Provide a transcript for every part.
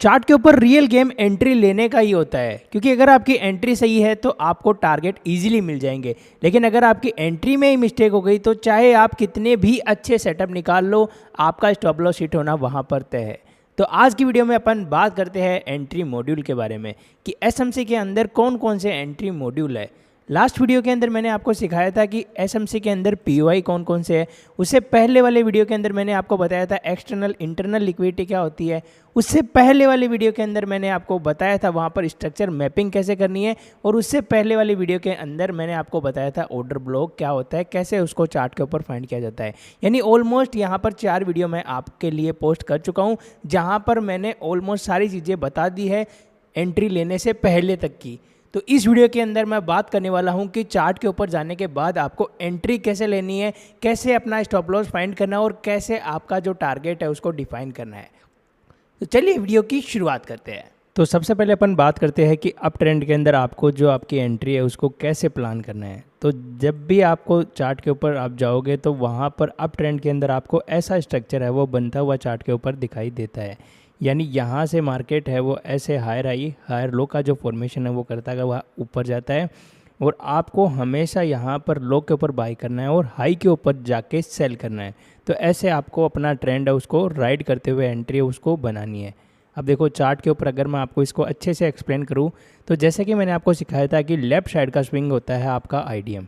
Chart के ऊपर real game entry लेने का ही होता है, क्योंकि अगर आपकी एंट्री सही है तो आपको टारगेट इजीली मिल जाएंगे। लेकिन अगर आपकी एंट्री में ही मिस्टेक हो गई तो चाहे आप कितने भी अच्छे सेटअप निकाल लो, आपका स्टॉप लॉस हिट होना वहाँ पर तय है। तो आज की वीडियो में अपन बात करते हैं एंट्री मॉड्यूल के बारे में कि एसएमसी के अंदर कौन कौन से एंट्री मॉड्यूल है। लास्ट वीडियो के अंदर मैंने आपको सिखाया था कि एसएमसी के अंदर पीओआई कौन कौन से है। उससे पहले वाले वीडियो के अंदर मैंने आपको बताया था एक्सटर्नल इंटरनल लिक्विडिटी क्या होती है। उससे पहले वाले वीडियो के अंदर मैंने आपको बताया था वहाँ पर स्ट्रक्चर मैपिंग कैसे करनी है। और उससे पहले वाले वीडियो के अंदर मैंने आपको बताया था ऑर्डर ब्लॉक क्या होता है, कैसे उसको चार्ट के ऊपर फाइंड किया जाता है। यानी ऑलमोस्ट यहाँ पर 4 वीडियो मैं आपके लिए पोस्ट कर चुका हूँ, जहाँ पर मैंने ऑलमोस्ट सारी चीज़ें बता दी है एंट्री लेने से पहले तक की। तो इस वीडियो के अंदर मैं बात करने वाला हूं कि चार्ट के ऊपर जाने के बाद आपको एंट्री कैसे लेनी है, कैसे अपना स्टॉप लॉस फाइंड करना है और कैसे आपका जो टारगेट है उसको डिफाइन करना है। तो चलिए वीडियो की शुरुआत करते हैं। तो सबसे पहले अपन बात करते हैं कि अप ट्रेंड के अंदर आपको जो आपकी एंट्री है उसको कैसे प्लान करना है। तो जब भी आपको चार्ट के ऊपर आप जाओगे तो वहाँ पर अप ट्रेंड के अंदर आपको ऐसा स्ट्रक्चर है वो बनता हुआ चार्ट के ऊपर दिखाई देता है। यानी यहाँ से मार्केट है वो ऐसे हायर हाई हायर लो का जो फॉर्मेशन है वो करता है वह ऊपर जाता है और आपको हमेशा यहाँ पर लो के ऊपर बाई करना है और हाई के ऊपर जाके सेल करना है। तो ऐसे आपको अपना ट्रेंड है उसको राइड करते हुए एंट्री उसको बनानी है। अब देखो चार्ट के ऊपर अगर मैं आपको इसको अच्छे से एक्सप्लेन करूँ तो जैसे कि मैंने आपको सिखाया था कि लेफ़्ट साइड का स्विंग होता है आपका आईडीएम।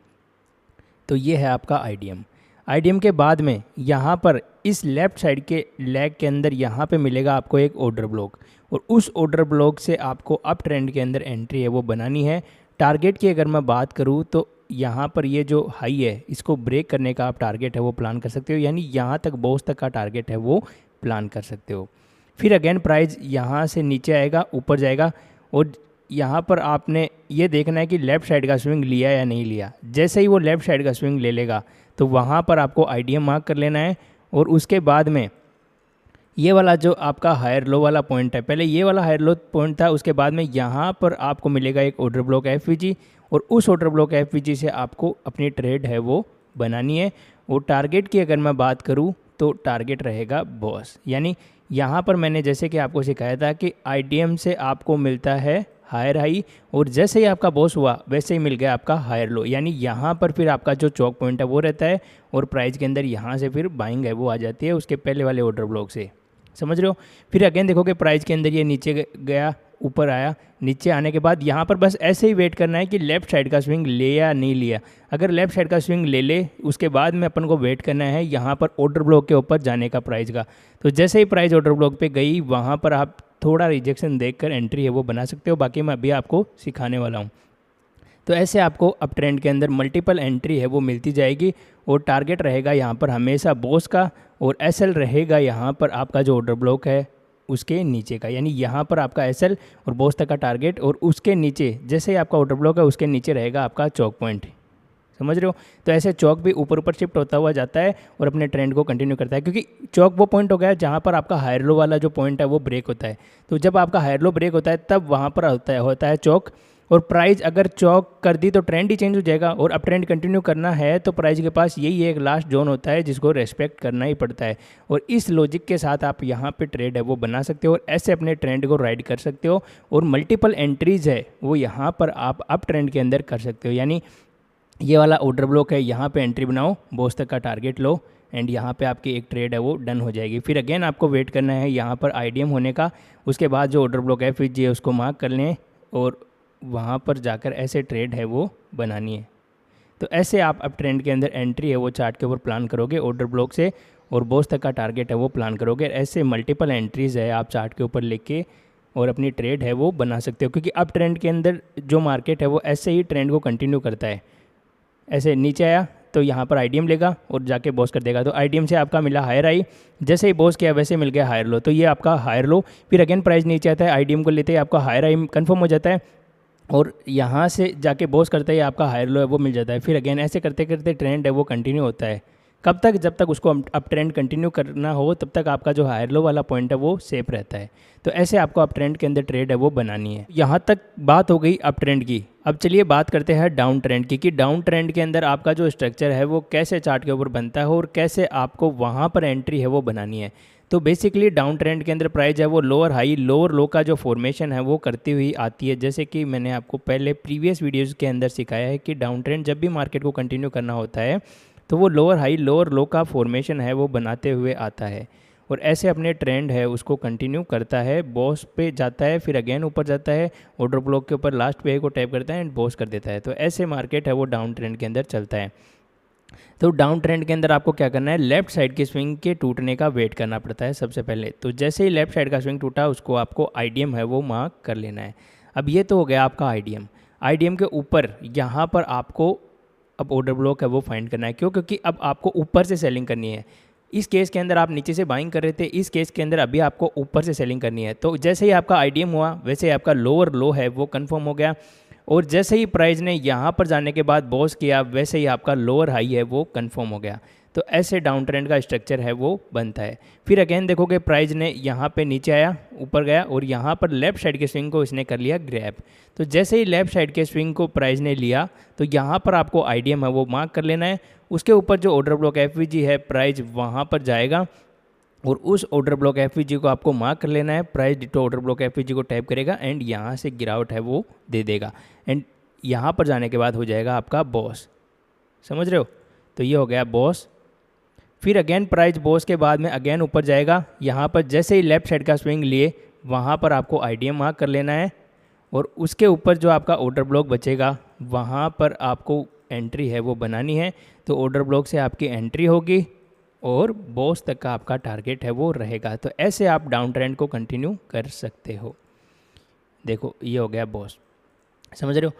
तो ये है आपका आईडीएम। आईडीएम के बाद में यहाँ पर इस लेफ़्ट साइड के लेग के अंदर यहाँ पे मिलेगा आपको एक ऑर्डर ब्लॉक और उस ऑर्डर ब्लॉक से आपको अप ट्रेंड के अंदर एंट्री है वो बनानी है। टारगेट की अगर मैं बात करूँ तो यहाँ पर ये जो हाई है इसको ब्रेक करने का आप टारगेट है वो प्लान कर सकते हो, यानी यहाँ तक बॉस तक का टारगेट है वो प्लान कर सकते हो। फिर अगेन प्राइस यहाँ से नीचे आएगा ऊपर जाएगा और यहाँ पर आपने ये देखना है कि लेफ़्ट साइड का स्विंग लिया या नहीं लिया। जैसे ही वो लेफ़्ट साइड का स्विंग ले लेगा तो वहाँ पर आपको आईडीएम मार्क कर लेना है और उसके बाद में ये वाला जो आपका हायर लो वाला पॉइंट है, पहले ये वाला हायर लो पॉइंट था, उसके बाद में यहाँ पर आपको मिलेगा एक ऑर्डर ब्लॉक एफवीजी और उस ऑर्डर ब्लॉक एफवीजी से आपको अपनी ट्रेड है वो बनानी है। और टारगेट की अगर मैं बात करूँ तो टारगेट रहेगा बॉस। यानी यहाँ पर मैंने जैसे कि आपको सिखाया था कि आईडीएम से आपको मिलता है हायर हाई और जैसे ही आपका बॉस हुआ वैसे ही मिल गया आपका हायर लो। यानी यहाँ पर फिर आपका जो चौक पॉइंट है वो रहता है और प्राइस के अंदर यहाँ से फिर बाइंग है वो आ जाती है उसके पहले वाले ऑर्डर ब्लॉक से। समझ रहे हो। फिर अगेन देखोगे प्राइस के अंदर ये नीचे गया ऊपर आया, नीचे आने के बाद यहाँ पर बस ऐसे ही वेट करना है कि लेफ़्ट साइड का स्विंग ले या नहीं लिया। अगर लेफ़्ट साइड का स्विंग ले ले उसके बाद में अपन को वेट करना है यहाँ पर ऑर्डर ब्लॉक के ऊपर जाने का प्राइस का। तो जैसे ही प्राइस ऑर्डर ब्लॉक पे गई वहाँ पर आप थोड़ा रिजेक्शन देखकर एंट्री है वो बना सकते हो। बाकी मैं अभी आपको सिखाने वाला हूँ। तो ऐसे आपको अप ट्रेंड के अंदर मल्टीपल एंट्री है वो मिलती जाएगी और टारगेट रहेगा यहाँ पर हमेशा बॉस का और एसएल रहेगा यहाँ पर आपका जो ऑर्डर ब्लॉक है उसके नीचे का। यानी यहाँ पर आपका एसएल और बॉस तक का टारगेट और उसके नीचे जैसे ही आपका ऑर्डर ब्लॉक है उसके नीचे रहेगा आपका चौक पॉइंट। समझ रहे हो। तो ऐसे चौक भी ऊपर ऊपर शिफ्ट होता हुआ जाता है और अपने ट्रेंड को कंटिन्यू करता है, क्योंकि चौक वो पॉइंट हो गया जहाँ पर आपका हायर लो वाला जो पॉइंट है वो ब्रेक होता है। तो जब आपका हायर लो ब्रेक होता है तब वहाँ पर होता है चौक और प्राइस अगर चौक कर दी तो ट्रेंड ही चेंज हो जाएगा और अब ट्रेंड कंटिन्यू करना है तो प्राइस के पास यही एक लास्ट जोन होता है जिसको रेस्पेक्ट करना ही पड़ता है। और इस लॉजिक के साथ आप यहाँ पे ट्रेड है वो बना सकते हो और ऐसे अपने ट्रेंड को राइड कर सकते हो और मल्टीपल एंट्रीज है वो यहाँ पर आप अप ट्रेंड के अंदर कर सकते हो। यानी ये वाला ऑर्डर ब्लॉक है यहाँ पे एंट्री बनाओ, बॉस तक का टारगेट लो एंड यहाँ पे आपकी एक ट्रेड है वो डन हो जाएगी। फिर अगेन आपको वेट करना है यहाँ पर आईडीएम होने का, उसके बाद जो ऑर्डर ब्लॉक है फिर जी उसको मार्क कर लें और वहाँ पर जाकर ऐसे ट्रेड है वो बनानी है। तो ऐसे आप अब ट्रेंड के अंदर एंट्री है वो चार्ट के ऊपर प्लान करोगे ऑर्डर ब्लॉक से और बॉस तक का टारगेट है वो प्लान करोगे। ऐसे मल्टीपल एंट्रीज़ है आप चार्ट के ऊपर लेके और अपनी ट्रेड है वो बना सकते हो, क्योंकि अब ट्रेंड के अंदर जो मार्केट है वो ऐसे ही ट्रेंड को कंटिन्यू करता है। ऐसे नीचे आया तो यहाँ पर आईडीएम लेगा और जाके बॉस कर देगा। तो आईडीएम से आपका मिला हायर आई, जैसे ही बॉस किया वैसे मिल गया हायर लो। तो ये आपका हायर लो। फिर अगेन प्राइस नीचे आता है, आईडीएम को लेते ही आपका हायर आई कंफर्म हो जाता है और यहाँ से जाके बॉस करते ही आपका हायर लो है वो मिल जाता है। फिर अगेन ऐसे करते करते ट्रेंड है वो कंटिन्यू होता है। कब तक? जब तक उसको अप ट्रेंड कंटिन्यू करना हो तब तक आपका जो हायर लो वाला पॉइंट है वो सेफ रहता है। तो ऐसे आपको अप ट्रेंड के अंदर ट्रेड है वो बनानी है। यहाँ तक बात हो गई अप ट्रेंड की। अब चलिए बात करते हैं डाउन ट्रेंड की कि डाउन ट्रेंड के अंदर आपका जो स्ट्रक्चर है वो कैसे चार्ट के ऊपर बनता है और कैसे आपको वहाँ पर एंट्री है वो बनानी है। तो बेसिकली डाउन ट्रेंड के अंदर प्राइस है वो लोअर हाई लोअर लो का जो फॉर्मेशन है वो करती हुई आती है। जैसे कि मैंने आपको पहले प्रीवियस वीडियोज़ के अंदर सिखाया है कि डाउन ट्रेंड जब भी मार्केट को कंटिन्यू करना होता है तो वो लोअर हाई लोअर लो का फॉर्मेशन है वो बनाते हुए आता है और ऐसे अपने ट्रेंड है उसको कंटिन्यू करता है, बॉस पे जाता है, फिर अगेन ऊपर जाता है, ऑर्डर ब्लॉक के ऊपर लास्ट पे को टैप करता है एंड बॉस कर देता है। तो ऐसे मार्केट है वो डाउन ट्रेंड के अंदर चलता है। तो डाउन ट्रेंड के अंदर आपको क्या करना है, लेफ्ट साइड के स्विंग के टूटने का वेट करना पड़ता है सबसे पहले। तो जैसे ही लेफ्ट साइड का स्विंग टूटा उसको आपको आईडीएम है वो मार्क कर लेना है। अब ये तो हो गया आपका आईडीएम। आईडीएम के ऊपर यहाँ पर आपको अब ऑर्डर ब्लॉक है वो फाइंड करना है। क्यों? क्योंकि अब आपको ऊपर से सेलिंग करनी है। इस केस के अंदर आप नीचे से बाइंग कर रहे थे, इस केस के अंदर अभी आपको ऊपर से सेलिंग करनी है। तो जैसे ही आपका आईडीएम हुआ वैसे ही आपका लोअर लो है वो कंफर्म हो गया और जैसे ही प्राइस ने यहाँ पर जाने के बाद बॉस किया वैसे ही आपका लोअर हाई है वो कंफर्म हो गया। तो ऐसे डाउन ट्रेंड का स्ट्रक्चर है वो बनता है। फिर अगेन देखोगे प्राइस ने यहाँ पे नीचे आया, ऊपर गया और यहाँ पर लेफ्ट साइड के स्विंग को इसने कर लिया ग्रैब। तो जैसे ही लेफ्ट साइड के स्विंग को प्राइस ने लिया तो यहाँ पर आपको आईडीएम है वो मार्क कर लेना है। उसके ऊपर जो ऑर्डर ब्लॉक एफवीजी है प्राइस वहाँ पर जाएगा और उस ऑर्डर ब्लॉक एफवीजी को आपको मार्क कर लेना है। Price ditto order block FVG को टाइप करेगा एंड यहाँ से गिरावट है वो दे देगा एंड यहाँ पर जाने के बाद हो जाएगा आपका बॉस। समझ रहे हो? तो ये हो गया बॉस। फिर अगेन प्राइस बॉस के बाद में अगेन ऊपर जाएगा। यहाँ पर जैसे ही लेफ्ट साइड का स्विंग लिए वहाँ पर आपको आईडीएम मार्क कर लेना है और उसके ऊपर जो आपका ऑर्डर ब्लॉक बचेगा वहाँ पर आपको एंट्री है वो बनानी है। तो ऑर्डर ब्लॉक से आपकी एंट्री होगी और बॉस तक का आपका टारगेट है वो रहेगा। तो ऐसे आप डाउन ट्रेंड को कंटिन्यू कर सकते हो। देखो ये हो गया बॉस। समझ रहे हो?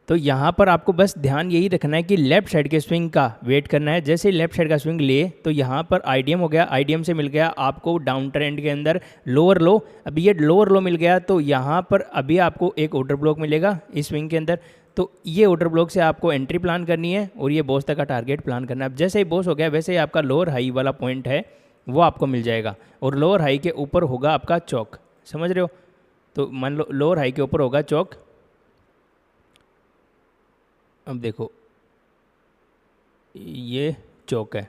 तो यहाँ पर आपको बस ध्यान यही रखना है कि लेफ्ट साइड के स्विंग का वेट करना है। जैसे लेफ्ट साइड का स्विंग लिए तो यहाँ पर आईडीएम हो गया, आईडीएम से मिल गया आपको डाउन ट्रेंड के अंदर लोअर लो। अभी ये लोअर लो मिल गया तो यहाँ पर अभी आपको एक ऑर्डर ब्लॉक मिलेगा इस स्विंग के अंदर। तो ये ऑर्डर ब्लॉक से आपको एंट्री प्लान करनी है और ये बॉस तक का टारगेट प्लान करना है। अब जैसे ही बॉस हो गया वैसे ही आपका लोअर हाई वाला पॉइंट है वो आपको मिल जाएगा और लोअर हाई के ऊपर होगा आपका चौक। समझ रहे हो? तो मान लो लोअर हाई के ऊपर होगा चौक। अब देखो ये चौक है,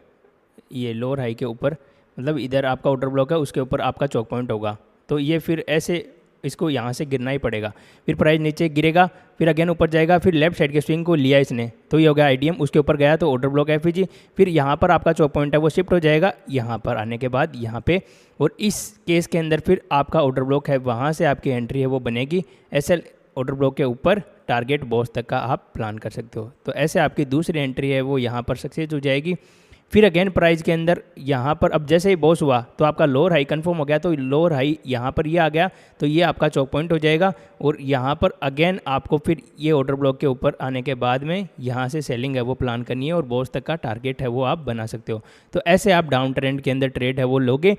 ये लोअर हाई के ऊपर मतलब इधर आपका ऑर्डर ब्लॉक है उसके ऊपर आपका चौक पॉइंट होगा। तो ये फिर ऐसे इसको यहाँ से गिरना ही पड़ेगा। फिर प्राइस नीचे गिरेगा, फिर अगेन ऊपर जाएगा, फिर लेफ्ट साइड के स्विंग को लिया इसने तो ये हो गया आईडीएम। उसके ऊपर गया तो ऑर्डर ब्लॉक एफईजी। फिर यहाँ पर आपका चौक पॉइंट है वो शिफ्ट हो जाएगा यहाँ पर आने के बाद यहाँ पे और इस केस के अंदर फिर आपका ऑर्डर ब्लॉक है वहाँ से आपकी एंट्री है वो बनेगी। ऐसे ऑर्डर ब्लॉक के ऊपर टारगेट बॉस तक का आप प्लान कर सकते हो। तो ऐसे आपकी दूसरी एंट्री है वो यहाँ पर सक्सेस हो जाएगी। फिर अगेन प्राइस के अंदर यहाँ पर अब जैसे ही बॉस हुआ तो आपका लोअर हाई कंफर्म हो गया। तो लोअर हाई यहाँ पर ये आ गया तो ये आपका चौक पॉइंट हो जाएगा और यहाँ पर अगेन आपको फिर ये ऑर्डर ब्लॉक के ऊपर आने के बाद में यहाँ से सेलिंग है वो प्लान करनी है और बॉस तक का टारगेट है वो आप बना सकते हो। तो ऐसे आप डाउन ट्रेंड के अंदर ट्रेड है वो लोगे।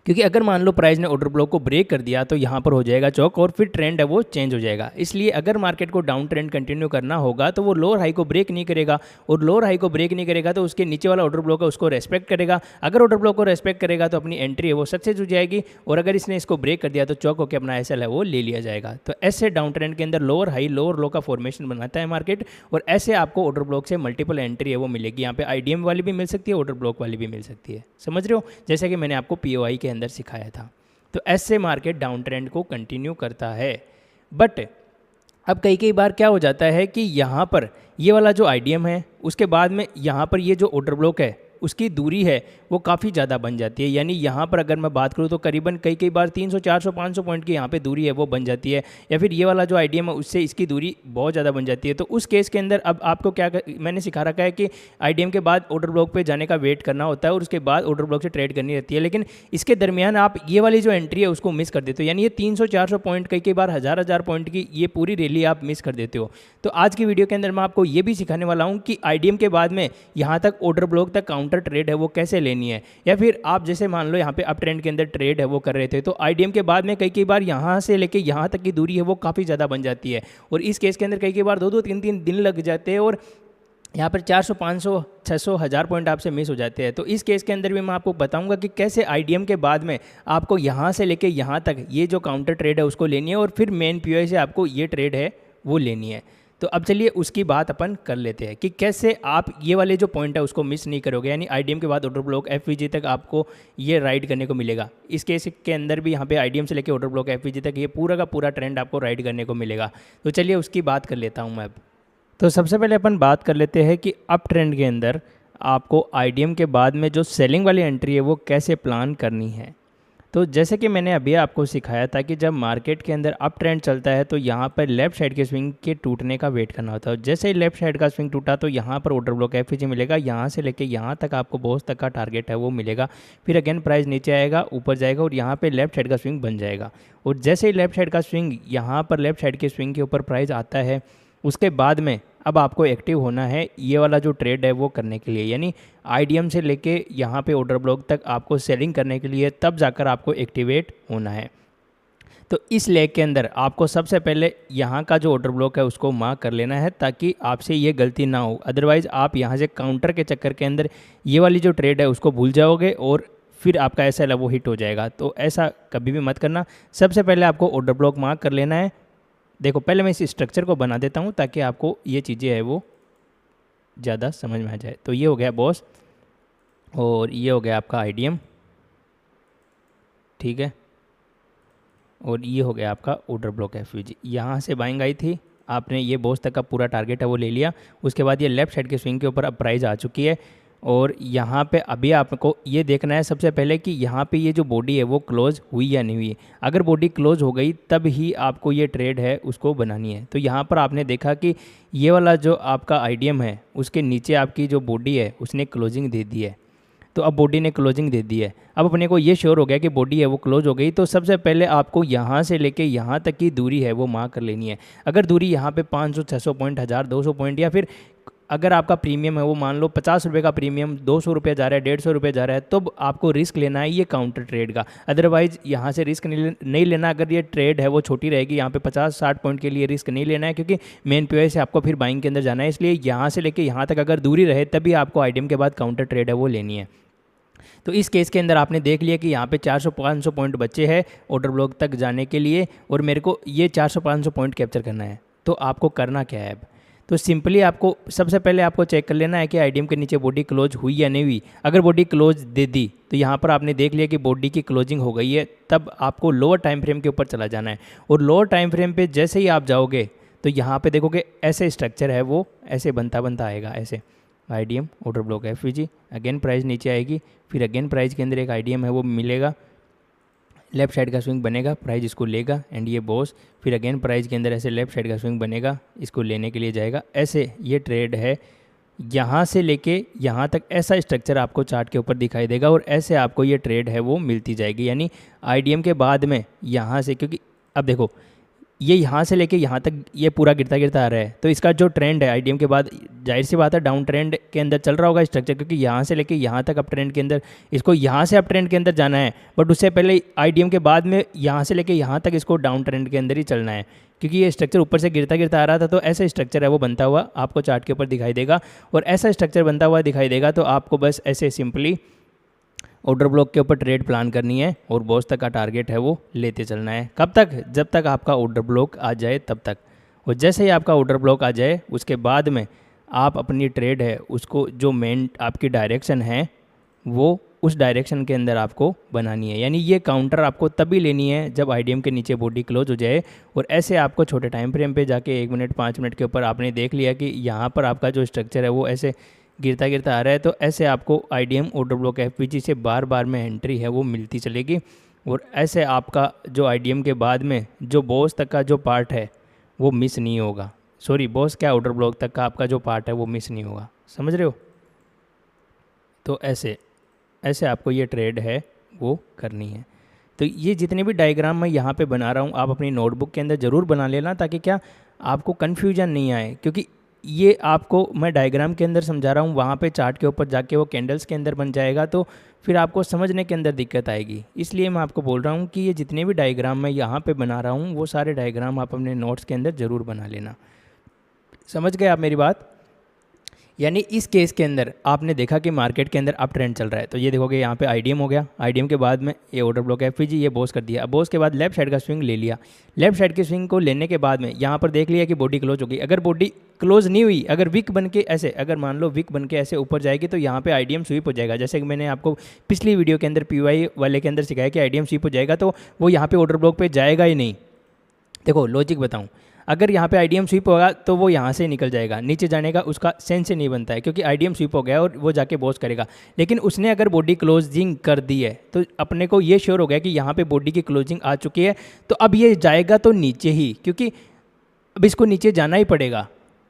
क्योंकि अगर मान लो प्राइस ने ऑर्डर ब्लॉक को ब्रेक कर दिया तो यहाँ पर हो जाएगा चौक और फिर ट्रेंड है वो चेंज हो जाएगा। इसलिए अगर मार्केट को डाउन ट्रेंड कंटिन्यू करना होगा तो वो लोअर हाई को ब्रेक नहीं करेगा और लोअर हाई को ब्रेक नहीं करेगा तो उसके नीचे वाला ऑर्डर ब्लॉक है उसको रेस्पेक्ट करेगा। अगर ऑर्डर ब्लॉक को रेस्पेक्ट करेगा तो अपनी एंट्री है वो सक्सेस हो जाएगी और अगर इसने इसको ब्रेक कर दिया तो चौक होकर अपना एसएल है वो ले लिया जाएगा। तो ऐसे डाउन ट्रेंड के अंदर लोअर हाई लोअर लो का फॉर्मेशन बनाता है मार्केट और ऐसे आपको ऑर्डर ब्लॉक से मल्टीपल एंट्री है वो मिलेगी। यहाँ पे आईडीएम वाली भी मिल सकती है, ऑर्डर ब्लॉक वाली भी मिल सकती है। समझ रहे हो? जैसे कि मैंने आपको पीओआई के अंदर सिखाया था। तो ऐसे मार्केट डाउन ट्रेंड को कंटिन्यू करता है। बट अब कई बार क्या हो जाता है कि यहाँ पर ये वाला जो आईडीएम है उसके बाद में यहाँ पर ये जो ऑर्डर ब्लॉक है उसकी दूरी है वो काफ़ी ज़्यादा बन जाती है। यानी यहाँ पर अगर मैं बात करूँ तो करीबन कई बार 300 400 500 पॉइंट की यहाँ पे दूरी है वो बन जाती है या फिर ये वाला जो आईडीएम है उससे इसकी दूरी बहुत ज़्यादा बन जाती है। तो उस केस के अंदर अब आपको क्या मैंने सिखा रखा है कि आईडीएम के बाद ऑर्डर ब्लॉक पे जाने का वेट करना होता है और उसके बाद ऑर्डर ब्लॉक से ट्रेड करनी रहती है। लेकिन इसके दरमियान आप ये वाली जो एंट्री है उसको मिस कर देते हो। यानी ये 300-400 पॉइंट कई बार हज़ार पॉइंट की ये पूरी रैली आप मिस कर देते हो। तो आज की वीडियो के अंदर मैं आपको ये भी सिखाने वाला हूँ कि आईडीएम के बाद में यहाँ तक ऑर्डर ब्लॉक तक काउंटर ट्रेड है वो कैसे लेनी है। या फिर आप जैसे मान लो यहाँ पे अप ट्रेंड के अंदर ट्रेड है वो कर रहे थे तो आईडीएम के बाद में कई बार यहाँ से लेके यहाँ तक की दूरी है वो काफ़ी ज़्यादा बन जाती है और इस केस के अंदर कई बार 2-2 3-3 दिन लग जाते हैं और यहाँ पर 400 500 600 1000 पॉइंट आपसे मिस हो जाते हैं। तो इस केस के अंदर भी मैं आपको बताऊंगा कि कैसे आईडीएम के बाद में आपको यहाँ से लेके यहाँ तक ये जो काउंटर ट्रेड है उसको लेनी है और फिर मेन पीओआई से आपको ये ट्रेड है वो लेनी है। तो अब चलिए उसकी बात अपन कर लेते हैं कि कैसे आप ये वाले जो पॉइंट है उसको मिस नहीं करोगे, यानी आईडीएम के बाद ऑर्डर ब्लॉक एफवीजी तक आपको ये राइड करने को मिलेगा। इस केस के अंदर भी यहाँ पे आईडीएम से लेके ऑर्डर ब्लॉक एफवीजी तक ये पूरा का पूरा ट्रेंड आपको राइड करने को मिलेगा। तो चलिए उसकी बात कर लेता हूँ मैं अब। तो सबसे पहले अपन बात कर लेते हैं कि अप ट्रेंड के अंदर आपको आईडीएम के बाद में जो सेलिंग वाली एंट्री है वो कैसे प्लान करनी है। तो जैसे कि मैंने अभी आपको सिखाया था कि जब मार्केट के अंदर अप ट्रेंड चलता है तो यहाँ पर लेफ्ट साइड के स्विंग के टूटने का वेट करना होता है। जैसे ही लेफ्ट साइड का स्विंग टूटा तो यहाँ पर ऑर्डर ब्लॉक एफवीजी मिलेगा, यहाँ से लेके यहाँ तक आपको बहुत तक का टारगेट है वो मिलेगा। फिर अगेन प्राइस नीचे आएगा, ऊपर जाएगा और यहाँ पे लेफ्ट साइड का स्विंग बन जाएगा। और जैसे ही लेफ्ट साइड का स्विंग यहाँ पर लेफ्ट साइड के स्विंग के ऊपर प्राइस आता है, उसके बाद में अब आपको एक्टिव होना है ये वाला जो ट्रेड है वो करने के लिए, यानी आईडीएम से लेके यहाँ पे ऑर्डर ब्लॉक तक आपको सेलिंग करने के लिए तब जाकर आपको एक्टिवेट होना है। तो इस लेग के अंदर आपको सबसे पहले यहाँ का जो ऑर्डर ब्लॉक है उसको मार्क कर लेना है ताकि आपसे ये गलती ना हो। अदरवाइज़ आप यहाँ से काउंटर के चक्कर के अंदर ये वाली जो ट्रेड है उसको भूल जाओगे और फिर आपका ऐसा है वो हिट हो जाएगा। तो ऐसा कभी भी मत करना। सबसे पहले आपको ऑर्डर ब्लॉक मार्क कर लेना है। देखो पहले मैं इस स्ट्रक्चर को बना देता हूँ ताकि आपको ये चीज़ें है वो ज़्यादा समझ में आ जाए। तो ये हो गया बॉस और ये हो गया आपका आईडीएम, ठीक है, और ये हो गया आपका ऑर्डर ब्लॉक एफवीजी। यहाँ से बाइंग आई थी, आपने ये बॉस तक का पूरा टारगेट है वो ले लिया। उसके बाद ये लेफ्ट साइड के स्विंग के ऊपर अब प्राइस आ चुकी है और यहाँ पे अभी आपको ये देखना है सबसे पहले कि यहाँ पे ये जो बॉडी है वो क्लोज हुई या नहीं हुई। अगर बॉडी क्लोज हो गई तब ही आपको ये ट्रेड है उसको बनानी है। तो यहाँ पर आपने देखा कि ये वाला जो आपका आईडीएम है उसके नीचे आपकी जो बॉडी है उसने क्लोजिंग दे दी है। तो अब बॉडी ने क्लोजिंग दे दी है। अब अपने को ये श्योर हो गया कि बॉडी है वो क्लोज हो गई। तो सबसे पहले आपको यहाँ से लेके यहाँ तक की दूरी है वो मार्क कर लेनी है। अगर दूरी यहाँ पे 500 600 पॉइंट 1000 200 पॉइंट या फिर अगर आपका प्रीमियम है वो मान लो 50 रुपये का प्रीमियम 200 रुपये जा रहा है 150 रुपये जा रहा है, तो आपको रिस्क लेना है ये काउंटर ट्रेड का। अदरवाइज़ यहाँ से रिस्क नहीं लेना। अगर ये ट्रेड है वो छोटी रहेगी, यहाँ पे 50-60 पॉइंट के लिए रिस्क नहीं लेना है क्योंकि मेन पीओआई से आपको फिर बाइंग के अंदर जाना है। इसलिए यहाँ से लेके यहाँ तक अगर दूरी रहे तभी आपको आईडीएम के बाद काउंटर ट्रेड है वो लेनी है। तो इस केस के अंदर आपने देख लिया कि यहाँ पे 400-500 पॉइंट बचे हैं ऑर्डर ब्लॉक तक जाने के लिए और मेरे को ये 400-500 पॉइंट कैप्चर करना है। तो आपको करना क्या है अब? तो सिंपली आपको सबसे पहले आपको चेक कर लेना है कि आईडीएम के नीचे बॉडी क्लोज हुई या नहीं हुई। अगर बॉडी क्लोज दे दी तो यहाँ पर आपने देख लिया कि बॉडी की क्लोजिंग हो गई है, तब आपको लोअर टाइम फ्रेम के ऊपर चला जाना है। और लोअर टाइम फ्रेम पे जैसे ही आप जाओगे तो यहाँ पे देखोगे ऐसे स्ट्रक्चर है वो ऐसे बनता आएगा, ऐसे IDM order block FVG, again price नीचे आएगी, फिर अगेन प्राइस के अंदर एक आईडीएम है वो मिलेगा, लेफ्ट साइड का स्विंग बनेगा, प्राइस इसको लेगा एंड ये बॉस, फिर अगेन प्राइस के अंदर ऐसे लेफ्ट साइड का स्विंग बनेगा, इसको लेने के लिए जाएगा। ऐसे ये ट्रेड है यहाँ से लेके यहाँ तक, ऐसा स्ट्रक्चर आपको चार्ट के ऊपर दिखाई देगा और ऐसे आपको ये ट्रेड है वो मिलती जाएगी। यानी आईडीएम के बाद में यहाँ से, क्योंकि अब देखो ये यहाँ से लेके यहाँ तक ये पूरा गिरता गिरता आ रहा है, तो इसका जो ट्रेंड है आईडीएम के बाद जाहिर सी बात है डाउन ट्रेंड के अंदर चल रहा होगा स्ट्रक्चर, क्योंकि यहाँ से लेके यहाँ तक अप ट्रेंड के अंदर इसको यहाँ से अप ट्रेंड के अंदर जाना है। बट उससे पहले आईडीएम के बाद में यहाँ से लेके यहाँ तक इसको डाउन ट्रेंड के अंदर ही चलना है, क्योंकि ये स्ट्रक्चर ऊपर से गिरता गिरता आ रहा था। तो ऐसा स्ट्रक्चर है वो बनता हुआ आपको चार्ट के ऊपर दिखाई देगा और ऐसा स्ट्रक्चर बनता हुआ दिखाई देगा। तो आपको बस ऐसे सिंपली ऑर्डर ब्लॉक के ऊपर ट्रेड प्लान करनी है और बॉस तक का टारगेट है वो लेते चलना है। कब तक? जब तक आपका ऑर्डर ब्लॉक आ जाए तब तक। और जैसे ही आपका ऑर्डर ब्लॉक आ जाए उसके बाद में आप अपनी ट्रेड है उसको, जो मेन आपकी डायरेक्शन है वो उस डायरेक्शन के अंदर आपको बनानी है। यानी ये काउंटर आपको तभी लेनी है जब आईडीएम के नीचे बॉडी क्लोज हो जाए। और ऐसे आपको छोटे टाइम फ्रेम पे जाके 1 मिनट 5 मिनट के ऊपर आपने देख लिया कि यहाँ पर आपका जो स्ट्रक्चर है वो ऐसे गिरता गिरता आ रहा है, तो ऐसे आपको आईडीएम ऑर्डर ब्लॉक एफवीजी से बार बार में एंट्री है वो मिलती चलेगी। और ऐसे आपका जो आईडीएम के बाद में जो बॉस तक का जो पार्ट है वो मिस नहीं होगा। सॉरी, बॉस क्या, ऑर्डर ब्लॉक तक का आपका जो पार्ट है वो मिस नहीं होगा। समझ रहे हो? तो ऐसे आपको ये ट्रेड है वो करनी है। तो ये जितने भी डायग्राम मैं यहाँ पे बना रहा हूँ आप अपनी नोटबुक के अंदर ज़रूर बना लेना, ताकि क्या आपको कन्फ्यूजन नहीं आए। क्योंकि ये आपको मैं डायग्राम के अंदर समझा रहा हूँ, वहाँ पे चार्ट के ऊपर जाके वो कैंडल्स के अंदर बन जाएगा, तो फिर आपको समझने के अंदर दिक्कत आएगी। इसलिए मैं आपको बोल रहा हूँ कि ये जितने भी डायग्राम मैं यहाँ पे बना रहा हूँ वो सारे डायग्राम आप अपने नोट्स के अंदर ज़रूर बना लेना। समझ गए आप मेरी बात? यानी इस केस के अंदर आपने देखा कि मार्केट के अंदर अप ट्रेंड चल रहा है, तो ये देखोगे यहाँ पे आईडीएम हो गया, आईडीएम के बाद में ये ऑर्डर ब्लॉक एफपीजी ये बॉस कर दिया। अब बॉस के बाद लेफ्ट साइड का स्विंग ले लिया, लेफ्ट साइड के स्विंग को लेने के बाद में यहाँ पर देख लिया कि बॉडी क्लोज हो गई। अगर बॉडी क्लोज नहीं हुई, अगर विक बन के ऐसे, अगर मान लो विक बन के ऐसे ऊपर जाएगी तो यहाँ पे आईडीएम स्वीप हो जाएगा। जैसे कि मैंने आपको पिछली वीडियो के अंदर पीवाई वाले के अंदर सिखाया कि आईडीएम स्वीप हो जाएगा, तो वो यहाँ पे ऑर्डर ब्लॉक पे जाएगा ही नहीं। देखो लॉजिक बताऊं, अगर यहाँ पे आईडीएम स्वीप होगा तो वो यहाँ से निकल जाएगा, नीचे जाने का उसका सेंस ही नहीं बनता है, क्योंकि आईडीएम स्वीप हो गया और वो जाके बॉस करेगा। लेकिन उसने अगर बॉडी क्लोजिंग कर दी है तो अपने को ये श्योर हो गया कि यहाँ पे बॉडी की क्लोजिंग आ चुकी है, तो अब ये जाएगा तो नीचे ही, क्योंकि अब इसको नीचे जाना ही पड़ेगा।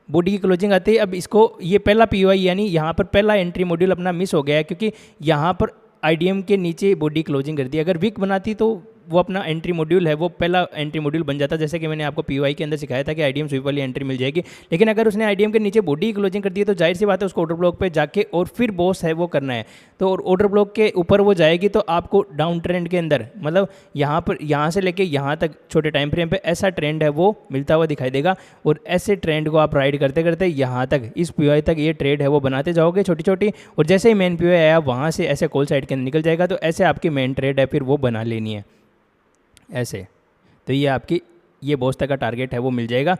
बॉडी की क्लोजिंग आती है, अब इसको ये पहला पीवाई यानी यहाँ पर पहला एंट्री मॉड्यूल अपना मिस हो गया है, क्योंकि यहाँ पर आईडीएम के नीचे बॉडी क्लोजिंग कर दी। अगर विक बनाती तो वो अपना एंट्री मॉड्यूल है वो पहला एंट्री मॉड्यूल बन जाता, जैसे कि मैंने आपको पीवाई के अंदर सिखाया था कि आईडीएम स्वीप वाली एंट्री मिल जाएगी। लेकिन अगर उसने आईडीएम के नीचे बॉडी क्लोजिंग कर दी है तो जाहिर सी बात है उसको ऑर्डर ब्लॉक पे जाके और फिर बॉस है वो करना है। तो ऑर्डर ब्लॉक के ऊपर वो जाएगी तो आपको डाउन ट्रेंड के अंदर, मतलब यहाँ पर यहाँ से लेके यहाँ तक छोटे टाइम फ्रेम पे ऐसा ट्रेंड है वो मिलता हुआ दिखाई देगा। और ऐसे ट्रेंड को आप राइड करते करते यहाँ तक इस पीवाई तक ये ट्रेड है वो बनाते जाओगे छोटी छोटी, और जैसे ही मेन पीवाई आया वहाँ से ऐसे कॉल साइड के अंदर निकल जाएगा। तो ऐसे आपकी मेन ट्रेड है फिर वो बना लेनी है ऐसे। तो ये आपकी ये बॉस तक का टारगेट है वो मिल जाएगा।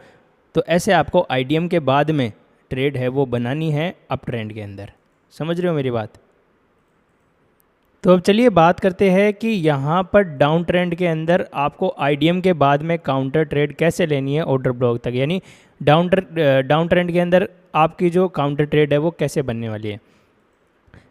तो ऐसे आपको आईडीएम के बाद में ट्रेड है वो बनानी है अप ट्रेंड के अंदर। समझ रहे हो मेरी बात? तो अब चलिए बात करते हैं कि यहाँ पर डाउन ट्रेंड के अंदर आपको आईडीएम के बाद में काउंटर ट्रेड कैसे लेनी है ऑर्डर ब्लॉक तक, यानी डाउन ट्रेंड के अंदर आपकी जो काउंटर ट्रेड है वो कैसे बनने वाली है।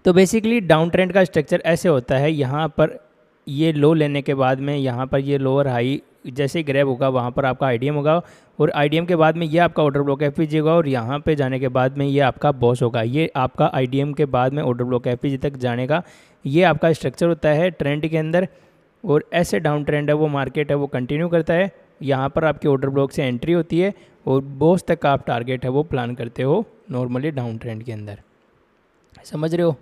तो बेसिकली डाउन ट्रेंड का स्ट्रक्चर ऐसे होता है, यहाँ पर ये लो लेने के बाद में यहाँ पर ये लोअर हाई जैसे ही ग्रैब होगा वहाँ पर आपका आईडीएम होगा, और आईडीएम के बाद में ये आपका ऑर्डर ब्लॉक एफपीजी होगा, और यहाँ पे जाने के बाद में ये आपका बॉस होगा। ये आपका आईडीएम के बाद में ऑर्डर ब्लॉक एफपीजी तक जाने का ये आपका स्ट्रक्चर होता है ट्रेंड के अंदर। और ऐसे डाउन ट्रेंड है वो मार्केट है वो कंटिन्यू करता है। यहाँ पर आपकी ऑर्डर ब्लॉक से एंट्री होती है और बॉस तक का आप टारगेट है वो प्लान करते हो नॉर्मली डाउन ट्रेंड के अंदर। समझ रहे हो?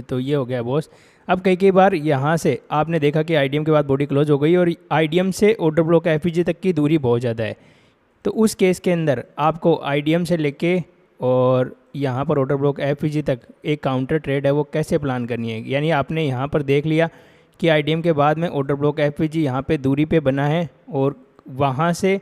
तो ये हो गया बॉस। अब कई बार यहाँ से आपने देखा कि आईडीएम के बाद बॉडी क्लोज हो गई और आईडीएम से ऑर्डर ब्लॉक एफपीजी तक की दूरी बहुत ज़्यादा है, तो उस केस के अंदर आपको आईडीएम से लेके और यहाँ पर ऑर्डर ब्लॉक एफपीजी तक एक काउंटर ट्रेड है वो कैसे प्लान करनी है। यानी आपने यहाँ पर देख लिया कि आईडीएम के बाद में ऑर्डर ब्लॉक एफपीजी यहाँ पे दूरी पे बना है, और वहाँ से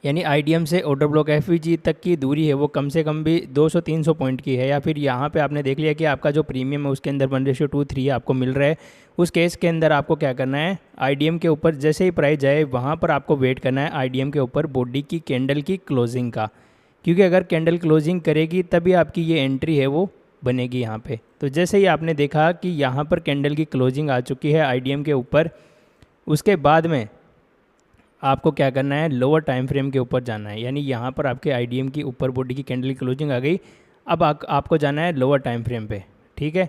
यानी आईडीएम से ऑर्डर ब्लॉक एफपीजी तक की दूरी है वो कम से कम भी 200-300 पॉइंट की है, या फिर यहाँ पे आपने देख लिया कि आपका जो प्रीमियम है उसके अंदर 1:2:3 आपको मिल रहा है। उस केस के अंदर आपको क्या करना है, आईडीएम के ऊपर जैसे ही प्राइस जाए वहाँ पर आपको वेट करना है आईडीएम के ऊपर बॉडी की कैंडल की क्लोजिंग का, क्योंकि अगर कैंडल क्लोजिंग करेगी तभी आपकी ये एंट्री है वो बनेगी यहाँ पे। तो जैसे ही आपने देखा कि यहाँ पर कैंडल की क्लोजिंग आ चुकी है आईडीएम के ऊपर, उसके बाद में आपको क्या करना है, लोअर टाइम फ्रेम के ऊपर जाना है। यानी यहाँ पर आपके आईडीएम की ऊपर बॉडी की कैंडल की क्लोजिंग आ गई, अब आपको जाना है लोअर टाइम फ्रेम पे। ठीक है,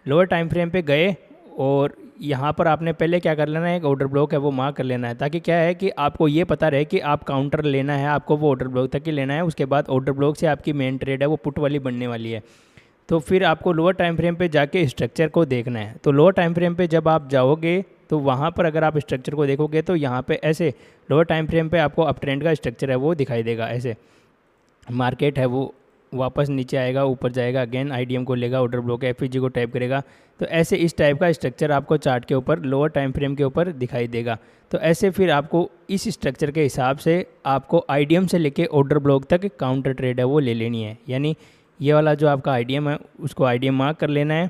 लोअर टाइम फ्रेम पे गए और यहाँ पर आपने पहले क्या कर लेना है, एक ऑर्डर ब्लॉक है वो मार्क कर लेना है, ताकि क्या है कि आपको ये पता रहे कि आप काउंटर लेना है, आपको वो ऑर्डर ब्लॉक तक ही लेना है। उसके बाद ऑर्डर ब्लॉक से आपकी मेन ट्रेड है वो पुट वाली बनने वाली है। तो फिर आपको लोअर टाइम फ्रेम पे जाके स्ट्रक्चर को देखना है। तो लोअर टाइम फ्रेम पे जब आप जाओगे तो वहाँ पर अगर आप स्ट्रक्चर को देखोगे तो यहाँ पे ऐसे लोअर टाइम फ्रेम पे आपको अप ट्रेंड का स्ट्रक्चर है वो दिखाई देगा। ऐसे मार्केट है वो वापस नीचे आएगा, ऊपर जाएगा, अगेन आईडीएम को लेगा, ऑर्डर ब्लॉक एफपीजी को टैप करेगा। तो ऐसे इस टाइप का स्ट्रक्चर आपको चार्ट के ऊपर लोअर टाइम फ्रेम के ऊपर दिखाई देगा। तो ऐसे फिर आपको इस स्ट्रक्चर के हिसाब से आपको आईडीएम से लेके ऑर्डर ब्लॉक तक काउंटर ट्रेड है वो ले लेनी है। यानी ये वाला जो आपका आईडीएम है उसको आईडीएम मार्क कर लेना है।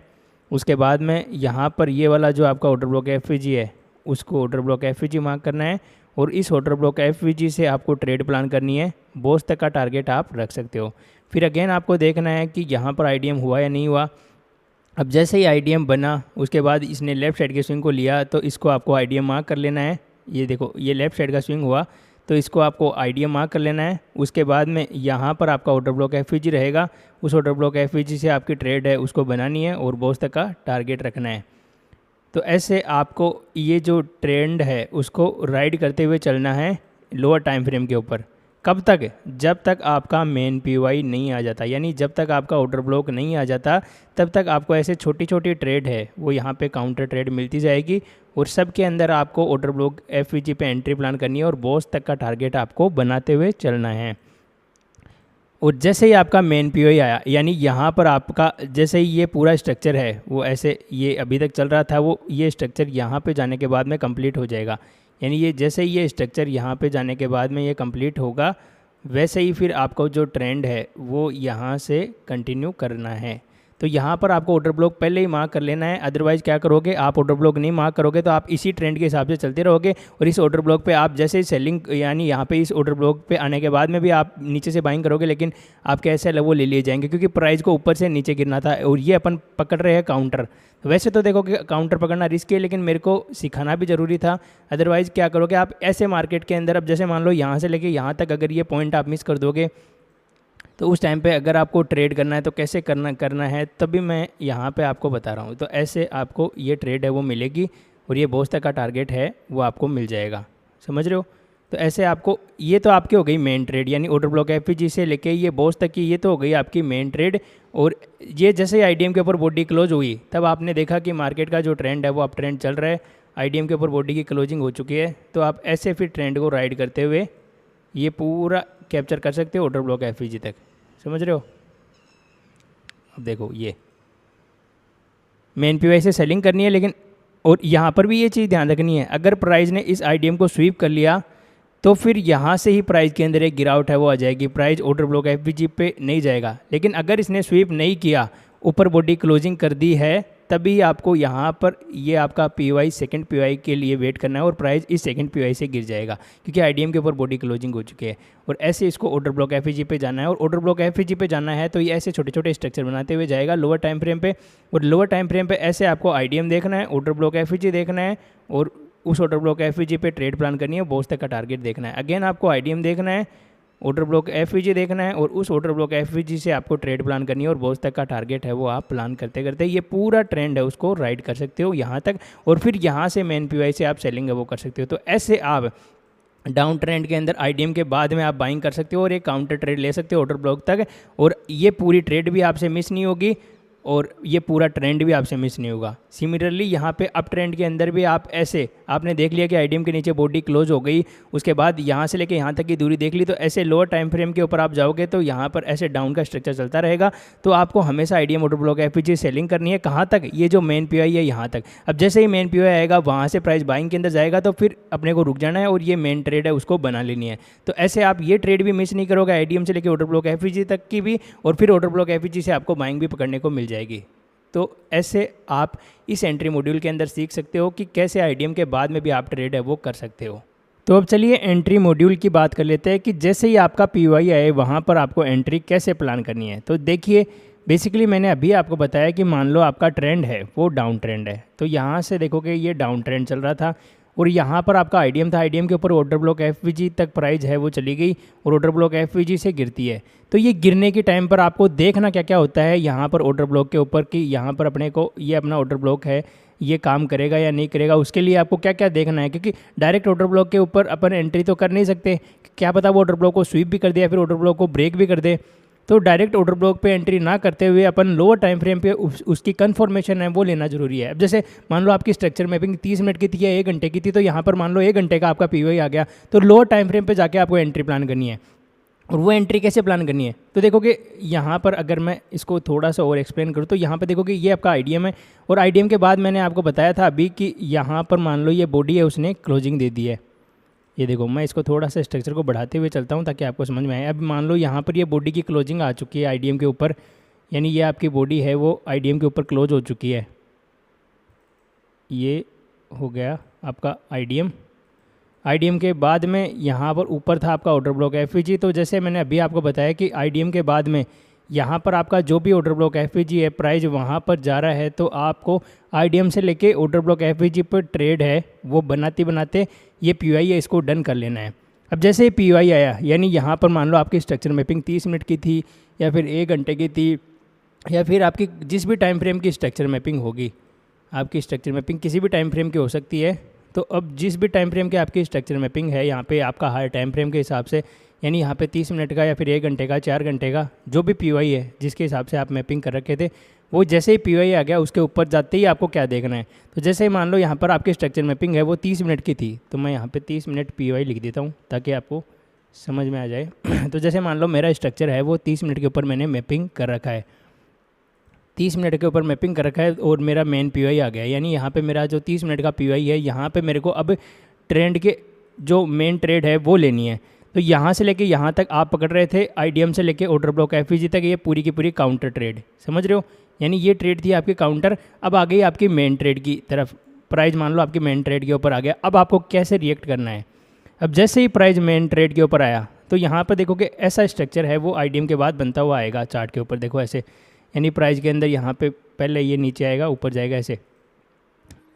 उसके बाद में यहाँ पर ये वाला जो आपका ऑर्डर ब्लॉक एफपीजी है उसको ऑर्डर ब्लॉक एफपीजी मार्क करना है, और इस ऑर्डर ब्लॉक एफपीजी से आपको ट्रेड प्लान करनी है। बॉस तक का टारगेट आप रख सकते हो। फिर अगेन आपको देखना है कि यहाँ पर आईडीएम हुआ या नहीं हुआ। अब जैसे ही आईडीएम बना उसके बाद इसने लेफ़्ट साइड के स्विंग को लिया, तो इसको आपको आईडीएम मार्क कर लेना है। ये देखो ये लेफ़्ट साइड का स्विंग हुआ तो इसको आपको आईडीएम मार्क कर लेना है। उसके बाद में यहाँ पर आपका ऑर्डर ब्लॉक एफपीजी रहेगा, उस ऑर्डर ब्लॉक एफपीजी से आपकी ट्रेड है उसको बनानी है और बॉस तक का टारगेट रखना है। तो ऐसे आपको ये जो ट्रेंड है उसको राइड करते हुए चलना है लोअर टाइम फ्रेम के ऊपर। कब तक? जब तक आपका मेन पीवाई नहीं आ जाता, यानी जब तक आपका ऑर्डर ब्लॉक नहीं आ जाता तब तक आपको ऐसे छोटी छोटी ट्रेड है वो यहाँ पे काउंटर ट्रेड मिलती जाएगी, और सब के अंदर आपको ऑर्डर ब्लॉक एफपीजी पे एंट्री प्लान करनी है और बॉस तक का टारगेट आपको बनाते हुए चलना है। और जैसे ही आपका मेन पीओआई आया, यानी यहाँ पर आपका जैसे ही ये पूरा स्ट्रक्चर है वो ऐसे ये अभी तक चल रहा था, वो ये स्ट्रक्चर यहाँ पे जाने के बाद में कंप्लीट हो जाएगा। यानी ये जैसे ही ये स्ट्रक्चर यहाँ पे जाने के बाद में ये कंप्लीट होगा, वैसे ही फिर आपको जो ट्रेंड है वो यहाँ से कंटिन्यू करना है। तो यहाँ पर आपको ऑर्डर ब्लॉक पहले ही मार्क कर लेना है, अदरवाइज़ क्या करोगे, आप ऑर्डर ब्लॉक नहीं मार्क करोगे तो आप इसी ट्रेंड के हिसाब से चलते रहोगे, और इस ऑर्डर ब्लॉक पे आप जैसे सेलिंग यानी यहाँ पे इस ऑर्डर ब्लॉक पे आने के बाद में भी आप नीचे से बाइंग करोगे, लेकिन आपके ऐसे वो ले लिए जाएंगे क्योंकि प्राइस को ऊपर से नीचे गिरना था और ये अपन पकड़ रहे हैं काउंटर। वैसे तो देखो कि काउंटर पकड़ना रिस्क है, लेकिन मेरे को सिखाना भी ज़रूरी था। अदरवाइज़ क्या करोगे आप ऐसे मार्केट के अंदर, अब जैसे मान लो यहाँ से लेके यहाँ तक अगर ये पॉइंट आप मिस कर दोगे तो उस टाइम पे अगर आपको ट्रेड करना है तो कैसे करना है, तभी मैं यहाँ पे आपको बता रहा हूँ। तो ऐसे आपको ये ट्रेड है वो मिलेगी और ये बॉस तक का टारगेट है वो आपको मिल जाएगा, समझ रहे हो। तो ऐसे आपको, ये तो आपकी हो गई मेन ट्रेड, यानी ऑर्डर ब्लॉक एफपीजी से लेके ये बॉस तक की, ये तो हो गई आपकी मेन ट्रेड। और ये जैसे आईडीएम के ऊपर बॉडी क्लोज हुई तब आपने देखा कि मार्केट का जो ट्रेंड है वो अप ट्रेंड चल रहा है, आईडीएम के ऊपर बॉडी की क्लोजिंग हो चुकी है, तो आप ऐसे फिर ट्रेंड को राइड करते हुए ये पूरा कैप्चर कर सकते हो ऑर्डर ब्लॉक एफपीजी तक, समझ रहे हो। अब देखो ये मेन पीवाई से सेलिंग करनी है, लेकिन और यहाँ पर भी ये चीज़ ध्यान रखनी है, अगर प्राइस ने इस आईडीएम को स्वीप कर लिया तो फिर यहाँ से ही प्राइस के अंदर एक गिरावट है वो आ जाएगी, प्राइस ऑर्डर ब्लॉक एफपीजी पे नहीं जाएगा। लेकिन अगर इसने स्वीप नहीं किया, ऊपर बॉडी क्लोजिंग कर दी है, तभी आपको यहाँ पर ये आपका पीवाई सेकंड पीवाई के लिए वेट करना है और प्राइस इस सेकंड पीवाई से गिर जाएगा क्योंकि आईडीएम के ऊपर बॉडी क्लोजिंग हो चुकी है। और ऐसे इसको ऑर्डर ब्लॉक एफपीजी पे जाना है, और ऑर्डर ब्लॉक एफपीजी पे जाना है तो ये ऐसे छोटे छोटे स्ट्रक्चर बनाते हुए जाएगा लोअर टाइम फ्रेम पे, और लोअर टाइम फ्रेम पे ऐसे आपको आईडीएम देखना है, ऑर्डर ब्लॉक एफपीजी देखना है, और उस ऑर्डर ब्लॉक एफपीजी पे ट्रेड प्लान करनी है, बॉस तक का टारगेट देखना है। अगेन आपको आईडीएम देखना है, ऑर्डर ब्लॉक एफपीजी देखना है, और उस ऑर्डर ब्लॉक एफपीजी से आपको ट्रेड प्लान करनी है, और बॉस तक का टारगेट है वो आप प्लान करते करते ये पूरा ट्रेंड है उसको राइड कर सकते हो यहाँ तक, और फिर यहाँ से मेन पीवाई से आप सेलिंग है वो कर सकते हो। तो ऐसे आप डाउन ट्रेंड के अंदर आईडीएम के बाद में आप बाइंग कर सकते हो और एक काउंटर ट्रेड ले सकते हो ऑर्डर ब्लॉक तक, और ये पूरी ट्रेड भी आपसे मिस नहीं होगी और ये पूरा ट्रेंड भी आपसे मिस नहीं होगा। सिमिलरली यहाँ पे अप ट्रेंड के अंदर भी आप ऐसे, आपने देख लिया कि आईडीएम के नीचे बॉडी क्लोज हो गई, उसके बाद यहाँ से लेके यहाँ तक की दूरी देख ली, तो ऐसे लोअर टाइम फ्रेम के ऊपर आप जाओगे तो यहाँ पर ऐसे डाउन का स्ट्रक्चर चलता रहेगा। तो आपको हमेशा आईडीएम ऑर्डर ब्लॉक एफपीजी सेलिंग करनी है, कहाँ तक, ये जो मेन पीआई है यहाँ तक। अब जैसे ही मेन पीआई आएगा वहाँ से प्राइस बाइंग के अंदर जाएगा तो फिर अपने को रुक जाना है और ये मेन ट्रेड है उसको बना लेनी है। तो ऐसे आप ये ट्रेड भी मिस नहीं करोगे आईडीएम से लेकर ऑर्डर ब्लॉक एफपीजी तक की भी, और फिर ऑर्डर ब्लॉक एफपीजी से आपको बाइंग भी पकड़ने को मिल जाएगी। तो ऐसे आप इस एंट्री मॉड्यूल के अंदर सीख सकते हो कि कैसे आईडीएम के बाद में भी आप ट्रेड है वो कर सकते हो। तो अब चलिए एंट्री मॉड्यूल की बात कर लेते हैं कि जैसे ही आपका पीवाई आए वहाँ पर आपको एंट्री कैसे प्लान करनी है। तो देखिए बेसिकली मैंने अभी आपको बताया कि मान लो आपका ट्रेंड है वो डाउन ट्रेंड है, तो यहाँ से देखोगे ये डाउन ट्रेंड चल रहा था और यहाँ पर आपका आईडीएम था, आईडीएम के ऊपर ऑर्डर ब्लॉक एफपीजी तक प्राइस है वो चली गई और ऑर्डर ब्लॉक एफपीजी से गिरती है। तो ये गिरने के टाइम पर आपको देखना क्या क्या होता है यहाँ पर ऑर्डर ब्लॉक के ऊपर कि यहाँ पर अपने को ये अपना ऑर्डर ब्लॉक है ये काम करेगा या नहीं करेगा, उसके लिए आपको क्या क्या देखना है, क्योंकि डायरेक्ट ऑर्डर ब्लॉक के ऊपर अपन एंट्री तो कर नहीं सकते, क्या पता वो ऑर्डर ब्लॉक को स्वीप भी कर दे या फिर ऑर्डर ब्लॉक को ब्रेक भी कर दे। तो डायरेक्ट ऑर्डर ब्लॉक पे एंट्री ना करते हुए अपन लोअर टाइम फ्रेम पे उसकी कंफर्मेशन है वो लेना जरूरी है। अब जैसे मान लो आपकी स्ट्रक्चर मैपिंग 30 मिनट की थी या 1 घंटे की थी, तो यहाँ पर मान लो 1 घंटे का आपका पीवाई आ गया, तो लोअर टाइम फ्रेम पे जाके आपको एंट्री प्लान करनी है। और वो एंट्री कैसे प्लान करनी है, तो देखो कि यहाँ पर अगर मैं इसको थोड़ा सा और एक्सप्लेन करूँ तो यहाँ पर देखो कि ये आपका आईडीएम है, और आईडीएम के बाद मैंने आपको बताया था अभी कि यहाँ पर मान लो ये बॉडी है उसने क्लोजिंग दे दी है। ये देखो मैं इसको थोड़ा सा स्ट्रक्चर को बढ़ाते हुए चलता हूँ ताकि आपको समझ में आए। अब मान लो यहाँ पर ये बॉडी की क्लोजिंग आ चुकी है आईडीएम के ऊपर, यानी ये आपकी बॉडी है वो आईडीएम के ऊपर क्लोज हो चुकी है। ये हो गया आपका आईडीएम। आईडीएम के बाद में यहाँ पर ऊपर था आपका ऑर्डर ब्लॉक एफपीजी। तो जैसे मैंने अभी आपको बताया कि आईडीएम के बाद में यहाँ पर आपका जो भी ऑर्डर ब्लॉक एफपीजी है प्राइस वहाँ पर जा रहा है, तो आपको आईडीएम से लेके ऑर्डर ब्लॉक एफपीजी पर ट्रेड है वो बनाते बनाते ये पीवाई है इसको डन कर लेना है। अब जैसे ही पीवाई आया, यानी यहाँ पर मान लो आपकी स्ट्रक्चर मैपिंग 30 मिनट की थी या फिर 1 घंटे की थी या फिर आपकी जिस भी टाइम फ्रेम की स्ट्रक्चर मैपिंग होगी, आपकी स्ट्रक्चर मैपिंग किसी भी टाइम फ्रेम की हो सकती है। तो अब जिस भी टाइम फ्रेम की आपकी स्ट्रक्चर मैपिंग है यहाँ पे आपका हर टाइम फ्रेम के हिसाब से, यानी यहाँ पे 30 मिनट का या फिर 1 घंटे का 4 घंटे का जो भी पीवाई है जिसके हिसाब से आप मैपिंग कर रखे थे, वो जैसे ही पीवाई आ गया उसके ऊपर जाते ही आपको क्या देखना है। तो जैसे ही मान लो यहाँ पर आपकी स्ट्रक्चर मैपिंग है वो 30 मिनट की थी, तो मैं यहाँ पे 30 मिनट पीवाई लिख देता हूँ ताकि आपको समझ में आ जाए। तो जैसे मान लो मेरा स्ट्रक्चर है वो 30 मिनट के ऊपर मैंने मैपिंग कर रखा है, 30 मिनट के ऊपर मैपिंग कर रखा है और मेरा मेन पीवाई आ गया, यानी यहाँ पे मेरा जो 30 मिनट का पीवाई है, यहाँ पे मेरे को अब ट्रेंड के जो मेन ट्रेड है वो लेनी है। तो यहाँ से लेके यहाँ तक आप पकड़ रहे थे, आईडीएम से लेके ऑर्डर ब्लॉक एफवीजी तक, ये पूरी की पूरी काउंटर ट्रेड, समझ रहे हो। यानी ये ट्रेड थी आपकी काउंटर, अब आ गई आपकी मेन ट्रेड की तरफ। प्राइस मान लो आपकी मेन ट्रेड के ऊपर आ गया, अब आपको कैसे रिएक्ट करना है। अब जैसे ही प्राइस मेन ट्रेड के ऊपर आया तो यहाँ पर देखो कि ऐसा स्ट्रक्चर है वो आईडीएम के बाद बनता हुआ आएगा चार्ट के ऊपर, देखो ऐसे, यानी प्राइस के अंदर यहाँ पे पहले ये नीचे आएगा, ऊपर जाएगा ऐसे,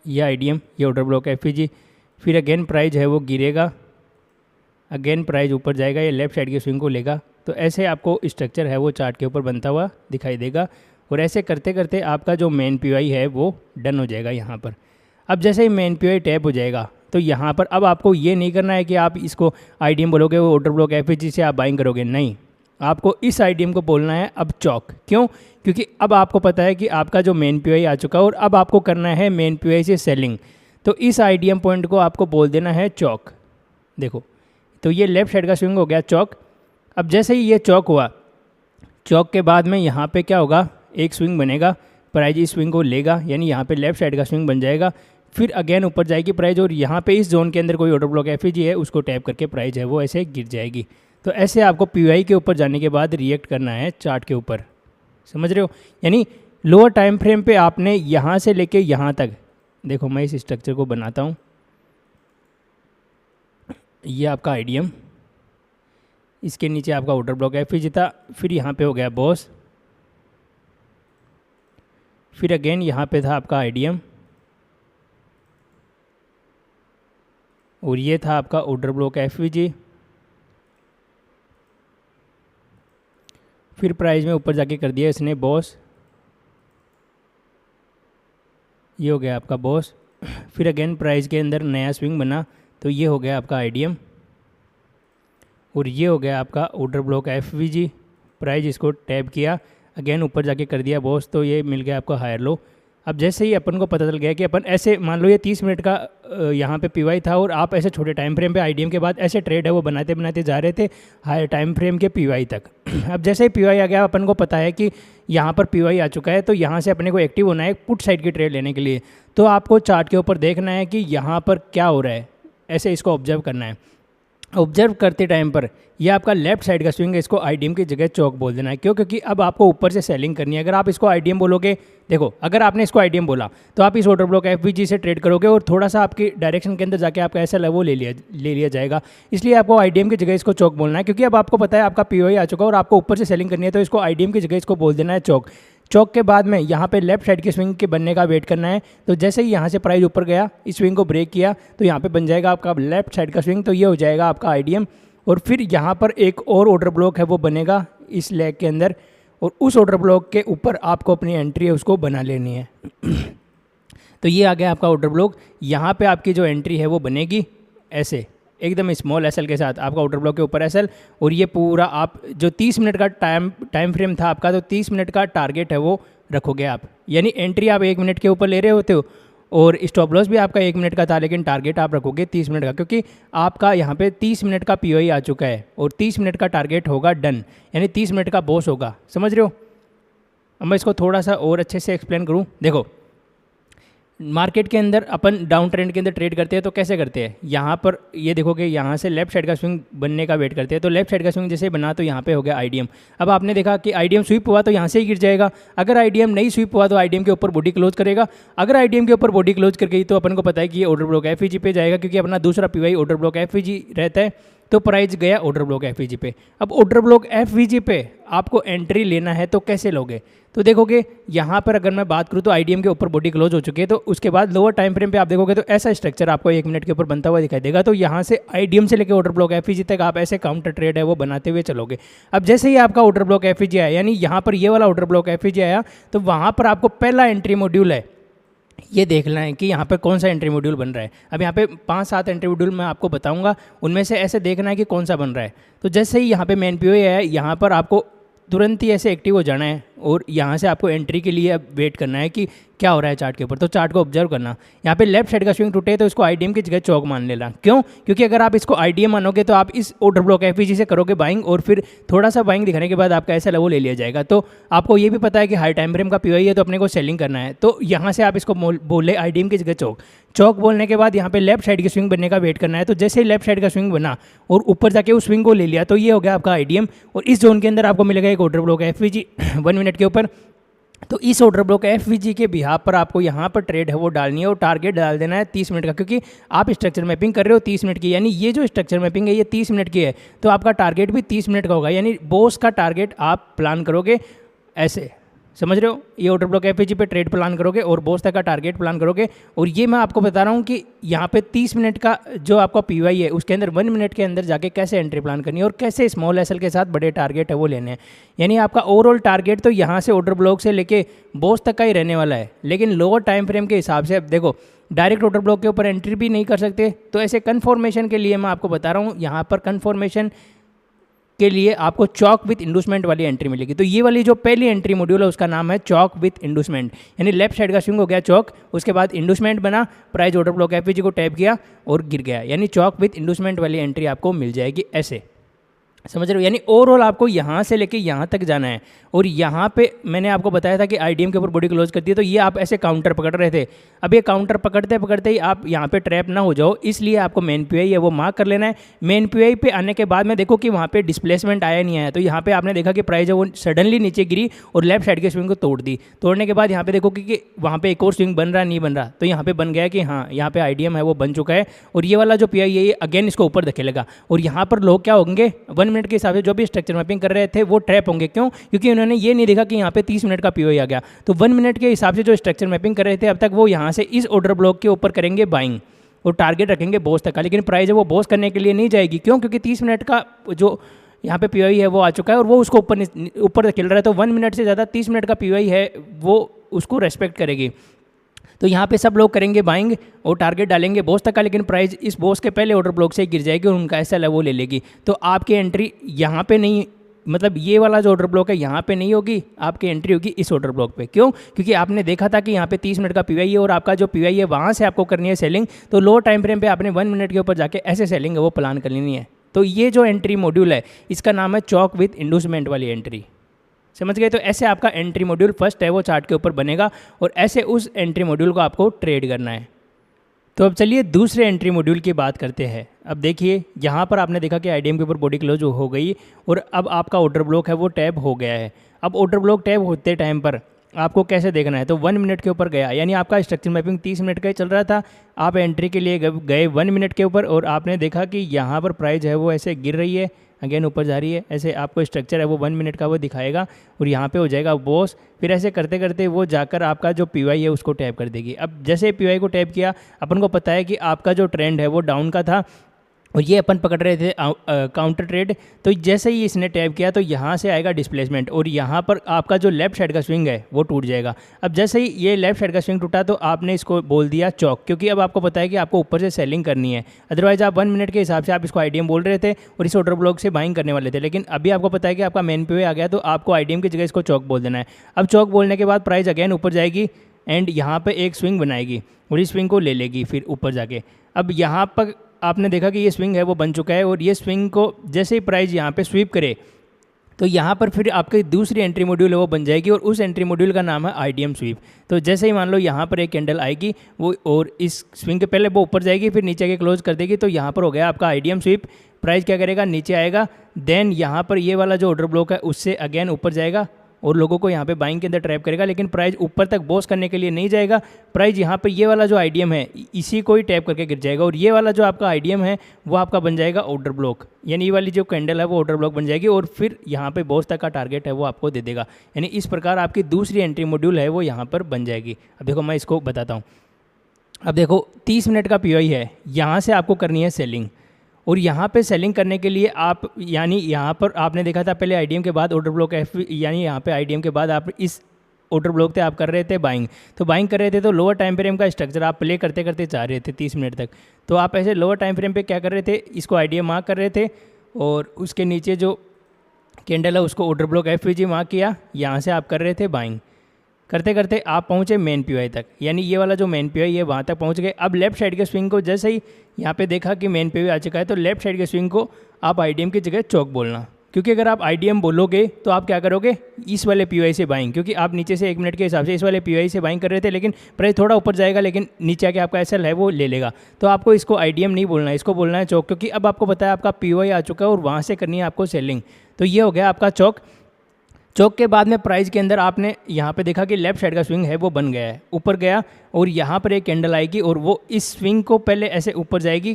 ये आईडीएम, ये ऑर्डर ब्लॉक एफवीजी, फिर अगेन प्राइस है वो गिरेगा, अगेन प्राइस ऊपर जाएगा, ये लेफ्ट साइड की स्विंग को लेगा। तो ऐसे आपको स्ट्रक्चर है वो चार्ट के ऊपर बनता हुआ दिखाई देगा, और ऐसे करते करते आपका जो मेन पीवाई है वो डन हो जाएगा यहाँ पर। अब जैसे ही मेन पीवाई टैप हो जाएगा तो यहाँ पर अब आपको ये नहीं करना है कि आप इसको आईडीएम बोलोगे वो ऑर्डर ब्लॉक एफवीजी से आप बाइंग करोगे, नहीं, आपको इस आईडीएम को बोलना है अब चौक। क्यों? क्योंकि अब आपको पता है कि आपका जो मेन पीवाई आ चुका है और अब आपको करना है मेन पीवाई से सेलिंग, तो इस आईडीएम पॉइंट को आपको बोल देना है चौक। देखो, तो ये लेफ्ट साइड का स्विंग हो गया चौक। अब जैसे ही ये चौक हुआ, चौक के बाद में यहाँ पे क्या होगा, एक स्विंग बनेगा, प्राइज इस स्विंग को लेगा, यानी यहाँ पे लेफ्ट साइड का स्विंग बन जाएगा, फिर अगेन ऊपर जाएगी प्राइज, और यहाँ पे इस जोन के अंदर कोई ऑर्डर ब्लॉक एफवीजी है उसको टैप करके प्राइज है वो ऐसे गिर जाएगी। तो ऐसे आपको पीवाई के ऊपर जाने के बाद रिएक्ट करना है चार्ट के ऊपर, समझ रहे हो। यानी लोअर टाइम फ्रेम पे आपने यहाँ से लेके यहाँ तक, देखो मैं इस स्ट्रक्चर को बनाता हूँ, ये आपका आईडीएम, इसके नीचे आपका ऑर्डर ब्लॉक एफवीजी था, फिर यहाँ पे हो गया बॉस, फिर अगेन यहाँ पे था आपका आईडीएम, और ये था आपका ऑर्डर ब्लॉक एफवीजी, फिर प्राइस में ऊपर जाके कर दिया इसने बॉस, ये हो गया आपका बॉस, फिर अगेन प्राइस के अंदर नया स्विंग बना, तो ये हो गया आपका आईडीएम, और ये हो गया आपका ऑर्डर ब्लॉक एफवीजी, प्राइस इसको टैप किया, अगेन ऊपर जाके कर दिया बॉस, तो ये मिल गया आपको हायर लो। अब जैसे ही अपन को पता चल गया कि अपन ऐसे, मान लो ये 30 मिनट का यहाँ पे पीवाई था, और आप ऐसे छोटे टाइम फ्रेम पे आईडीएम के बाद ऐसे ट्रेड है वो बनाते बनाते जा रहे थे हायर टाइम फ्रेम के पीवाई तक। अब जैसे ही पीवाई आ गया, अपन को पता है कि यहाँ पर पीवाई आ चुका है, तो यहाँ से अपने को एक्टिव होना है पुट साइड की ट्रेड लेने के लिए। तो आपको चार्ट के ऊपर देखना है कि यहाँ पर क्या हो रहा है, ऐसे इसको ऑब्जर्व करना है। ऑब्जर्व करते टाइम पर ये आपका लेफ्ट साइड का स्विंग है, इसको आईडीएम की जगह चौक बोल देना है। क्यों? क्योंकि अब आपको ऊपर से सेलिंग करनी है। अगर आप इसको आईडीएम बोलोगे, देखो अगर आपने इसको आईडीएम बोला तो आप इस ऑर्डर ब्लॉक एफवीजी से ट्रेड करोगे और थोड़ा सा आपकी डायरेक्शन के अंदर जाके आपका ऐसा लेवल ले लिया जाएगा। इसलिए आपको आईडीएम की जगह इसको चौक बोलना है, क्योंकि अब आपको पता है आपका पीओई आ चुका है और आपको ऊपर से सेलिंग करनी है, तो इसको आईडीएम की जगह इसको बोल देना है चौक। चौक के बाद में यहाँ पे लेफ्ट साइड की स्विंग के बनने का वेट करना है। तो जैसे ही यहाँ से प्राइस ऊपर गया, इस स्विंग को ब्रेक किया, तो यहाँ पे बन जाएगा आपका लेफ्ट साइड का स्विंग, तो ये हो जाएगा आपका आईडीएम। और फिर यहाँ पर एक और ऑर्डर ब्लॉक है वो बनेगा इस लेग के अंदर, और उस ऑर्डर ब्लॉक के ऊपर आपको अपनी एंट्री है उसको बना लेनी है। तो ये आ गया आपका ऑर्डर ब्लॉक। यहाँ पे आपकी जो एंट्री है वो बनेगी ऐसे एकदम स्मॉल एसएल के साथ, आपका ऑर्डर ब्लॉक के ऊपर एसएल, और ये पूरा आप जो 30 मिनट का टाइम फ्रेम था आपका, तो 30 मिनट का टारगेट है वो रखोगे आप। यानी एंट्री आप 1 मिनट के ऊपर ले रहे होते हो और स्टॉप लॉस भी आपका 1 मिनट का था, लेकिन टारगेट आप रखोगे 30 मिनट का, क्योंकि आपका यहाँ पे 30 मिनट का पीओई आ चुका है और 30 मिनट का टारगेट होगा डन, यानी 30 मिनट का बॉस होगा। समझ रहे हो? अब मैं इसको थोड़ा सा और अच्छे से एक्सप्लेन करूँ। देखो, मार्केट के अंदर अपन डाउन ट्रेंड के अंदर ट्रेड करते हैं तो कैसे करते हैं, यहाँ पर ये देखोगे यहाँ से लेफ्ट साइड का स्विंग बनने का वेट करते हैं। तो लेफ्ट साइड का स्विंग जैसे बना तो यहाँ पे हो गया आईडीएम। अब आपने देखा कि आईडीएम स्वीप हुआ तो यहाँ से ही गिर जाएगा। अगर आईडीएम नहीं स्वीप हुआ तो आईडीएम के ऊपर बॉडी क्लोज करेगा। अगर आईडीएम के ऊपर बॉडी क्लोज कर गई तो अपन को पता है कि ये ऑर्डर ब्लॉक एफईजी पे जाएगा, क्योंकि अपना दूसरा पीवाई ऑर्डर ब्लॉक एफईजी रहता है, तो प्राइस गया ऑर्डर ब्लॉक एफवीजी पे। अब ऑर्डर ब्लॉक एफवीजी पे आपको एंट्री लेना है तो कैसे लोगे? तो देखोगे यहाँ पर अगर मैं बात करूँ तो आईडीएम के ऊपर बॉडी क्लोज हो चुकी है, तो उसके बाद लोअर टाइम फ्रेम पे आप देखोगे तो ऐसा स्ट्रक्चर आपको 1 मिनट के ऊपर बनता हुआ दिखाई देगा। तो यहाँ से आईडीएम से लेकर ऑर्डर ब्लॉक एफवीजी तक आप ऐसे काउंटर ट्रेड है वो बनाते हुए चलोगे। अब जैसे ही आपका ऑर्डर ब्लॉक एफवीजी आया, यानी यहाँ पर ये वाला ऑर्डर ब्लॉक एफवीजी आया, तो वहाँ पर आपको पहला एंट्री मॉड्यूल है ये देखना है कि यहाँ पे कौन सा एंट्री मॉड्यूल बन रहा है। अब यहाँ पे 5-7 एंट्री मॉड्यूल मैं आपको बताऊंगा, उनमें से ऐसे देखना है कि कौन सा बन रहा है। तो जैसे ही यहाँ पे मेन पीओई है, यहाँ पर आपको तुरंत ही ऐसे एक्टिव हो जाना है और यहाँ से आपको एंट्री के लिए अब वेट करना है कि क्या हो रहा है चार्ट के ऊपर। तो चार्ट को ऑब्जर्व करना, यहाँ पे लेफ्ट साइड का स्विंग टूटे तो इसको आईडीएम की जगह चौक मान लेना। क्यों? क्योंकि अगर आप इसको आईडीएम मानोगे तो आप इस ऑर्डर ब्लॉक एफवीजी से करोगे बाइंग, और फिर थोड़ा सा बाइंग दिखाने के बाद आपका ऐसा लेवल ले लिया जाएगा। तो आपको ये भी पता है कि हाई टाइम फ्रेम का पीवाई है तो अपने को सेलिंग करना है, तो यहाँ से आप इसको बोले आईडीएम की जगह चौक। चौक बोलने के बाद यहाँ पे लेफ्ट साइड की स्विंग बनने का वेट करना है। तो जैसे ही लेफ्ट साइड का स्विंग बना और ऊपर जाके उस स्विंग को ले लिया तो ये हो गया आपका आईडीएम, और इस जोन के अंदर आपको मिलेगा एक ऑर्डर ब्लॉक एफवीजी 1 मिनट के ऊपर। तो इस ऑर्डर ब्लॉक एफवीजी के बिहाफ पर आपको यहाँ पर ट्रेड है वो डालनी है, और टारगेट डाल देना है 30 मिनट का, क्योंकि आप स्ट्रक्चर मैपिंग कर रहे हो 30 मिनट की, यानी ये जो स्ट्रक्चर मैपिंग है ये 30 मिनट की है, तो आपका टारगेट भी 30 मिनट का होगा। यानी बॉस का टारगेट आप प्लान करोगे ऐसे, समझ रहे हो, ये ऑर्डर ब्लॉक एफवीजी पे ट्रेड प्लान करोगे और बॉस तक का टारगेट प्लान करोगे। और ये मैं आपको बता रहा हूँ कि यहाँ पे 30 मिनट का जो आपका पीवाई है उसके अंदर 1 मिनट के अंदर जाके कैसे एंट्री प्लान करनी है और कैसे स्मॉल एसएल के साथ बड़े टारगेट है वो लेने हैं। यानी आपका ओवरऑल टारगेट तो यहाँ से ऑर्डर ब्लॉक से लेके बॉस तक का ही रहने वाला है, लेकिन लोअर टाइम फ्रेम के हिसाब से अब देखो डायरेक्ट ऑर्डर ब्लॉक के ऊपर एंट्री भी नहीं कर सकते। तो ऐसे कन्फर्मेशन के लिए मैं आपको बता रहा हूँ, यहाँ पर कन्फर्मेशन के लिए आपको चॉक विथ इंडूसमेंट वाली एंट्री मिलेगी। तो ये वाली जो पहली एंट्री मॉड्यूल है उसका नाम है चॉक विथ इंडूसमेंट, यानी लेफ्ट साइड का स्विंग हो गया चॉक, उसके बाद इंडूसमेंट बना, प्राइस ऑर्डर ब्लॉक एफवीजी को टैप किया और गिर गया, यानी चॉक विथ इंडूसमेंट वाली एंट्री आपको मिल जाएगी ऐसे, समझ रहे हो। यानी ओवरऑल आपको यहाँ से लेके यहाँ तक जाना है, और यहाँ पे मैंने आपको बताया था कि आईडीएम के ऊपर बॉडी क्लोज करती है, तो ये आप ऐसे काउंटर पकड़ रहे थे। अब ये काउंटर पकड़ते पकड़ते ही आप यहाँ पे ट्रैप ना हो जाओ, इसलिए आपको मेन पीआई है वो मार्क कर लेना है। मेन पीआई पे आने के बाद में देखो कि वहाँ पे डिस्प्लेसमेंट आया नहीं आया, तो यहाँ पे आपने देखा कि प्राइस है वो सडनली नीचे गिरी और लेफ्ट साइड के स्विंग को तोड़ दी। तोड़ने के बाद यहाँ पे देखो कि वहाँ पे एक और स्विंग बन रहा नहीं बन रहा, तो यहाँ पे बन गया कि हाँ यहाँ पे आईडीएम है वो बन चुका है, और ये वाला जो पीआई है ये अगेन इसको ऊपर धकेलेगा। और यहाँ पर लोग क्या होंगे 1 मिनट के हिसाब से जो भी स्ट्रक्चर मैपिंग कर रहे थे वो ट्रैप होंगे। क्यों? क्योंकि उन्होंने ये नहीं देखा कि यहाँ पे 30 मिनट का पीओ आ गया। तो 1 मिनट के हिसाब से जो स्ट्रक्चर मैपिंग कर रहे थे अब तक वो यहाँ से इस ऑर्डर ब्लॉक के ऊपर करेंगे बाइंग और टारगेट रखेंगे बॉस तक का, लेकिन प्राइस है वो बॉस करने के लिए नहीं जाएगी। क्यों? क्योंकि 30 मिनट का जो यहाँ पे पीओई है वो आ चुका है और वो उसको ऊपर खेल रहा है, तो 1 मिनट से ज़्यादा 30 मिनट का पीओई है वो उसको रेस्पेक्ट करेगी। तो यहाँ पे सब लोग करेंगे बाइंग और टारगेट डालेंगे बॉस तक का, लेकिन प्राइस इस बॉस के पहले ऑर्डर ब्लॉक से गिर जाएगी और उनका ऐसा है वो ले लेगी। तो आपकी एंट्री यहाँ पे नहीं, मतलब ये वाला जो ऑर्डर ब्लॉक है यहाँ पे नहीं होगी, आपकी एंट्री होगी इस ऑर्डर ब्लॉक पे। क्यों? क्योंकि आपने देखा था कि यहाँ पे 30 मिनट का पीवाई है और आपका जो पीवाई है वहाँ से आपको करनी है सेलिंग, तो लो टाइम फ्रेम पे आपने 1 मिनट के ऊपर जाके ऐसे सेलिंग है वो प्लान कर लेनी है। तो ये जो एंट्री मॉड्यूल है इसका नाम है चॉक विथ इंडूसमेंट वाली एंट्री, समझ गए। तो ऐसे आपका एंट्री मॉड्यूल फर्स्ट है वो चार्ट के ऊपर बनेगा और ऐसे उस एंट्री मॉड्यूल को आपको ट्रेड करना है। तो अब चलिए दूसरे एंट्री मॉड्यूल की बात करते हैं। अब देखिए यहाँ पर आपने देखा कि आईडीएम के ऊपर बॉडी क्लोज हो गई और अब आपका ऑर्डर ब्लॉक है वो टैप हो गया है। अब ऑर्डर ब्लॉक टैप होते टाइम पर आपको कैसे देखना है, तो 1 मिनट के ऊपर गया, यानी आपका स्ट्रक्चर मैपिंग 30 मिनट का ही चल रहा था, आप एंट्री के लिए गए 1 मिनट के ऊपर और आपने देखा कि यहाँ पर प्राइस है वो ऐसे गिर रही है, अगेन ऊपर जा रही है, ऐसे आपको स्ट्रक्चर है वो 1 मिनट का वो दिखाएगा और यहाँ पे हो जाएगा बॉस। फिर ऐसे करते करते वो जाकर आपका जो पीवाई है उसको टैप कर देगी। अब जैसे पीवाई को टैप किया, अपन को पता है कि आपका जो ट्रेंड है वो डाउन का था और ये अपन पकड़ रहे थे काउंटर ट्रेड, तो जैसे ही इसने टैप किया तो यहाँ से आएगा डिस्प्लेसमेंट और यहाँ पर आपका जो लेफ्ट साइड का स्विंग है वो टूट जाएगा। अब जैसे ही ये लेफ्ट साइड का स्विंग टूटा तो आपने इसको बोल दिया चौक, क्योंकि अब आपको पता है कि आपको ऊपर से सेलिंग करनी है। अदरवाइज आप 1 मिनट के हिसाब से आप इसको आईडीएम बोल रहे थे और इस ऑर्डर ब्लॉक से बाइंग करने वाले थे, लेकिन अभी आपको पता है कि आपका मेन पे आ गया तो आपको आईडीएम की जगह इसको चौक बोल देना है। अब चौक बोलने के बाद प्राइस अगेन ऊपर जाएगी एंड यहाँ पर एक स्विंग बनाएगी और इस स्विंग को ले लेगी फिर ऊपर जाके। अब यहाँ पर आपने देखा कि ये स्विंग है वो बन चुका है और ये स्विंग को जैसे ही प्राइस यहाँ पे स्वीप करे तो यहाँ पर फिर आपकी दूसरी एंट्री मॉड्यूल है वो बन जाएगी और उस एंट्री मॉड्यूल का नाम है आईडीएम स्वीप। तो जैसे ही मान लो यहाँ पर एक कैंडल आएगी वो और इस स्विंग के पहले वो ऊपर जाएगी फिर नीचे आके क्लोज कर देगी, तो यहाँ पर हो गया आपका आईडीएम स्वीप। प्राइस क्या करेगा, नीचे आएगा, देन यहाँ पर ये वाला जो ऑर्डर ब्लॉक है उससे अगेन ऊपर जाएगा और लोगों को यहाँ पे बाइंग के अंदर ट्रैप करेगा, लेकिन प्राइस ऊपर तक बॉस करने के लिए नहीं जाएगा। प्राइस यहाँ पे ये वाला जो आईडीएम है इसी को ही टैप करके गिर जाएगा और ये वाला जो आपका आईडीएम है वो आपका बन जाएगा ऑर्डर ब्लॉक, यानी ये वाली जो कैंडल है वो ऑर्डर ब्लॉक बन जाएगी और फिर यहाँ पे बॉस तक का टारगेट है वो आपको दे देगा। यानी इस प्रकार आपकी दूसरी एंट्री मॉड्यूल है वो यहाँ पर बन जाएगी। अब देखो मैं इसको बताता हूँ। अब देखो 30 मिनट का पीओई है, यहाँ से आपको करनी है सेलिंग और यहाँ पे सेलिंग करने के लिए आप यानी यहाँ पर आपने देखा था पहले आईडीएम के बाद ऑर्डर ब्लॉक एफ, यानी यहाँ पे आईडीएम के बाद आप इस ऑर्डर ब्लॉक पे आप कर रहे थे बाइंग, तो बाइंग कर रहे थे तो लोअर टाइम फ्रेम का स्ट्रक्चर आप प्ले करते करते जा रहे थे 30 मिनट तक। तो आप ऐसे लोअर टाइम फ्रेम पे क्या कर रहे थे, इसको आईडीएम मार्क कर रहे थे और उसके नीचे जो कैंडल है उसको ऑर्डर ब्लॉक एफवीजी मार्क किया, यहाँ से आप कर रहे थे बाइंग। करते करते आप पहुँचे मेन पीओआई तक, यानी ये वाला जो मेन पीओआई है वहाँ तक पहुँच गए। अब लेफ्ट साइड के स्विंग को जैसे ही यहाँ पे देखा कि मेन पीओआई आ चुका है, तो लेफ्ट साइड के स्विंग को आप आईडीएम की जगह चौक बोलना, क्योंकि अगर आप आईडीएम बोलोगे तो आप क्या करोगे, इस वाले पीओआई से बाइंग, क्योंकि आप नीचे से 1 मिनट के हिसाब से इस वाले पीओआई से बाइंग कर रहे थे, लेकिन प्राइस थोड़ा ऊपर जाएगा, लेकिन नीचे आके आपका एसएल है वो ले लेगा। तो आपको इसको आईडीएम नहीं बोलना है, इसको बोलना है चौक, क्योंकि अब आपको पता है आपका पीओआई आ चुका है और वहाँ से करनी है आपको सेलिंग। तो ये हो गया आपका चौक। चौक के बाद में प्राइस के अंदर आपने यहाँ पे देखा कि लेफ्ट साइड का स्विंग है वो बन गया है, ऊपर गया और यहाँ पर एक कैंडल आएगी और वो इस स्विंग को पहले ऐसे ऊपर जाएगी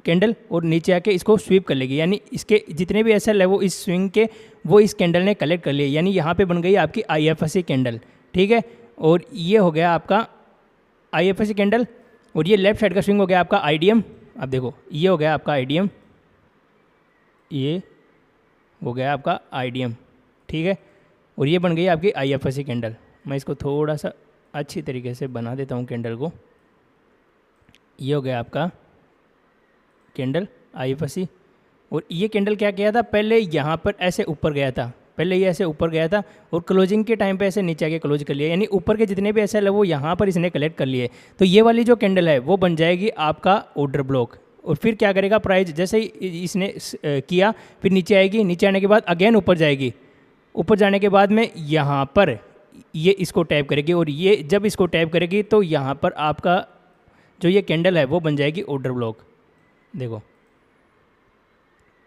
कैंडल और नीचे आके इसको स्वीप कर लेगी, यानी इसके जितने भी एसएल है वो इस स्विंग के वो इस कैंडल ने कलेक्ट कर लिए, यानी यहाँ पे बन गई आपकी आईएफएससी कैंडल, ठीक है। और ये हो गया आपका आईएफएससी कैंडल और ये लेफ्ट साइड का स्विंग हो गया आपका आईडीएम। अब देखो ये हो गया आपका आईडीएम, ये हो गया आपका आईडीएम, ठीक है। और ये बन गई आपकी आईएफएससी कैंडल। मैं इसको थोड़ा सा अच्छी तरीके से बना देता हूँ कैंडल को। ये हो गया आपका कैंडल आईएफएससी। और ये कैंडल क्या किया था, पहले यहाँ पर ऐसे ऊपर गया था, पहले ये ऐसे ऊपर गया था और क्लोजिंग के टाइम पे ऐसे नीचे आके क्लोज कर लिया, यानी ऊपर के जितने भी एसएल है वो यहाँ पर इसने कलेक्ट कर लिए। तो ये वाली जो कैंडल है वो बन जाएगी आपका ऑर्डर ब्लॉक। और फिर क्या करेगा प्राइस, जैसे ही इसने किया फिर नीचे आएगी, नीचे आने के बाद अगेन ऊपर जाएगी, ऊपर जाने के बाद में यहाँ पर ये इसको टैप करेगी और ये जब इसको टैप करेगी तो यहाँ पर आपका जो ये कैंडल है वो बन जाएगी ऑर्डर ब्लॉक। देखो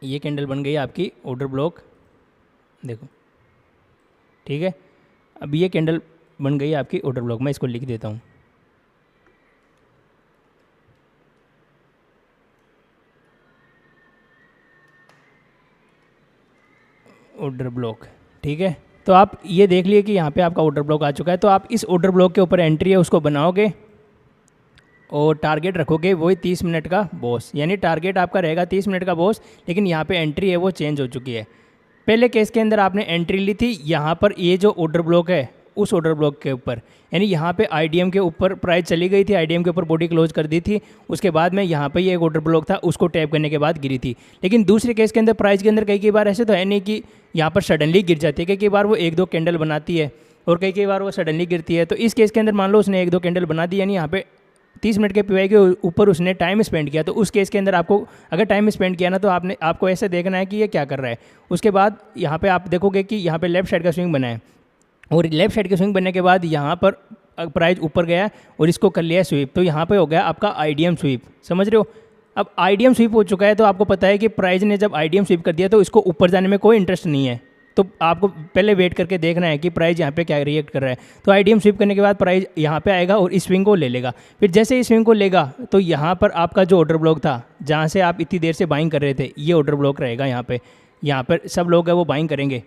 ये कैंडल बन गई आपकी ऑर्डर ब्लॉक, देखो ठीक है। अब ये कैंडल बन गई आपकी ऑर्डर ब्लॉक, मैं इसको लिख देता हूँ। ऑर्डर ब्लॉक, ठीक है। तो आप ये देख लिए कि यहाँ पे आपका ऑर्डर ब्लॉक आ चुका है। तो आप इस ऑर्डर ब्लॉक के ऊपर एंट्री है उसको बनाओगे और टारगेट रखोगे वही 30 मिनट का बॉस, यानी टारगेट आपका रहेगा 30 मिनट का बॉस, लेकिन यहाँ पे एंट्री है वो चेंज हो चुकी है। पहले केस के अंदर आपने एंट्री ली थी यहाँ पर, ये जो ऑर्डर ब्लॉक है उस ऑर्डर ब्लॉक के ऊपर, यानी यहाँ पे आईडीएम के ऊपर प्राइस चली गई थी, आईडीएम के ऊपर बॉडी क्लोज कर दी थी, उसके बाद में यहाँ पे ये एक ऑर्डर ब्लॉक था उसको टैप करने के बाद गिरी थी। लेकिन दूसरे केस के अंदर प्राइस के अंदर कई बार ऐसे तो है नहीं कि यहाँ पर सडनली गिर जाती है, कई बार वो 1-2 कैंडल बनाती है और कई बार वो सडनली गिरती है। तो इस केस के अंदर मान लो उसने 1-2 कैंडल बना दी, यानी यहाँ पे 30 मिनट के पीवाई के ऊपर उसने टाइम स्पेंड किया, तो उस केस के अंदर आपको अगर टाइम स्पेंड किया ना तो आपको ऐसे देखना है कि ये क्या कर रहा है। उसके बाद यहाँ पे आप देखोगे कि यहाँ पे लेफ्ट साइड का स्विंग बना है और लेफ्ट साइड के स्विंग बनने के बाद यहाँ पर प्राइस ऊपर गया और इसको कर लिया स्वीप, तो यहाँ पे हो गया आपका आईडीएम स्वीप, समझ रहे हो। अब आईडीएम स्वीप हो चुका है तो आपको पता है कि प्राइस ने जब आईडीएम स्वीप कर दिया तो इसको ऊपर जाने में कोई इंटरेस्ट नहीं है, तो आपको पहले वेट करके देखना है कि प्राइस यहाँ पे क्या रिएक्ट कर रहा है। तो आईडीएम स्वीप करने के बाद प्राइस यहाँ पे आएगा और इस स्विंग को ले लेगा। फिर जैसे इस स्विंग को लेगा तो यहाँ पर आपका जो ऑर्डर ब्लॉक था जहाँ से आप इतनी देर से बाइंग कर रहे थे, ये ऑर्डर ब्लॉक रहेगा यहाँ पर सब लोग हैं वो बाइंग करेंगे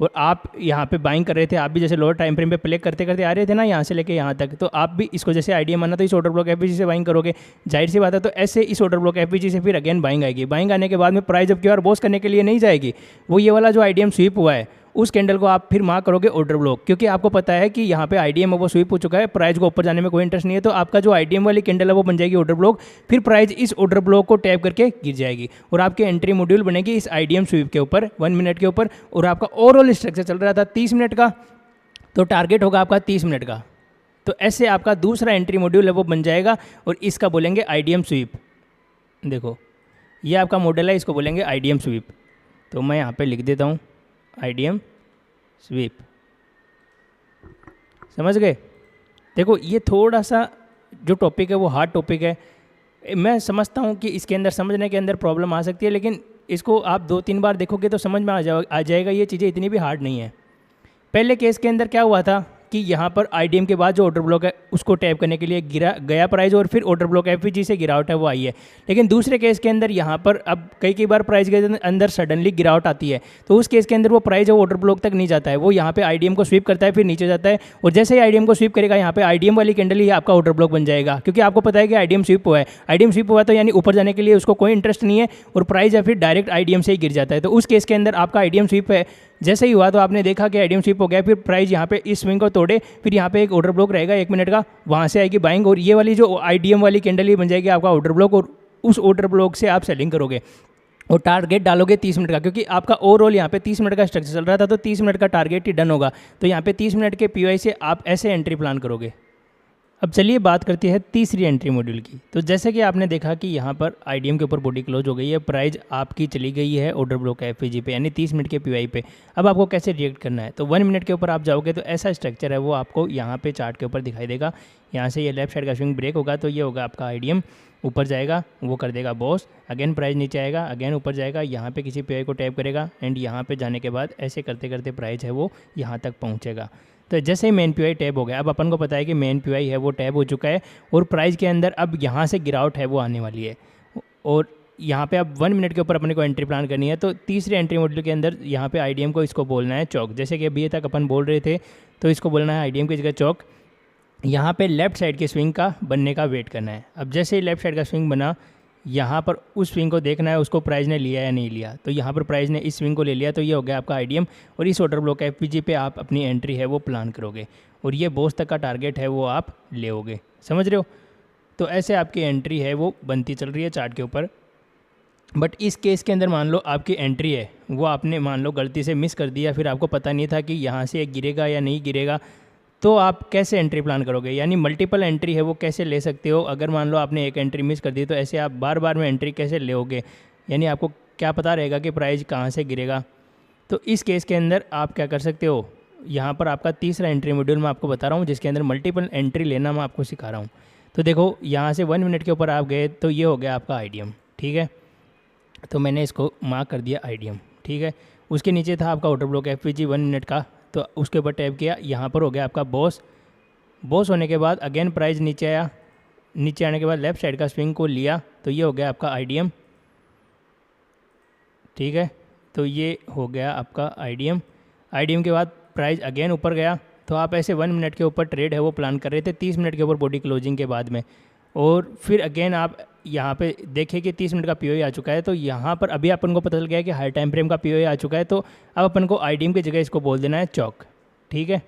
और आप यहाँ पे बाइंग कर रहे थे, आप भी जैसे लोअर टाइम फ्रेम पे प्ले करते करते आ रहे थे ना यहाँ से लेके यहाँ तक, तो आप भी इसको जैसे आईडीएम आना तो इस ऑर्डर ब्लॉक एफबीजी से बाइंग करोगे, जाहिर सी बात है। तो ऐसे इस ऑर्डर ब्लॉक एफबीजी से फिर अगेन बाइंग आएगी, बाइंग आने के बाद में प्राइस अब क्यों बॉस करने के लिए नहीं जाएगी, वो ये वाला जो आईडीएम स्वीप हुआ है उस कैंडल को आप फिर मार्क करोगे ऑर्डर ब्लॉक, क्योंकि आपको पता है कि यहाँ पे आईडीएम है वो स्वीप हो चुका है, प्राइस को ऊपर जाने में कोई इंटरेस्ट नहीं है, तो आपका जो आईडीएम वाली कैंडल है वो बन जाएगी ऑर्डर ब्लॉक। फिर प्राइस इस ऑर्डर ब्लॉक को टैप करके गिर जाएगी और आपकी एंट्री मॉड्यूल बनेगी इस आईडीएम स्वीप के ऊपर 1 मिनट के ऊपर। और आपका ओवरऑल स्ट्रक्चर चल रहा था 30 मिनट का, तो टारगेट होगा आपका 30 मिनट का। तो ऐसे आपका दूसरा एंट्री मॉड्यूल है वो बन जाएगा और इसका बोलेंगे आईडीएम स्वीप। देखो ये आपका मॉडल है, इसको बोलेंगे आईडीएम स्वीप। तो मैं यहाँ पे लिख देता हूँ आईडीएम स्वीप, समझ गए। देखो ये थोड़ा सा जो टॉपिक है वो हार्ड टॉपिक है, मैं समझता हूँ कि इसके अंदर समझने के अंदर प्रॉब्लम आ सकती है, लेकिन इसको आप 2-3 बार देखोगे तो समझ में आ जाएगा। ये चीज़ें इतनी भी हार्ड नहीं है। पहले केस के अंदर क्या हुआ था कि यहाँ पर आईडीएम के बाद जो ऑर्डर ब्लॉक है उसको टैप करने के लिए गया प्राइस और फिर ऑर्डर ब्लॉक एफबीजी से गिरावट है वो आई है। लेकिन दूसरे केस के अंदर यहाँ पर अब कई बार प्राइस के अंदर सडनली गिरावट आती है, तो उस केस के अंदर वो प्राइस है वो ऑर्डर ब्लॉक तक नहीं जाता है, वो यहाँ पे आईडीएम को स्वीप करता है फिर नीचे जाता है और जैसे ही आईडीएम को स्वीप करेगा यहाँ पे आईडीएम वाली कैंडल ही आपका ऑर्डर ब्लॉक बन जाएगा, क्योंकि आपको पता है कि आईडीएम स्वीप हुआ है। आईडीएम स्वीप हुआ तो यानी ऊपर जाने के लिए उसको कोई इंटरेस्ट नहीं है और प्राइस है फिर डायरेक्ट आईडीएम से ही गिर जाता है। तो उस केस के अंदर आपका आईडीएम स्वीप है जैसे ही हुआ तो आपने देखा कि आईडीएम स्वीप हो गया, फिर प्राइस यहाँ पे इस स्विंग को तोड़े, फिर यहाँ पे एक ऑर्डर ब्लॉक रहेगा 1 मिनट का, वहाँ से आएगी बाइंग और ये वाली जो आईडीएम वाली कैंडल ही बन जाएगी आपका ऑर्डर ब्लॉक और उस ऑर्डर ब्लॉक से आप सेलिंग करोगे। और टारगेट डालोगे 30 मिनट का, क्योंकि आपका ओवरऑल यहाँ पे 30 मिनट का स्ट्रक्चर चल रहा था, तो 30 मिनट का टारगेट ही डन होगा। तो यहाँ पे 30 मिनट के पीवाई से आप ऐसे एंट्री प्लान करोगे। अब चलिए बात करती है तीसरी एंट्री मॉड्यूल की। तो जैसे कि आपने देखा कि यहाँ पर आईडीएम के ऊपर बॉडी क्लोज हो गई है, प्राइस आपकी चली गई है ऑर्डर ब्लॉक एफवीजी पे, यानी 30 मिनट के पीवाई पे। अब आपको कैसे रिएक्ट करना है, तो 1 मिनट के ऊपर आप जाओगे तो ऐसा स्ट्रक्चर है वो आपको यहाँ पे चार्ट के ऊपर दिखाई देगा। यहाँ से ये लेफ्ट साइड का स्विंग ब्रेक होगा, तो ये होगा आपका आईडीएम, ऊपर जाएगा वो कर देगा बॉस, अगेन प्राइस नीचे आएगा, अगेन ऊपर जाएगा, यहाँ पे किसी पीवाई को टैप करेगा एंड यहाँ पे जाने के बाद ऐसे करते करते प्राइस है वो यहाँ तक पहुँचेगा। तो जैसे ही मेन पीवाई टैब हो गया, अब अपन को पता है कि मेन पीवाई है वो टैब हो चुका है और प्राइस के अंदर अब यहाँ से गिरावट है वो आने वाली है। और यहाँ पे अब 1 मिनट के ऊपर अपने को एंट्री प्लान करनी है। तो तीसरे एंट्री मॉड्यूल के अंदर यहाँ पे आईडीएम को इसको बोलना है चौक, जैसे कि अभी तक अपन बोल रहे थे, तो इसको बोलना है आईडीएम की जगह चौक। यहाँ पे लेफ्ट साइड के स्विंग का बनने का वेट करना है। अब जैसे ही लेफ्ट साइड का स्विंग बना, यहाँ पर उस स्विंग को देखना है उसको प्राइस ने लिया या नहीं लिया। तो यहाँ पर प्राइस ने इस स्विंग को ले लिया, तो ये हो गया आपका आईडीएम, और इस ऑर्डर ब्लॉक एफपीजी पे आप अपनी एंट्री है वो प्लान करोगे और ये बॉस तक का टारगेट है वो आप लेओगे। समझ रहे हो? तो ऐसे आपकी एंट्री है वो बनती चल रही है चार्ट के ऊपर। बट इस केस के अंदर मान लो आपकी एंट्री है वो आपने मान लो गलती से मिस कर दिया, फिर आपको पता नहीं था कि यहाँ से गिरेगा या नहीं गिरेगा, तो आप कैसे एंट्री प्लान करोगे? यानी मल्टीपल एंट्री है वो कैसे ले सकते हो? अगर मान लो आपने एक एंट्री मिस कर दी, तो ऐसे आप बार बार में एंट्री कैसे लेओगे? यानी आपको क्या पता रहेगा कि प्राइस कहाँ से गिरेगा? तो इस केस के अंदर आप क्या कर सकते हो, यहाँ पर आपका तीसरा एंट्री मॉड्यूल मैं आपको बता रहा हूँ, जिसके अंदर मल्टीपल एंट्री लेना मैं आपको सिखा रहा हूँ। तो देखो यहाँ से 1 मिनट के ऊपर आप गए, तो ये हो गया आपका आईडीएम, ठीक है। तो मैंने इसको मार्क कर दिया आईडीएम, ठीक है। उसके नीचे था आपका ऑर्डर ब्लॉक एफपीजी 1 मिनट का, तो उसके ऊपर टैप किया, यहाँ पर हो गया आपका बॉस। बॉस होने के बाद अगेन प्राइस नीचे आया, नीचे आने के बाद लेफ्ट साइड का स्विंग को लिया, तो ये हो गया आपका आईडीएम, ठीक है। तो ये हो गया आपका आईडीएम। आईडीएम के बाद प्राइस अगेन ऊपर गया, तो आप ऐसे 1 मिनट के ऊपर ट्रेड है वो प्लान कर रहे थे 30 मिनट के ऊपर बॉडी क्लोजिंग के बाद में, और फिर अगेन आप यहाँ पे देखें कि 30 मिनट का पीओई आ चुका है। तो यहाँ पर अभी अपन को पता चल गया है कि हाई टाइम फ्रेम का पीओई आ चुका है, तो अब अपन को आईडीएम की जगह इसको बोल देना है चौक, ठीक है।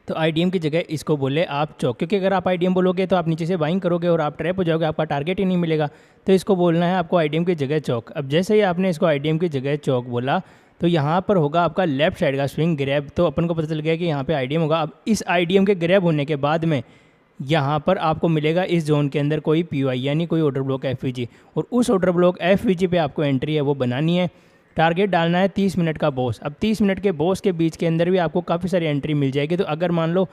तो आईडीएम की जगह इसको बोले आप चौक, क्योंकि अगर आप आईडीएम बोलोगे तो आप नीचे से बाइंग करोगे और आप ट्रैप हो जाओगे, आपका टारगेट ही नहीं मिलेगा। तो इसको बोलना है आपको आईडीएम की जगह चौक। अब जैसे ही आपने इसको आईडीएम की जगह चौक बोला, तो यहाँ पर होगा आपका लेफ्ट साइड का स्विंग ग्रैब। तो अपन को पता चल गया कि यहाँ पे आईडीएम होगा। अब इस आईडीएम के ग्रैब होने के बाद में यहाँ पर आपको मिलेगा इस जोन के अंदर कोई पीवाई, यानी कोई ऑर्डर ब्लॉक एफवीजी, और उस ऑर्डर ब्लॉक एफवीजी पे आपको एंट्री है वो बनानी है। टारगेट डालना है 30 मिनट का बॉस। अब 30 मिनट के बॉस के बीच के अंदर भी आपको काफ़ी सारी एंट्री मिल जाएगी। तो अगर मान लो,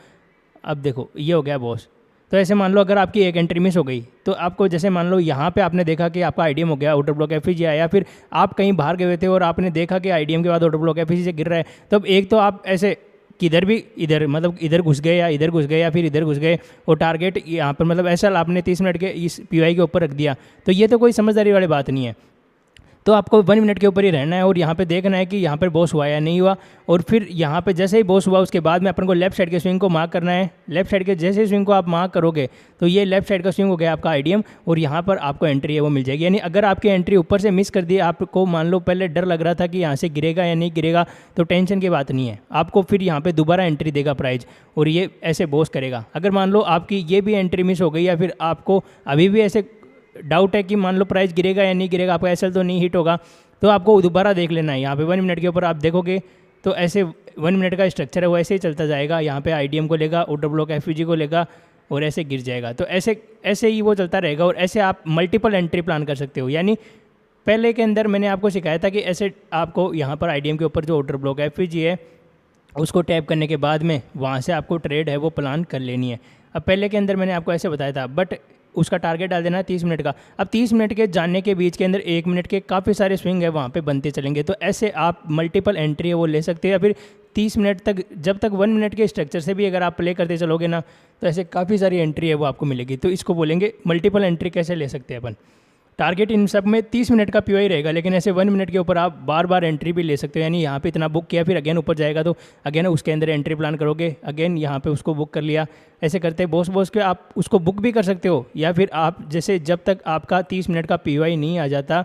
अब देखो ये हो गया बॉस, तो ऐसे मान लो अगर आपकी एक एंट्री मिस हो गई, तो आपको जैसे मान लो यहाँ पे आपने देखा कि आपका आईडीएम हो गया, ऑर्डर ब्लॉक एफवीजी आया, फिर आप कहीं बाहर गए हुए थे और आपने देखा कि आईडीएम के बाद ऑर्डर ब्लॉक एफवीजी से गिर रहा है, तो अब एक तो आप ऐसे किधर भी इधर मतलब इधर घुस गए या इधर घुस गए या फिर इधर घुस गए, और टारगेट यहाँ पर मतलब ऐसा आपने 30 मिनट के इस पीवाई के ऊपर रख दिया, तो ये तो कोई समझदारी वाली बात नहीं है। तो आपको 1 मिनट के ऊपर ही रहना है और यहाँ पे देखना है कि यहाँ पर बॉस हुआ या नहीं हुआ, और फिर यहाँ पे जैसे ही बॉस हुआ उसके बाद में अपन को लेफ्ट साइड के स्विंग को मार्क करना है। लेफ्ट साइड के जैसे स्विंग को आप मार्क करोगे, तो ये लेफ्ट साइड का स्विंग हो गया आपका आईडीएम, और यहाँ पर आपको एंट्री है वो मिल जाएगी। यानी अगर आपकी एंट्री ऊपर से मिस कर दी, आपको मान लो पहले डर लग रहा था कि यहाँ से गिरेगा या नहीं गिरेगा, तो टेंशन की बात नहीं है, आपको फिर यहाँ पर दोबारा एंट्री देगा प्राइस और ये ऐसे बॉस करेगा। अगर मान लो आपकी ये भी एंट्री मिस हो गई या फिर आपको अभी भी ऐसे डाउट है कि मान लो प्राइस गिरेगा या नहीं गिरेगा, आपका एसएल तो नहीं हिट होगा, तो आपको दोबारा देख लेना है। यहाँ पे 1 मिनट के ऊपर आप देखोगे तो ऐसे 1 मिनट का स्ट्रक्चर है वो ऐसे ही चलता जाएगा। यहाँ पे आईडीएम को लेगा, ऑर्डर ब्लॉक एफवीजी को लेगा और ऐसे गिर जाएगा। तो ऐसे ही वो चलता रहेगा और ऐसे आप मल्टीपल एंट्री प्लान कर सकते हो। यानी पहले के अंदर मैंने आपको सिखाया था कि ऐसे आपको यहाँ पर आईडीएम के ऊपर जो ऑर्डर ब्लॉक एफवीजी है उसको टैप करने के बाद में वहाँ से आपको ट्रेड है वो प्लान कर लेनी है। अब पहले के अंदर मैंने आपको ऐसे बताया था, बट उसका टारगेट डाल देना है 30 मिनट का। अब 30 मिनट के जानने के बीच के अंदर 1 मिनट के काफ़ी सारे स्विंग है वहाँ पे बनते चलेंगे। तो ऐसे आप मल्टीपल एंट्री है वो ले सकते हो, या फिर 30 मिनट तक, जब तक 1 मिनट के स्ट्रक्चर से भी अगर आप प्ले करते चलोगे ना, तो ऐसे काफ़ी सारी एंट्री है वो आपको मिलेगी। तो इसको बोलेंगे मल्टीपल एंट्री कैसे ले सकते हैं अपन। टारगेट इन सब में 30 मिनट का पीओई रहेगा, लेकिन ऐसे 1 मिनट के ऊपर आप बार बार एंट्री भी ले सकते हो। यानी यहाँ पे इतना बुक किया, फिर अगेन ऊपर जाएगा तो अगेन उसके अंदर एंट्री प्लान करोगे, अगेन यहाँ पे उसको बुक कर लिया। ऐसे करते बॉस के आप उसको बुक भी कर सकते हो, या फिर आप जैसे जब तक आपका 30 मिनट का पीओई नहीं आ जाता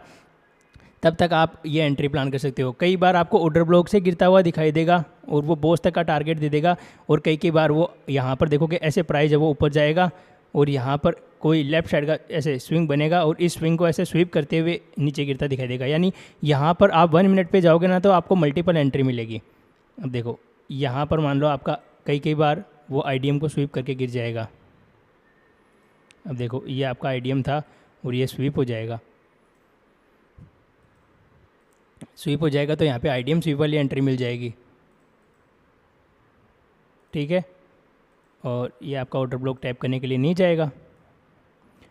तब तक आप ये एंट्री प्लान कर सकते हो। कई बार आपको ऑर्डर ब्लॉक से गिरता हुआ दिखाई देगा और वो बॉस तक का टारगेट दे देगा, और कई बार वो यहाँ पर देखोगे ऐसे प्राइस है वो ऊपर जाएगा और यहाँ पर कोई लेफ्ट साइड का ऐसे स्विंग बनेगा और इस स्विंग को ऐसे स्वीप करते हुए नीचे गिरता दिखाई देगा। यानी यहाँ पर आप 1 मिनट पे जाओगे ना तो आपको मल्टीपल एंट्री मिलेगी। अब देखो यहाँ पर मान लो आपका कई बार वो आईडीएम को स्वीप करके गिर जाएगा। अब देखो ये आपका आईडीएम था और ये स्वीप हो जाएगा। स्वीप हो जाएगा तो यहाँ पे आईडीएम स्वीप वाली एंट्री मिल जाएगी, ठीक है। और ये आपका ऑर्डर ब्लॉक टैप करने के लिए नहीं जाएगा।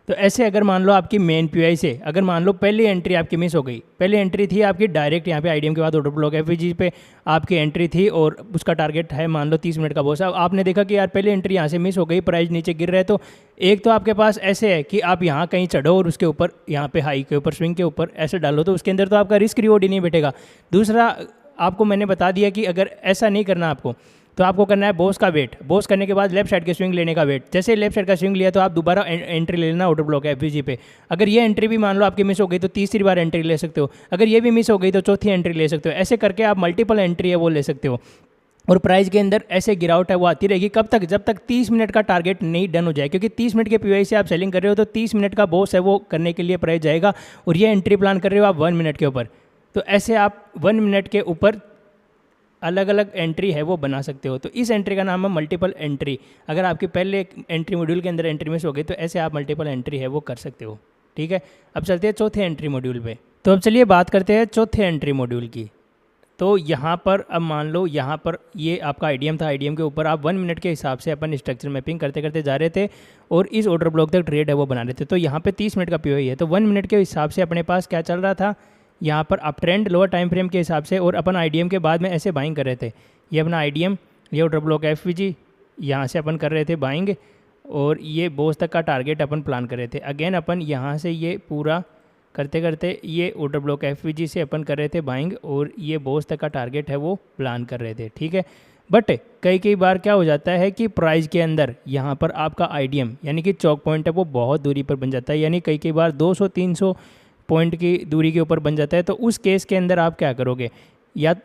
तो ऐसे अगर मान लो आपकी मेन पीआई से अगर मान लो पहली एंट्री आपकी मिस हो गई, पहली एंट्री थी आपकी डायरेक्ट यहाँ पे आईडीएम के बाद ऑर्डर ब्लॉक एफवीजी पे आपकी एंट्री थी और उसका टारगेट है मान लो 30 मिनट का बॉस। अब आपने देखा कि यार पहली एंट्री यहाँ से मिस हो गई, प्राइस नीचे गिर रहा है, तो एक तो आपके पास ऐसे है कि आप यहाँ कहीं चढ़ो और उसके ऊपर यहाँ पे हाई के ऊपर स्विंग के ऊपर ऐसे डालो, तो उसके अंदर तो आपका रिस्क रिवॉर्ड ही नहीं बैठेगा। दूसरा आपको मैंने बता दिया कि अगर ऐसा नहीं करना आपको तो आपको करना है बॉस का वेट, बॉस करने के बाद लेफ्ट साइड के स्विंग लेने का वेट। जैसे लेफ्ट साइड का स्विंग लिया तो आप दोबारा एंट्री ले लेना ऑर्डर ब्लॉक है एफवीजी पे। अगर ये एंट्री भी मान लो आपकी मिस हो गई तो तीसरी बार एंट्री ले सकते हो, अगर ये भी मिस हो गई तो चौथी एंट्री ले सकते हो। ऐसे करके आप मल्टीपल एंट्री है वो ले सकते हो। और प्राइस के अंदर ऐसे गिरावट है वो आती रहेगी कब तक, जब तक 30 मिनट का टारगेट नहीं डन हो जाए। क्योंकि 30 मिनट के पीवाई से आप सेलिंग कर रहे हो तो 30 मिनट का बॉस है वो करने के लिए प्राइस जाएगा, और ये एंट्री प्लान कर रहे हो आप 1 मिनट के ऊपर। तो ऐसे आप 1 मिनट के ऊपर अलग अलग एंट्री है वो बना सकते हो। तो इस एंट्री का नाम है मल्टीपल एंट्री। अगर आपकी पहले एंट्री मॉड्यूल के अंदर एंट्री मिस हो गई तो ऐसे आप मल्टीपल एंट्री है वो कर सकते हो, ठीक है। अब चलते हैं चौथे एंट्री मॉड्यूल पे। तो अब चलिए बात करते हैं चौथे एंट्री मॉड्यूल की। तो यहाँ पर अब मान लो यहाँ पर ये आपका आईडीएम था, आईडीएम के ऊपर आप 1 मिनट के हिसाब से अपन स्ट्रक्चर मैपिंग करते करते जा रहे थे और इस ऑर्डर ब्लॉक तक ट्रेड है वो बना रहे थे। तो यहाँ पे 30 मिनट का पीओई है, तो 1 मिनट के हिसाब से अपने पास क्या चल रहा था, यहाँ पर up trend lower time frame के हिसाब से, और अपन आईडीएम के बाद में ऐसे बाइंग कर रहे थे। ये अपना आईडीएम, ये ऑर्डर ब्लॉक एफवीजी, यहाँ से अपन कर रहे थे बाइंग, और ये बॉस तक का टारगेट अपन प्लान कर रहे थे। अगेन अपन यहाँ से ये पूरा करते करते ये ऑर्डर ब्लॉक एफवीजी से अपन कर रहे थे बाइंग, और ये बॉस तक का टारगेट है वो प्लान कर रहे थे, ठीक है। बट कई बार क्या हो जाता है कि प्राइस के अंदर यहाँ पर आपका आईडीएम यानी कि चौक पॉइंट है वो बहुत दूरी पर बन जाता है, यानी कई बार 200-300 पॉइंट की दूरी के ऊपर बन जाता है। तो उस केस के अंदर आप क्या करोगे, या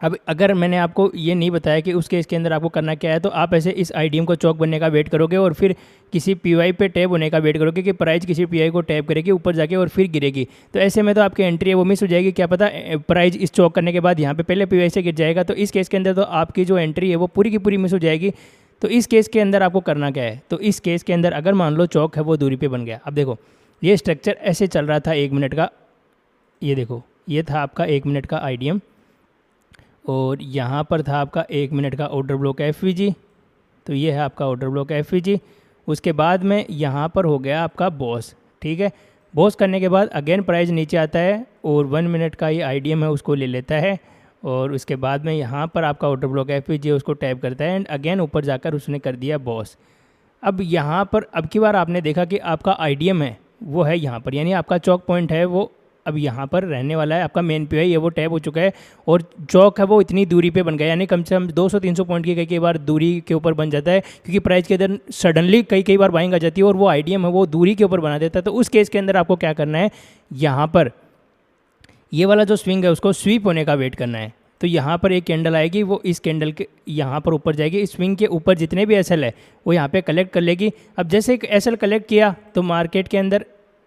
अब अगर मैंने आपको ये नहीं बताया कि उस केस के अंदर आपको करना क्या है, तो आप ऐसे इस आईडीएम को चौक बनने का वेट करोगे और फिर किसी पीवाई पे टैप होने का वेट करोगे कि प्राइस किसी पीवाई को टैप करेगी ऊपर जाके और फिर गिरेगी। तो ऐसे में तो आपकी एंट्री है वो मिस हो जाएगी, क्या पता प्राइस इस चौक करने के बाद यहाँ पे पहले पीवाई से गिर जाएगा। तो इस केस के अंदर तो आपकी जो एंट्री है वो पूरी की पूरी मिस हो जाएगी। तो इस केस के अंदर आपको करना क्या है, तो इस केस के अंदर अगर मान लो चौक है वो दूरी पर बन गया। अब देखो ये स्ट्रक्चर ऐसे चल रहा था 1 मिनट का, ये देखो ये था आपका 1 मिनट का आईडीएम, और यहाँ पर था आपका 1 मिनट का ऑर्डर ब्लॉक एफवीजी। तो ये है आपका ऑर्डर ब्लॉक एफवीजी। उसके बाद में यहाँ पर हो गया आपका बॉस, ठीक है। बॉस करने के बाद अगेन प्राइस नीचे आता है और 1 मिनट का ये आईडीएम है उसको ले लेता है, और उसके बाद में यहाँ पर आपका ऑर्डर ब्लॉक एफवीजी उसको टैप करता है एंड अगेन ऊपर जाकर उसने कर दिया बॉस। अब यहाँ पर अब की बार आपने देखा कि आपका आईडीएम है वो है यहाँ पर, यानी आपका चौक पॉइंट है वो अब यहाँ पर रहने वाला है। आपका मेन पीआई है वो टैप हो चुका है और चौक है वो इतनी दूरी पे बन गया, यानी कम से कम 200-300 पॉइंट की कई बार दूरी के ऊपर बन जाता है, क्योंकि प्राइस के अंदर सडनली कई बार बाइंग आ जाती है और वो आईडीएम है वो दूरी के ऊपर बना देता है। तो उस केस के अंदर आपको क्या करना है, यहाँ पर ये वाला जो स्विंग है उसको स्वीप होने का वेट करना है। तो यहाँ पर एक कैंडल आएगी, वो इस कैंडल के यहाँ पर ऊपर जाएगी, इस स्विंग के ऊपर जितने भी एसएल है वो यहाँ पे कलेक्ट कर लेगी। अब जैसे एक एसएल कलेक्ट किया तो मार्केट के अंदर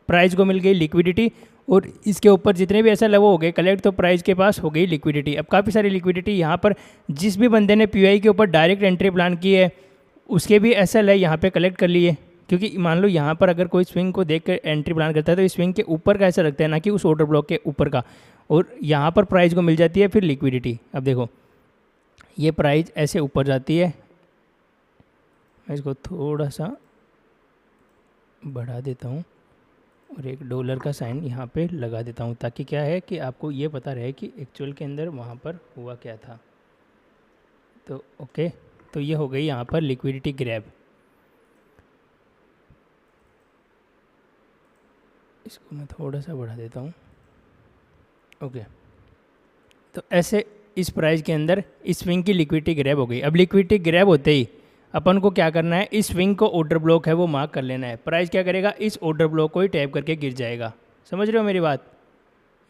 प्राइस को मिल गई लिक्विडिटी, और इसके ऊपर जितने भी एसएल है वो हो गए कलेक्ट, तो प्राइस के पास हो गई लिक्विडिटी। अब काफ़ी सारी लिक्विडिटी यहाँ पर जिस भी बंदे ने पीआई के ऊपर डायरेक्ट एंट्री प्लान की है उसके भी एसएल है यहाँ पे कलेक्ट कर लिए, क्योंकि मान लो यहाँ पर अगर कोई स्विंग को देख कर एंट्री प्लान करता है तो इस स्विंग के ऊपर का ऐसा रखता है, ना कि उस ऑर्डर ब्लॉक के ऊपर का, और यहाँ पर प्राइस को मिल जाती है फिर लिक्विडिटी। अब देखो ये प्राइस ऐसे ऊपर जाती है, मैं इसको थोड़ा सा बढ़ा देता हूँ और एक डॉलर का साइन यहाँ पे लगा देता हूँ, ताकि क्या है कि आपको ये पता रहे कि एक्चुअल के अंदर वहाँ पर हुआ क्या था। तो ओके, तो ये हो गई यहाँ पर लिक्विडिटी ग्रैब। इसको मैं थोड़ा सा बढ़ा देता हूँ, ओके। तो ऐसे इस प्राइस के अंदर इस स्विंग की लिक्विडिटी ग्रैब हो गई। अब लिक्विडिटी ग्रैब होते ही अपन को क्या करना है, इस स्विंग को ऑर्डर ब्लॉक है वो मार्क कर लेना है। प्राइस क्या करेगा, इस ऑर्डर ब्लॉक को ही टैप करके गिर जाएगा। समझ रहे हो मेरी बात,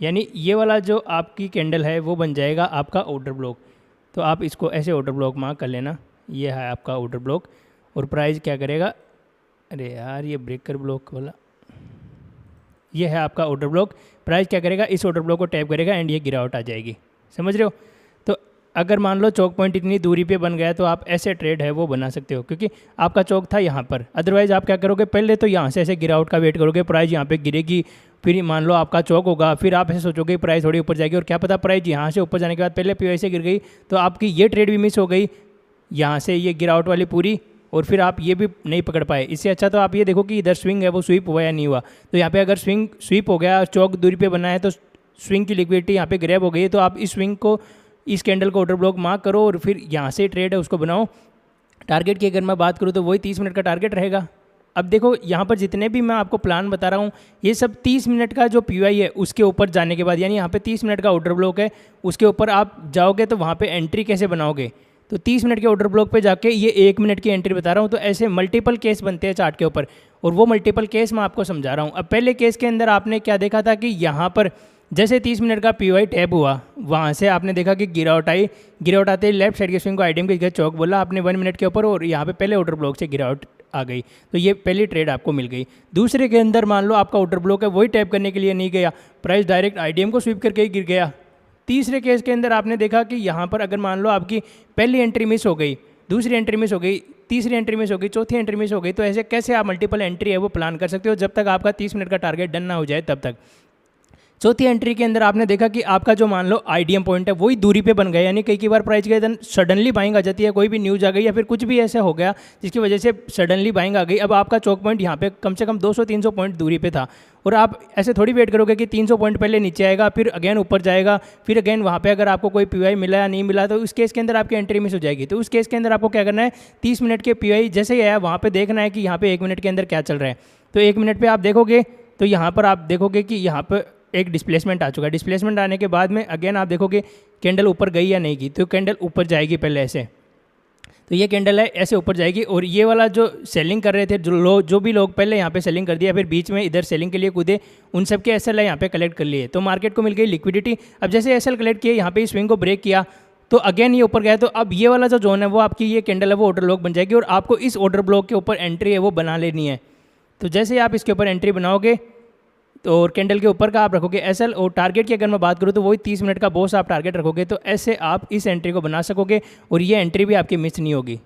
यानी ये वाला जो आपकी कैंडल है वो बन जाएगा आपका ऑर्डर ब्लॉक। तो आप इसको ऐसे ऑर्डर ब्लॉक मार्क कर लेना, ये है आपका ऑर्डर ब्लॉक, और प्राइस क्या करेगा अरे यार ये ब्रेकर ब्लॉक वाला, ये है आपका ऑर्डर ब्लॉक। प्राइस क्या करेगा, इस ऑर्डर ब्लॉक को टैप करेगा एंड ये गिरावट आ जाएगी, समझ रहे हो। तो अगर मान लो चौक पॉइंट इतनी दूरी पे बन गया तो आप ऐसे ट्रेड है वो बना सकते हो, क्योंकि आपका चौक था यहाँ पर। अदरवाइज आप क्या करोगे, पहले तो यहाँ से ऐसे गिरावट का वेट करोगे, प्राइस यहाँ पे गिरेगी, फिर मान लो आपका चौक होगा, फिर आप ऐसे सोचोगे प्राइस थोड़ी ऊपर जाएगी, और क्या पता प्राइस यहाँ से ऊपर जाने के बाद पहले पीवाई से गिर गई, तो आपकी ये ट्रेड भी मिस हो गई यहाँ से, ये गिरावट वाली पूरी, और फिर आप ये भी नहीं पकड़ पाए। इससे अच्छा तो आप ये देखो कि इधर स्विंग है वो स्वीप हुआ या नहीं हुआ। तो यहाँ पे अगर स्विंग स्वीप हो गया, चौक दूरी पे बना है, तो स्विंग की लिक्विडिटी यहाँ पे ग्रैब हो गई, तो आप इस स्विंग को, इस कैंडल को ऑर्डर ब्लॉक मार्क करो और फिर यहाँ से ट्रेड है उसको बनाओ। टारगेट की अगर मैं बात करूँ तो वही 30 मिनट का टारगेट रहेगा। अब देखो यहाँ पर जितने भी मैं आपको प्लान बता रहा हूँ, ये सब 30 मिनट का जो पीवाई है उसके ऊपर जाने के बाद, यानी यहाँ पे 30 मिनट का ऑर्डर ब्लॉक है, उसके ऊपर आप जाओगे तो वहाँ पे एंट्री कैसे बनाओगे। तो 30 मिनट के ऑर्डर ब्लॉक पे जाके ये 1 मिनट की एंट्री बता रहा हूँ। तो ऐसे मल्टीपल केस बनते हैं चार्ट के ऊपर, और वो मल्टीपल केस मैं आपको समझा रहा हूँ। अब पहले केस के अंदर आपने क्या देखा था कि यहाँ पर जैसे 30 मिनट का पीवाई टैप हुआ, वहाँ से आपने देखा कि गिरावट आई, गिरावट आते ही लेफ्ट साइड के स्विंग को आईडीएम के चौक बोला आपने 1 मिनट के ऊपर, और यहाँ पे पहले ऑर्डर ब्लॉक से गिरावट आ गई, तो ये पहली ट्रेड आपको मिल गई। दूसरे के अंदर मान लो आपका ऑर्डर ब्लॉक है, वही टैप करने के लिए नहीं गया, प्राइस डायरेक्ट आईडीएम को स्वीप करके ही गिर गया। तीसरे केस के अंदर आपने देखा कि यहाँ पर अगर मान लो आपकी पहली एंट्री मिस हो गई, दूसरी एंट्री मिस हो गई, तीसरी एंट्री मिस हो गई, चौथी एंट्री मिस हो गई, तो ऐसे कैसे आप मल्टीपल एंट्री है वो प्लान कर सकते हो जब तक आपका 30 मिनट का टारगेट डन ना हो जाए तब तक। चौथी एंट्री के अंदर आपने देखा कि आपका जो मान लो आईडीएम पॉइंट है वही दूरी पे बन गया, यानी कई बार प्राइस के दिन सडनली बाइंग आ जाती है, कोई भी न्यूज़ आ गई या फिर कुछ भी ऐसा हो गया जिसकी वजह से सडनली बाइंग आ गई। अब आपका चौक पॉइंट यहाँ पे कम से कम 200-300 पॉइंट दूरी पे था, और आप ऐसे थोड़ी वेट करोगे कि 300 पॉइंट पहले नीचे आएगा, फिर अगेन ऊपर जाएगा, फिर अगेन वहाँ पे अगर आपको कोई पीवाई मिला या नहीं मिला तो उस केस के अंदर आपकी एंट्री मिस हो जाएगी। तो उस केस के अंदर आपको क्या करना है, 30 मिनट के पीवाई जैसे ही आया वहाँ पे देखना है कि यहाँ पे 1 मिनट के अंदर क्या चल रहा है। तो 1 मिनट पे आप देखोगे तो यहाँ पर आप देखोगे कि यहाँ पर एक डिस्प्लेसमेंट आ चुका है। डिस्प्लेसमेंट आने के बाद में अगेन आप देखोगे कैंडल ऊपर गई या नहीं गई, तो कैंडल ऊपर जाएगी पहले ऐसे, तो ये कैंडल है ऐसे ऊपर जाएगी, और ये वाला जो सेलिंग कर रहे थे जो भी लोग पहले यहाँ पे सेलिंग कर दिया, फिर बीच में इधर सेलिंग के लिए कूदे, उन सब के एसएल यहाँ पे कलेक्ट कर लिए, तो मार्केट को मिल गई लिक्विडिटी। अब जैसे एसएल कलेक्ट किए, यहाँ पे स्विंग को ब्रेक किया, तो अगेन ये ऊपर गया, तो अब ये वाला जो जोन है वो आपकी ये कैंडल है वो ऑर्डर ब्लॉक बन जाएगी, और आपको इस ऑर्डर ब्लॉक के ऊपर एंट्री है वो बना लेनी है। तो जैसे आप इसके ऊपर एंट्री बनाओगे तो और कैंडल के ऊपर का आप रखोगे एसएल, और टारगेट की अगर मैं बात करूँ तो वही 30 मिनट का बॉस आप टारगेट रखोगे, तो ऐसे आप इस एंट्री को बना सकोगे, और ये एंट्री भी आपकी मिस नहीं होगी।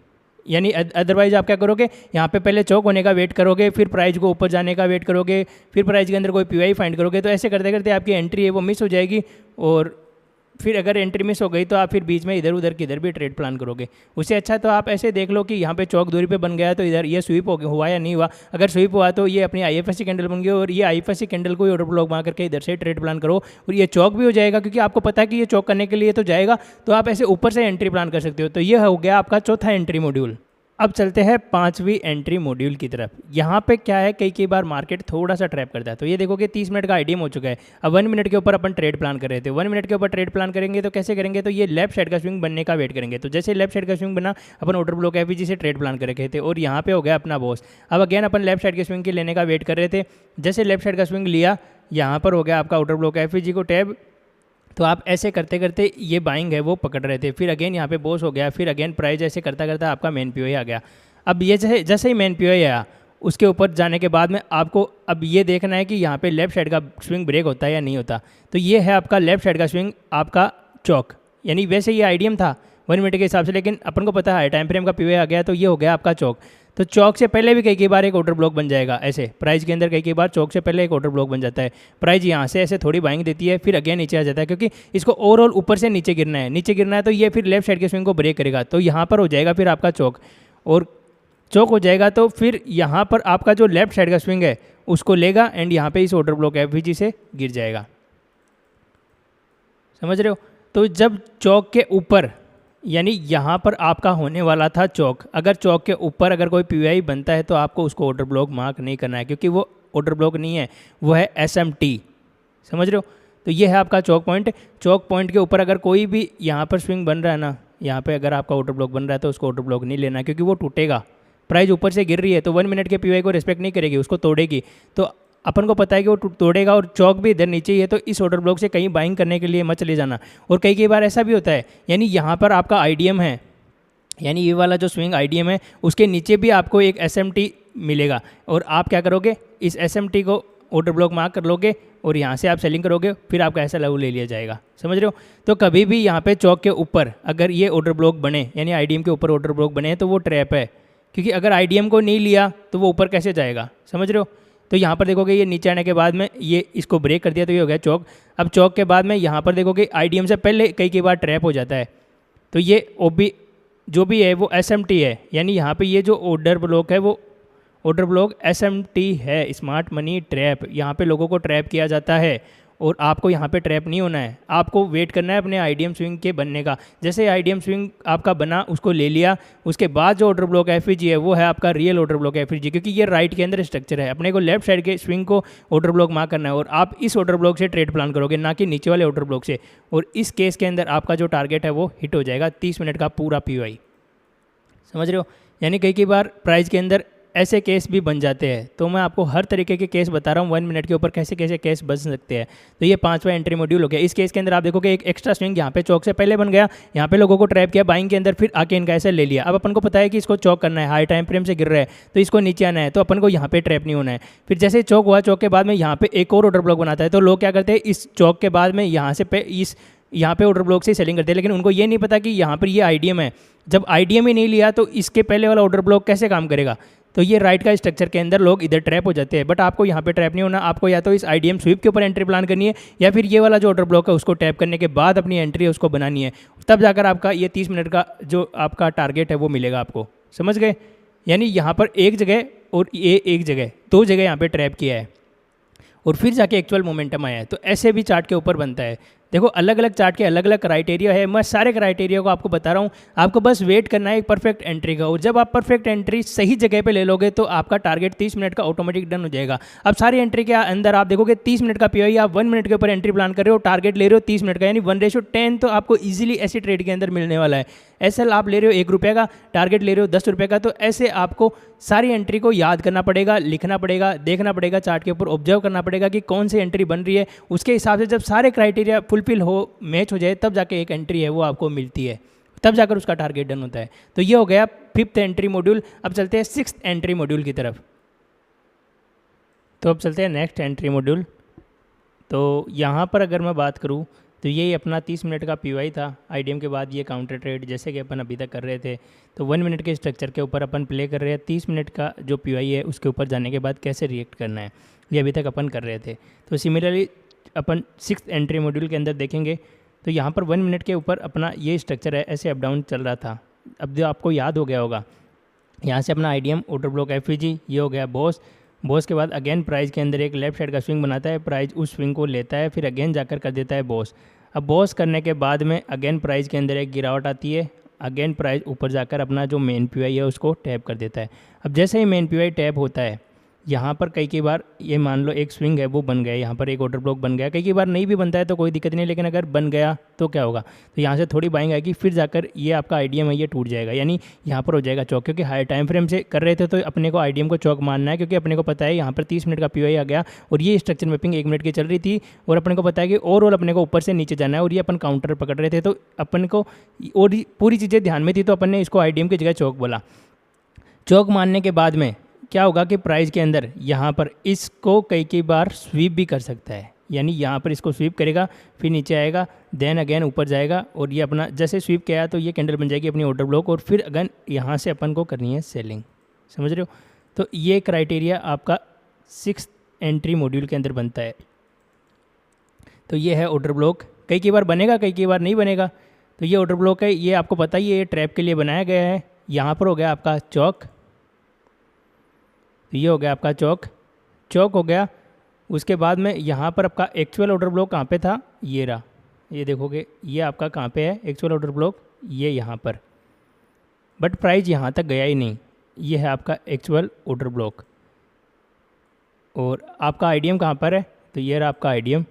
यानी अदरवाइज आप क्या करोगे, यहाँ पे पहले चौक होने का वेट करोगे, फिर प्राइस को ऊपर जाने का वेट करोगे, फिर प्राइस के अंदर कोई पीवाई फाइंड करोगे, तो ऐसे करते करते आपकी एंट्री है वो मिस हो जाएगी, और फिर अगर एंट्री मिस हो गई तो आप फिर बीच में इधर उधर किधर भी ट्रेड प्लान करोगे। उससे अच्छा तो आप ऐसे देख लो कि यहाँ पे चौक दूरी पे बन गया तो इधर ये स्वीप हो गया हुआ या नहीं हुआ। अगर स्वीप हुआ तो ये अपनी आईएफएससी कैंडल बन गई, और ये आईएफएससी कैंडल को ऑर्डर ब्लॉक बना करके इधर से ट्रेड प्लान करो, और ये चौक भी हो जाएगा, क्योंकि आपको पता है कि ये चौक करने के लिए तो जाएगा, तो आप ऐसे ऊपर से एंट्री प्लान कर सकते हो। तो ये हो गया आपका चौथा एंट्री मॉड्यूल। अब चलते हैं 5वीं एंट्री मॉड्यूल की तरफ। यहाँ पे क्या है, कई बार मार्केट थोड़ा सा ट्रैप करता है। तो ये देखो कि 30 मिनट का आईडीएम हो चुका है, अब 1 मिनट के ऊपर अपन ट्रेड प्लान कर रहे थे। 1 मिनट के ऊपर ट्रेड प्लान करेंगे तो कैसे करेंगे, तो ये लेफ्ट साइड का स्विंग बनने का वेट करेंगे। तो जैसे लेफ्ट साइड का स्विंग बना, अपन ऑर्डर ब्लॉक एफईजी से ट्रेड प्लान कर रखे थे, और यहाँ पे हो गया अपना बॉस। अब अगेन अपन लेफ्ट साइड के स्विंग के लेने का वेट कर रहे थे, जैसे लेफ्ट साइड का स्विंग लिया, यहाँ पर हो गया आपका ऑर्डर ब्लॉक एफईजी को टैब, तो आप ऐसे करते करते ये बाइंग है वो पकड़ रहे थे, फिर अगेन यहाँ पे बॉस हो गया, फिर अगेन प्राइस ऐसे करता करता आपका मेन पीओ आ गया। अब ये जैसे ही मेन पीओ आया, उसके ऊपर जाने के बाद में आपको अब ये देखना है कि यहाँ पे लेफ्ट साइड का स्विंग ब्रेक होता है या नहीं होता। तो ये है आपका लेफ्ट साइड का स्विंग, आपका चौक, यानी वैसे ये आईडीएम था 1 मिनट के हिसाब से, लेकिन अपन को पता है टाइम फ्रेम का पीओ आ गया, तो ये हो गया आपका चौक। तो चौक से पहले भी कई बार एक ऑर्डर ब्लॉक बन जाएगा ऐसे, प्राइस के अंदर कई बार चौक से पहले एक ऑर्डर ब्लॉक बन जाता है। प्राइस यहाँ से ऐसे थोड़ी बाइंग देती है, फिर अगेन नीचे आ जाता है, क्योंकि इसको ओवरऑल ऊपर से नीचे गिरना है, नीचे गिरना है, तो ये फिर लेफ्ट साइड के स्विंग को ब्रेक करेगा, तो यहाँ पर हो जाएगा फिर आपका चौक, और चौक हो जाएगा तो फिर यहाँ पर आपका जो लेफ्ट साइड का स्विंग है उसको लेगा, एंड यहाँ पे इस ऑर्डर ब्लॉक एफईजी से गिर जाएगा। समझ रहे हो। तो जब चौक के ऊपर, यानी यहाँ पर आपका होने वाला था चौक, अगर चौक के ऊपर अगर कोई पीवीआई बनता है तो आपको उसको ऑर्डर ब्लॉक मार्क नहीं करना है, क्योंकि वो ऑर्डर ब्लॉक नहीं है, वो है एसएमटी। समझ रहे हो। तो ये है आपका चौक पॉइंट। चौक पॉइंट के ऊपर अगर कोई भी यहाँ पर स्विंग बन रहा है ना, यहाँ पे अगर आपका ऑर्डर ब्लॉक बन रहा है तो उसको ऑर्डर ब्लॉक नहीं लेना, क्योंकि वो टूटेगा। प्राइस ऊपर से गिर रही है तो 1 मिनट के पीवीआई को रिस्पेक्ट नहीं करेगी, उसको तोड़ेगी। तो अपन को पता है कि वो तोड़ेगा, और चौक भी इधर नीचे ही है, तो इस ऑर्डर ब्लॉक से कहीं बाइंग करने के लिए मत चले जाना। और कई बार ऐसा भी होता है, यानी यहाँ पर आपका आईडीएम है, यानी ये वाला जो स्विंग आईडीएम है उसके नीचे भी आपको एक एसएमटी मिलेगा, और आप क्या करोगे, इस एसएमटी को ऑर्डर ब्लॉक मार्क कर लोगे और यहाँ से आप सेलिंग करोगे, फिर आपका ऐसा लेवल ले लिया जाएगा। समझ रहे हो? तो कभी भी यहाँ पे चौक के ऊपर अगर ये ऑर्डर ब्लॉक बने, यानी आईडीएम के ऊपर ऑर्डर ब्लॉक बने, तो वो ट्रैप है, क्योंकि अगर आईडीएम को नहीं लिया तो वो ऊपर कैसे जाएगा। समझ रहे हो? तो यहाँ पर देखोगे ये नीचे आने के बाद में ये इसको ब्रेक कर दिया तो ये हो गया चौक। अब चौक के बाद में यहाँ पर देखोगे आईडीएम से पहले कई बार ट्रैप हो जाता है, तो ये ओबी जो भी है वो एसएमटी है, यानी यहाँ पे ये जो ऑर्डर ब्लॉक है वो ऑर्डर ब्लॉक एसएमटी है, स्मार्ट मनी ट्रैप। यहाँ पे लोगों को ट्रैप किया जाता है और आपको यहाँ पे ट्रैप नहीं होना है, आपको वेट करना है अपने आईडीएम स्विंग के बनने का। जैसे आईडीएम स्विंग आपका बना, उसको ले लिया, उसके बाद जो ऑर्डर ब्लॉक एफईजी है वो है आपका रियल ऑर्डर ब्लॉक एफईजी, क्योंकि ये राइट के अंदर स्ट्रक्चर है। अपने को लेफ्ट साइड के स्विंग को ऑर्डर ब्लॉक मार्क करना है और आप इस ऑर्डर ब्लॉक से ट्रेड प्लान करोगे, ना कि नीचे वाले ऑर्डर ब्लॉक से। और इस केस के अंदर आपका जो टारगेट है वो हिट हो जाएगा 30 मिनट का पूरा पीवाई। समझ रहे हो? यानी कई बार प्राइस के अंदर ऐसे केस भी बन जाते हैं, तो मैं आपको हर तरीके के केस बता रहा हूँ 1 मिनट के ऊपर कैसे कैसे केस बन सकते हैं। तो ये 5वां एंट्री मॉड्यूल हो गया। इस केस के अंदर आप देखोगे एक एक्स्ट्रा स्विंग यहाँ पे चौक से पहले बन गया, यहाँ पे लोगों को ट्रैप किया बाइंग के अंदर, फिर आके इनका ऐसे ले लिया। अब अपन को पता है कि इसको चौक करना है, हाई टाइम फ्रेम से गिर रहा है तो इसको नीचे आना है, तो अपन को यहाँ पे ट्रैप नहीं होना है। फिर जैसे चौक हुआ, चौक के बाद में यहाँ पे एक और ऑर्डर ब्लॉक बनाता है, तो लोग क्या करते हैं, इस चौक के बाद में यहाँ से यहाँ पे ऑर्डर ब्लॉक से सेलिंग करते हैं, लेकिन उनको ये नहीं पता कि यहाँ पर ये आईडीएम है। जब आईडीएम ही नहीं लिया तो इसके पहले वाला ऑर्डर ब्लॉक कैसे काम करेगा। तो ये राइट का स्ट्रक्चर के अंदर लोग इधर ट्रैप हो जाते हैं, बट आपको यहाँ पे ट्रैप नहीं होना। आपको या तो इस आईडीएम स्वीप के ऊपर एंट्री प्लान करनी है, या फिर ये वाला जो ऑर्डर ब्लॉक है उसको टैप करने के बाद अपनी एंट्री है उसको बनानी है, तब जाकर आपका ये 30 मिनट का जो आपका टारगेट है वो मिलेगा आपको। समझ गए? यानी यहाँ पर एक जगह और ये एक जगह, 2 जगह यहाँ पे ट्रैप किया है और फिर जाके एक्चुअल मोमेंटम आया है। तो ऐसे भी चार्ट के ऊपर बनता है। देखो अलग अलग चार्ट के अलग अलग क्राइटेरिया है, मैं सारे क्राइटेरिया को आपको बता रहा हूँ। आपको बस वेट करना है एक परफेक्ट एंट्री का, और जब आप परफेक्ट एंट्री सही जगह पे ले लोगे तो आपका टारगेट 30 मिनट का ऑटोमेटिक डन हो जाएगा। अब सारी एंट्री के अंदर आप देखोगे 30 मिनट का पीआई, आप 1 मिनट के ऊपर एंट्री प्लान कर रहे हो, टारगेट ले रहे हो 30 मिनट का, यानी 1:10, तो आपको ईजिली ऐसी ट्रेड के अंदर मिलने वाला है। एसएल आप ले रहे हो 1 रुपये का, टारगेट ले रहे हो 10 रुपये का, तो ऐसे आपको सारी एंट्री को याद करना पड़ेगा, लिखना पड़ेगा, देखना पड़ेगा, चार्ट के ऊपर ऑब्जर्व करना पड़ेगा कि कौन सी एंट्री बन रही है। उसके हिसाब से जब सारे क्राइटेरिया फुलफिल हो, मैच हो जाए, तब जाके एक एंट्री है वो आपको मिलती है, तब जाकर उसका टारगेट डन होता है। तो ये हो गया 5th एंट्री मॉड्यूल। अब चलते हैं 6th एंट्री मॉड्यूल की तरफ। तो अब चलते हैं नेक्स्ट एंट्री मॉड्यूल। तो यहाँ पर अगर मैं बात करूँ तो ये अपना 30 मिनट का पीवाई था। आईडीएम के बाद ये काउंटर ट्रेड जैसे कि अपन अभी तक कर रहे थे, तो 1 मिनट के स्ट्रक्चर के ऊपर अपन प्ले कर रहे हैं। 30 मिनट का जो पीवाई है उसके ऊपर जाने के बाद कैसे रिएक्ट करना है, ये अभी तक अपन कर रहे थे। तो सिमिलरली अपन 6th एंट्री मॉड्यूल के अंदर देखेंगे। तो यहाँ पर 1 मिनट के ऊपर अपना ये स्ट्रक्चर है, ऐसे अप डाउन चल रहा था। अब जो आपको याद हो गया होगा, यहाँ से अपना आईडीएम ऑर्डर ब्लॉक एफईजी, ये हो गया बॉस के बाद अगेन प्राइस के अंदर एक लेफ्ट साइड का स्विंग बनाता है, प्राइस उस स्विंग को लेता है, फिर अगेन जाकर कर देता है बॉस। अब बॉस करने के बाद में अगेन प्राइस के अंदर एक गिरावट आती है, अगेन प्राइस ऊपर जाकर अपना जो मेन पीवाई है उसको टैप कर देता है। अब जैसे ही मेन पीवाई टैप होता है, यहाँ पर कई बार ये मान लो एक स्विंग है वो बन गया, यहाँ पर एक ऑर्डर ब्लॉक बन गया। कई बार नहीं भी बनता है तो कोई दिक्कत नहीं, लेकिन अगर बन गया तो क्या होगा, तो यहाँ से थोड़ी बाइंग आएगी, फिर जाकर ये आपका आईडीएम है ये टूट जाएगा, यानी यहाँ पर हो जाएगा चौक। क्योंकि हाई टाइम फ्रेम से कर रहे थे तो अपने को आईडीएम को चौक मानना है, क्योंकि अपने को पता है यहाँ पर 30 मिनट का पीवाई आ गया और ये स्ट्रक्चर मैपिंग 1 मिनट की चल रही थी, और अपने को पता है कि ओवरऑल अपने को ऊपर से नीचे जाना है, और ये अपन काउंटर पकड़ रहे थे, तो अपन को और पूरी चीज़ें ध्यान में थी, तो अपन ने इसको आईडीएम की जगह चौक बोला। चौक मानने के बाद में क्या होगा कि प्राइस के अंदर यहाँ पर इसको कई बार स्वीप भी कर सकता है, यानी यहाँ पर इसको स्वीप करेगा, फिर नीचे आएगा, देन अगेन ऊपर जाएगा, और ये अपना जैसे स्वीप किया तो ये कैंडल बन जाएगी अपनी ऑर्डर ब्लॉक, और फिर अगेन यहाँ से अपन को करनी है सेलिंग। समझ रहे हो? तो ये क्राइटेरिया आपका 6th एंट्री मॉड्यूल के अंदर बनता है। तो ये है ऑर्डर ब्लॉक, कई बार बनेगा कई बार नहीं बनेगा। तो ये ऑर्डर ब्लॉक है, ये आपको पता ही है, ये ट्रैप के लिए बनाया गया है। यहाँ पर हो गया आपका चौक, तो ये हो गया आपका चौक हो गया। उसके बाद में यहाँ पर आपका एक्चुअल ऑर्डर ब्लॉक कहाँ पे था, ये रहा, ये देखोगे ये आपका कहाँ पे है एक्चुअल ऑर्डर ब्लॉक, ये यहाँ पर, बट प्राइस यहाँ तक गया ही नहीं। ये है आपका एक्चुअल ऑर्डर ब्लॉक, और आपका आईडीएम कहाँ पर है, तो ये रहा आपका आईडीएम।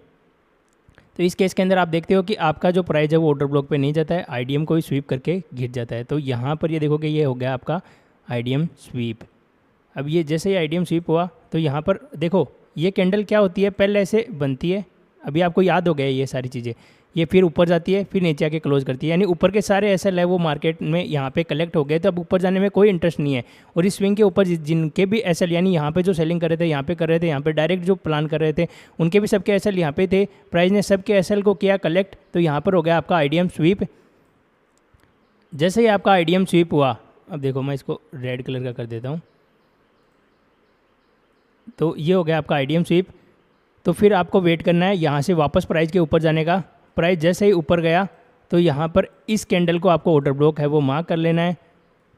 तो इस केस के अंदर आप देखते हो कि आपका जो प्राइस है वो ऑर्डर ब्लॉक पे नहीं जाता है, आईडीएम को ही स्वीप करके गिर जाता है। तो यहाँ पर ये देखोगे ये हो गया आपका आईडीएम स्वीप। अब ये जैसे ही आईडीएम स्वीप हुआ तो यहाँ पर देखो ये कैंडल क्या होती है, पहले ऐसे बनती है, अभी आपको याद हो गया ये सारी चीज़ें। ये फिर ऊपर जाती है, फिर नीचे आके क्लोज करती है, यानी ऊपर के सारे एसएल है वो मार्केट में यहाँ पे कलेक्ट हो गए, तो अब ऊपर जाने में कोई इंटरेस्ट नहीं है। और इस स्विंग के ऊपर जिनके भी एसएल यानी यहाँ पे जो सेलिंग कर रहे थे, यहाँ पे कर रहे थे, यहाँ पे डायरेक्ट जो प्लान कर रहे थे, उनके भी सबके एसएल यहाँ पे थे। प्राइस ने सबके एसएल को किया कलेक्ट, तो यहाँ पर हो गया आपका आईडीएम स्वीप। जैसे ही आपका आईडीएम स्वीप हुआ, अब देखो मैं इसको रेड कलर का कर देता हूँ, तो ये हो गया आपका आईडीएम स्वीप। तो फिर आपको वेट करना है यहाँ से वापस प्राइस के ऊपर जाने का। प्राइस जैसे ही ऊपर गया तो यहाँ पर इस कैंडल को आपको ऑर्डर ब्लॉक है वो मार्क कर लेना है।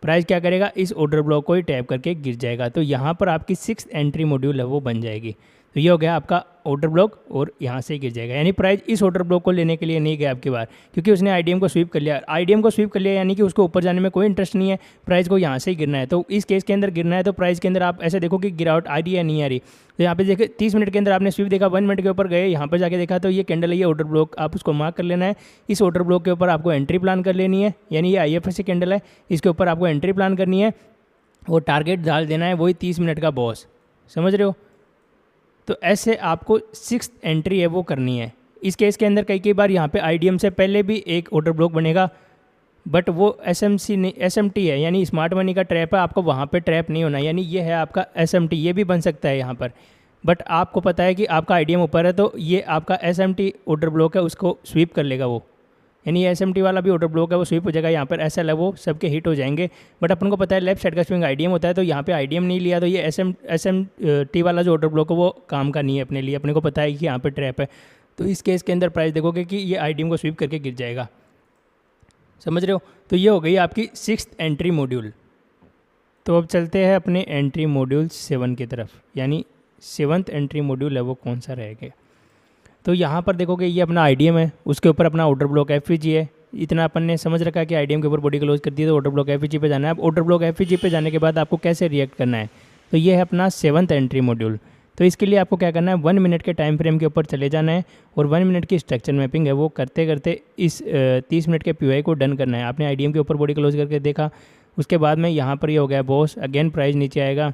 प्राइस क्या करेगा, इस ऑर्डर ब्लॉक को ही टैप करके गिर जाएगा, तो यहाँ पर आपकी 6th एंट्री मॉड्यूल है वो बन जाएगी। तो ये हो गया आपका ऑर्डर ब्लॉक और यहाँ से गिर जाएगा, यानी प्राइस इस ऑर्डर ब्लॉक को लेने के लिए नहीं गया आपकी बार, क्योंकि उसने आईडीएम को स्वीप कर लिया। आईडीएम को स्वीप कर लिया यानी कि उसको ऊपर जाने में कोई इंटरेस्ट नहीं है, प्राइस को यहाँ से ही गिरना है। तो इस केस के अंदर गिरना है, तो प्राइस के अंदर आप ऐसे देखो कि गिरावट आ रही है नहीं आ रही। तो यहाँ पे देखे 30 मिनट के अंदर आपने स्वीप देखा, 1 मिनट के ऊपर गए, यहाँ पर जाके देखा तो ये कैंडल है, ये ऑर्डर ब्लॉक आप उसको मार्क कर लेना है। इस ऑर्डर ब्लॉक के ऊपर आपको एंट्री प्लान कर लेनी है, यानी ये आईएफएससी कैंडल है, इसके ऊपर आपको एंट्री प्लान करनी है। वो टारगेट डाल देना है वही 30 मिनट का बॉस, समझ रहे हो। तो ऐसे आपको 6th एंट्री है वो करनी है। इस केस के अंदर कई बार यहाँ पे आईडीएम से पहले भी एक ऑर्डर ब्लॉक बनेगा, बट वो एसएमटी है, यानी स्मार्ट मनी का ट्रैप है, आपको वहाँ पे ट्रैप नहीं होना, यानी ये है आपका एसएमटी, ये भी बन सकता है यहाँ पर। बट आपको पता है कि आपका आईडीएम ऊपर है, तो ये आपका एसएमटी ऑर्डर ब्लॉक है, उसको स्वीप कर लेगा वो, यानी एसएमटी वाला भी ऑर्डर ब्लॉक है वो स्वीप हो जाएगा। यहाँ पर एसएल है वो सबके हिट हो जाएंगे। बट अपन को पता है लेफ्ट साइड का स्विंग आईडीएम होता है, तो यहाँ पे आईडीएम नहीं लिया, तो ये एसएमटी वाला जो ऑर्डर ब्लॉक है वो काम का नहीं है अपने लिए, अपने को पता है कि यहाँ पे ट्रैप है। तो इस केस के अंदर प्राइस देखोगे कि ये आईडीएम को स्वीप करके गिर जाएगा, समझ रहे हो। तो ये हो गई आपकी 6th एंट्री मॉड्यूल। तो अब चलते हैं अपने एंट्री मॉड्यूल 7 की तरफ, यानी 7th एंट्री मॉड्यूल है वो कौन सा रहेगा। तो यहाँ पर देखोगे ये अपना आईडीएम है, उसके ऊपर अपना ऑर्डर ब्लॉक एफईजी है। इतना अपन ने समझ रखा है कि आईडीएम के ऊपर बॉडी क्लोज कर दी, तो ऑर्डर ब्लॉक एफईजी पे जाना है। अब ऑर्डर ब्लॉक एफईजी पे जाने के बाद आपको कैसे रिएक्ट करना है, तो ये है अपना 7th एंट्री मॉड्यूल। तो इसके लिए आपको क्या करना है, 1 मिनट के टाइम फ्रेम के ऊपर चले जाना है और 1 मिनट की स्ट्रक्चर मैपिंग है वो करते करते इस 30 मिनट के पीवाई को डन करना है। आपने आईडीएम के ऊपर बॉडी क्लोज करके देखा, उसके बाद में यहाँ पर ये हो गया बॉस, अगेन प्राइस नीचे आएगा,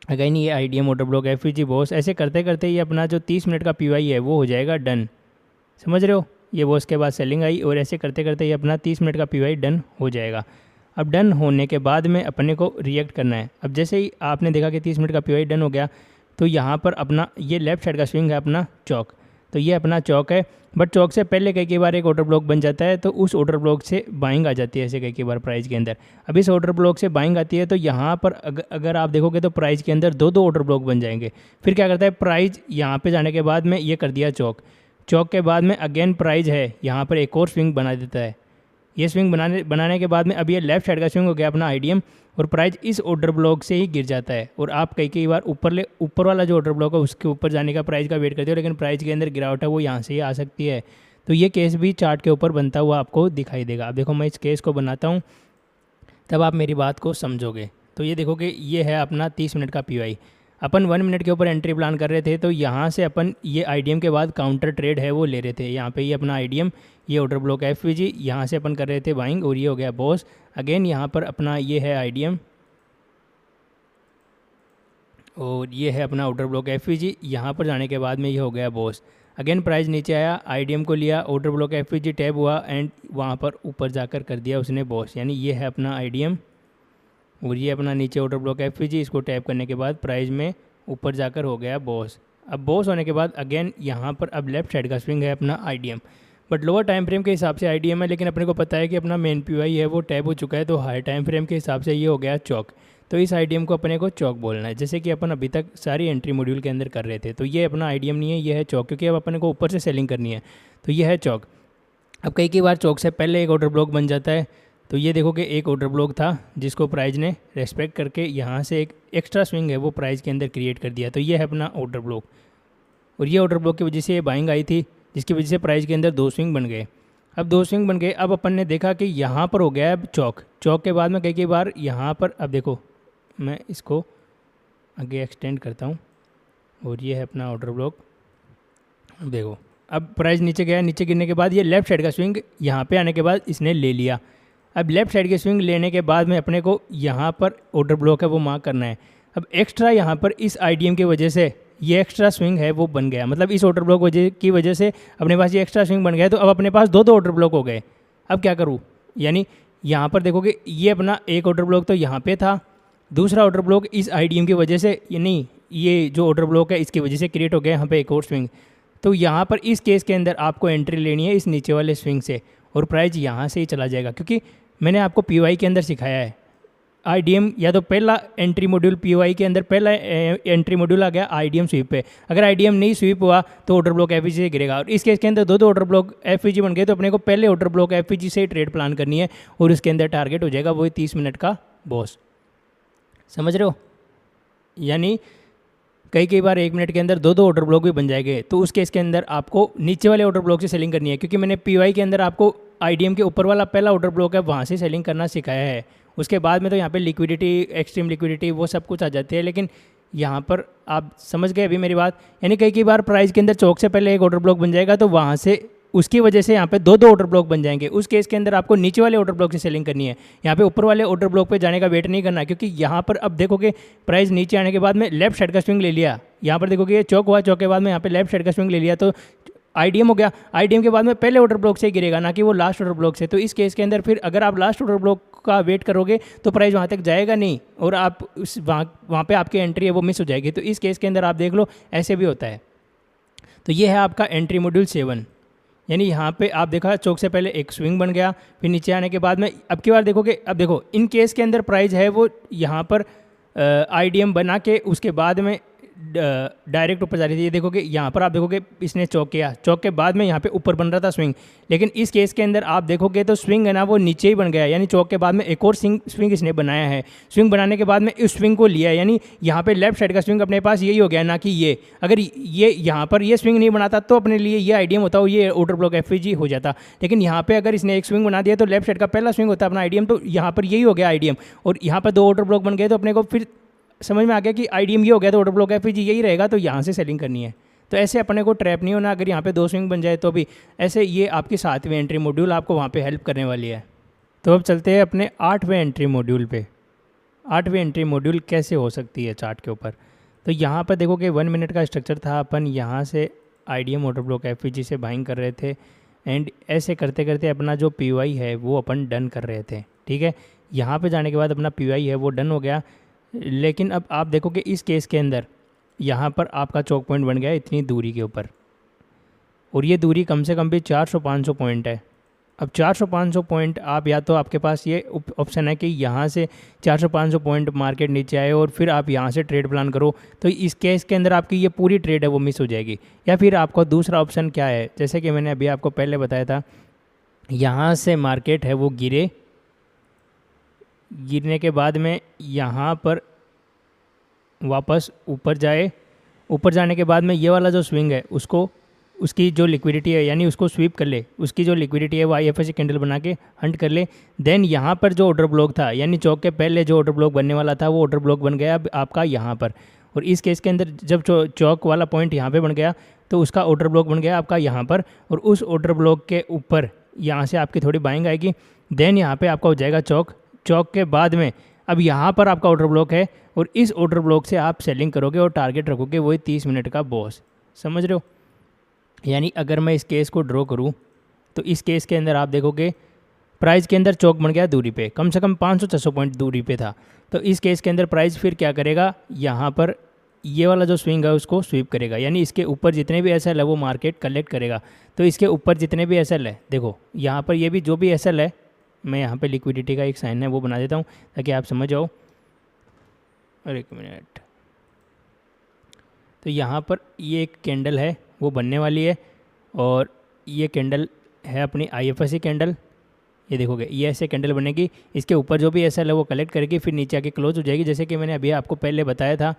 अगेन ये IDM order block FEG boss, ऐसे करते करते ये अपना जो 30 मिनट का पीवाई है वो हो जाएगा डन, समझ रहे हो। ये बॉस के बाद सेलिंग आई और ऐसे करते करते ये अपना 30 मिनट का पीवाई डन हो जाएगा। अब डन होने के बाद में अपने को रिएक्ट करना है। अब जैसे ही आपने देखा कि 30 मिनट का पीवाई डन हो गया, तो यहाँ पर अपना ये लेफ्ट साइड का स्विंग है अपना चौक, तो ये अपना चौक है। बट चौक से पहले कई बार एक ऑर्डर ब्लॉक बन जाता है, तो उस ऑर्डर ब्लॉक से बाइंग आ जाती है ऐसे कई बार प्राइस के अंदर। अब इस ऑर्डर ब्लॉक से बाइंग आती है, तो यहाँ पर अगर आप देखोगे तो प्राइस के अंदर 2 ऑर्डर ब्लॉक बन जाएंगे। फिर क्या करता है प्राइस, यहाँ पे जाने के बाद में ये कर दिया चौक, चौक के बाद में अगेन प्राइस है यहाँ पर एक और स्विंग बना देता है। ये स्विंग बनाने के बाद में अब ये लेफ्ट साइड का स्विंग हो गया अपना आईडीएम, और प्राइस इस ऑर्डर ब्लॉक से ही गिर जाता है। और आप कई बार ऊपर वाला जो ऑर्डर ब्लॉक है उसके ऊपर जाने का प्राइस का वेट करते हो, लेकिन प्राइस के अंदर गिरावट है वो यहाँ से ही आ सकती है। तो ये केस भी चार्ट के ऊपर बनता हुआ आपको दिखाई देगा। अब देखो मैं इस केस को बनाता हूँ, तब आप मेरी बात को समझोगे। तो ये देखो कि ये है अपना 30 मिनट का पीवाई, अपन 1 मिनट के ऊपर एंट्री प्लान कर रहे थे, तो यहाँ से अपन ये आईडीएम के बाद काउंटर ट्रेड है वो ले रहे थे। यहाँ पे ये अपना आईडीएम, ये ऑर्डर ब्लॉक एफवीजी, यहाँ से अपन कर रहे थे बाइंग, और ये हो गया बॉस। अगेन यहाँ पर अपना ये है आईडीएम और ये है अपना ऑर्डर ब्लॉक एफवीजी, यहाँ पर जाने के बाद में ये हो गया बॉस। अगेन प्राइस नीचे आया, आईडीएम को लिया, ऑर्डर ब्लॉक एफवीजी टैब हुआ एंड वहाँ पर ऊपर जाकर कर दिया उसने बॉस, यानी ये है अपना आईडीएम और ये अपना नीचे ऑर्डर ब्लॉक एफवीजी। इसको टैप करने के बाद प्राइस में ऊपर जाकर हो गया बॉस। अब बॉस होने के बाद अगेन यहाँ पर अब लेफ्ट साइड का स्विंग है अपना IDM, but lower time frame के हिसाब से आईडीएम है, लेकिन अपने को पता है कि अपना मेन पीवाई है वो टैप हो चुका है, तो हाई टाइम फ्रेम के हिसाब से ये हो गया चौक। तो इस आईडीएम को अपने को चौक बोलना है, जैसे कि अपन अभी तक सारी एंट्री मॉड्यूल के अंदर कर रहे थे। तो ये अपना आईडीएम नहीं है, ये है चौक, क्योंकि अब अपने को ऊपर से सेलिंग करनी है, तो ये है चौक। अब कई बार चौक से पहले एक ऑर्डर ब्लॉक बन जाता है, तो ये देखो कि एक ऑर्डर ब्लॉक था जिसको प्राइस ने रेस्पेक्ट करके यहाँ से एक एक्स्ट्रा स्विंग है वो प्राइस के अंदर क्रिएट कर दिया, तो ये है अपना ऑर्डर ब्लॉक। और ये ऑर्डर ब्लॉक की वजह से ये बाइंग आई थी, जिसकी वजह से प्राइस के अंदर 2 स्विंग बन गए। अब 2 स्विंग बन गए, अब अपन ने देखा कि यहाँ पर हो गया है चौक, चौक के बाद में कई बार यहाँ पर, अब देखो मैं इसको आगे एक्सटेंड करता हूँ, और ये है अपना ऑर्डर ब्लॉक। अब देखो अब प्राइस नीचे गया, नीचे गिरने के बाद ये लेफ्ट साइड का स्विंग यहाँ पे आने के बाद इसने ले लिया। अब लेफ्ट साइड के स्विंग लेने के बाद में अपने को यहाँ पर ऑर्डर ब्लॉक है वो मार्क करना है। अब एक्स्ट्रा यहाँ पर इस आईडीएम की वजह से ये एक्स्ट्रा स्विंग है वो बन गया, मतलब इस ऑर्डर ब्लॉक की वजह से अपने पास ये एक्स्ट्रा स्विंग बन गया, तो अब अपने पास दो दो ऑर्डर ब्लॉक हो गए। अब क्या करूँ, यानी यहाँ पर देखोगे ये अपना एक ऑर्डर ब्लॉक तो यहाँ पे था, दूसरा ऑर्डर ब्लॉक इस आईडीएम की वजह से, यानी ये जो ऑर्डर ब्लॉक है इसकी वजह से क्रिएट हो गया यहाँ पे एक और स्विंग। तो यहाँ पर इस केस के अंदर आपको एंट्री लेनी है इस नीचे वाले स्विंग से, और प्राइस यहाँ से ही चला जाएगा, क्योंकि मैंने आपको पीओआई के अंदर सिखाया है आईडीएम या तो पहला एंट्री मॉड्यूल पीओआई के अंदर पहला एंट्री मॉड्यूल आ गया आईडीएम स्वीप पे। अगर आईडीएम नहीं स्वीप हुआ तो ऑर्डर ब्लॉक एफईजी से गिरेगा, और इस केस के अंदर दो दो ऑर्डर ब्लॉक एफईजी बन गए, तो अपने को पहले ऑर्डर ब्लॉक एफईजी से ही ट्रेड प्लान करनी है, और उसके अंदर टारगेट हो जाएगा वही 30 मिनट का बॉस। समझ रहे हो, यानी कई बार 1 मिनट के अंदर दो दो ऑर्डर ब्लॉक भी बन जाएंगे, तो उस केस के अंदर आपको नीचे वाले ऑर्डर ब्लॉक से सेलिंग करनी है, क्योंकि मैंने पीओआई के अंदर आपको आईडीएम के ऊपर वाला पहला ऑर्डर ब्लॉक है वहाँ से सेलिंग करना सिखाया है। उसके बाद में तो यहाँ पे लिक्विडिटी, एक्सट्रीम लिक्विडिटी वो सब कुछ आ जाती है, लेकिन यहाँ पर आप समझ गए अभी मेरी बात। यानी कई बार प्राइस के अंदर चौक से पहले एक ऑर्डर ब्लॉक बन जाएगा, तो वहाँ से उसकी वजह से यहाँ पे दो दो ऑर्डर ब्लॉक बन जाएंगे। उस केस के अंदर आपको नीचे वाले ऑर्डर ब्लॉक से सेलिंग करनी है, यहाँ पे ऊपर वाले ऑर्डर ब्लॉक पे जाने का वेट नहीं करना, क्योंकि यहाँ पर अब देखोगे प्राइस नीचे आने के बाद में लेफ्ट साइड का स्विंग ले लिया, यहाँ पर देखोगे ये चौक हुआ, चौक के बाद में यहाँ पे लेफ्ट साइड का स्विंग ले लिया, तो आईडीएम हो गया। आईडीएम के बाद में पहले ऑर्डर ब्लॉक से ही गिरेगा, ना कि वो लास्ट ऑर्डर ब्लॉक से। तो इस केस के अंदर फिर अगर आप लास्ट ऑर्डर ब्लॉक का वेट करोगे तो प्राइस वहाँ तक जाएगा नहीं, और आप उस वहाँ पे आपकी एंट्री है वो मिस हो जाएगी। तो इस केस के अंदर आप देख लो ऐसे भी होता है। तो ये है आपका एंट्री मॉड्यूल 7, यानी यहाँ पे आप देखा चौक से पहले एक स्विंग बन गया, फिर नीचे आने के बाद में अब की बार देखोगे, अब देखो इन केस के अंदर प्राइस है वो यहाँ पर आईडीएम बना के उसके बाद में डायरेक्ट ऊपर जा रही थी। ये देखोगे यहाँ पर आप देखोगे इसने चौक किया, चौक के बाद में यहाँ पे ऊपर बन रहा था स्विंग, लेकिन इस केस के अंदर आप देखोगे तो स्विंग है ना वो नीचे ही बन गया, यानी चौक के बाद में एक और स्विंग इसने बनाया है। स्विंग बनाने के बाद में इस स्विंग को लिया है, यानी यहाँ पे लेफ्ट साइड का स्विंग अपने पास यही हो गया, ना कि ये। अगर ये यहाँ पर ये स्विंग नहीं बनाता तो अपने लिए ये आईडीएम होता हो, ये ऑर्डर ब्लॉक एफईजी हो जाता, लेकिन यहाँ पे अगर इसने एक स्विंग बना दिया तो लेफ्ट साइड का पहला स्विंग होता है अपना आईडीएम, तो यहाँ पर यही हो गया आईडीएम, और यहाँ पर दो ऑर्डर ब्लॉक बन गए, तो अपने को फिर समझ में आ गया कि आईडीएम ये हो गया तो ऑर्डर ब्लॉक एफईजी यही रहेगा, तो यहाँ से सेलिंग करनी है। तो ऐसे अपने को ट्रैप नहीं होना, अगर यहाँ पे दो स्विंग बन जाए तो भी ऐसे। ये आपकी 7वीं एंट्री मॉड्यूल आपको वहाँ पे हेल्प करने वाली है। तो अब चलते हैं अपने 8वें एंट्री मॉड्यूल पे। 8वीं एंट्री मॉड्यूल कैसे हो सकती है चार्ट के ऊपर। तो यहाँ पर देखो कि 1 मिनट का स्ट्रक्चर था, अपन यहाँ से आईडीएम ऑर्डर ब्लॉक एफईजी से बाइंग कर रहे थे, एंड ऐसे करते करते अपना जो पीओआई है वो अपन डन कर रहे थे। ठीक है, यहाँ पे जाने के बाद अपना पीओआई है वो डन हो गया, लेकिन अब आप देखो कि इस केस के अंदर यहाँ पर आपका चौक पॉइंट बन गया इतनी दूरी के ऊपर, और ये दूरी कम से कम भी 400-500 पॉइंट है। अब 400-500 पॉइंट आप, या तो आपके पास ये ऑप्शन है कि यहाँ से 400-500 पॉइंट मार्केट नीचे आए और फिर आप यहाँ से ट्रेड प्लान करो, तो इस केस के अंदर आपकी ये पूरी ट्रेड है वो मिस हो जाएगी। या फिर आपका दूसरा ऑप्शन क्या है, जैसे कि मैंने अभी आपको पहले बताया था, यहाँ से मार्केट है वो गिरने के बाद में यहाँ पर वापस ऊपर जाए, ऊपर जाने के बाद में ये वाला जो स्विंग है उसको, उसकी जो लिक्विडिटी है यानी उसको स्वीप कर ले, उसकी जो लिक्विडिटी है वो आईएफएससी कैंडल बना के हंट कर ले। देन यहाँ पर जो ऑर्डर ब्लॉक था, यानी चौक के पहले जो ऑर्डर ब्लॉक बनने वाला था वो ऑर्डर ब्लॉक बन गया अब आपका यहाँ पर, और इस केस के अंदर जब चौक वाला पॉइंट यहाँ पे बन गया तो उसका ऑर्डर ब्लॉक बन गया आपका यहाँ पर, और उस ऑर्डर ब्लॉक के ऊपर यहाँ से आपकी थोड़ी बाइंग आएगी। देन यहाँ पे आपका हो जाएगा चौक के बाद में अब यहाँ पर आपका ऑर्डर ब्लॉक है, और इस ऑर्डर ब्लॉक से आप सेलिंग करोगे और टारगेट रखोगे वही 30 मिनट का बॉस। समझ रहे हो, यानी अगर मैं इस केस को ड्रॉ करूँ तो इस केस के अंदर आप देखोगे प्राइस के अंदर चौक बन गया दूरी पे, कम से कम 500-600 पॉइंट दूरी पे था। तो इस केस के अंदर प्राइस फिर क्या करेगा, यहाँ पर ये वाला जो स्विंग है उसको स्वीप करेगा, यानी इसके ऊपर जितने भी एसएल है वो मार्केट कलेक्ट करेगा। तो इसके ऊपर जितने भी एसएल है, देखो यहाँ पर ये भी जो भी एसएल है, मैं यहाँ पे लिक्विडिटी का एक साइन है वो बना देता हूँ ताकि आप समझ जाओ। और 1 मिनट, तो यहाँ पर ये एक कैंडल है वो बनने वाली है, और ये कैंडल है अपनी आईएफएससी कैंडल। ये देखोगे ये ऐसे कैंडल बनेगी, इसके ऊपर जो भी एसएल है वो कलेक्ट करेगी, फिर नीचे आके क्लोज हो जाएगी, जैसे कि मैंने अभी आपको पहले बताया था।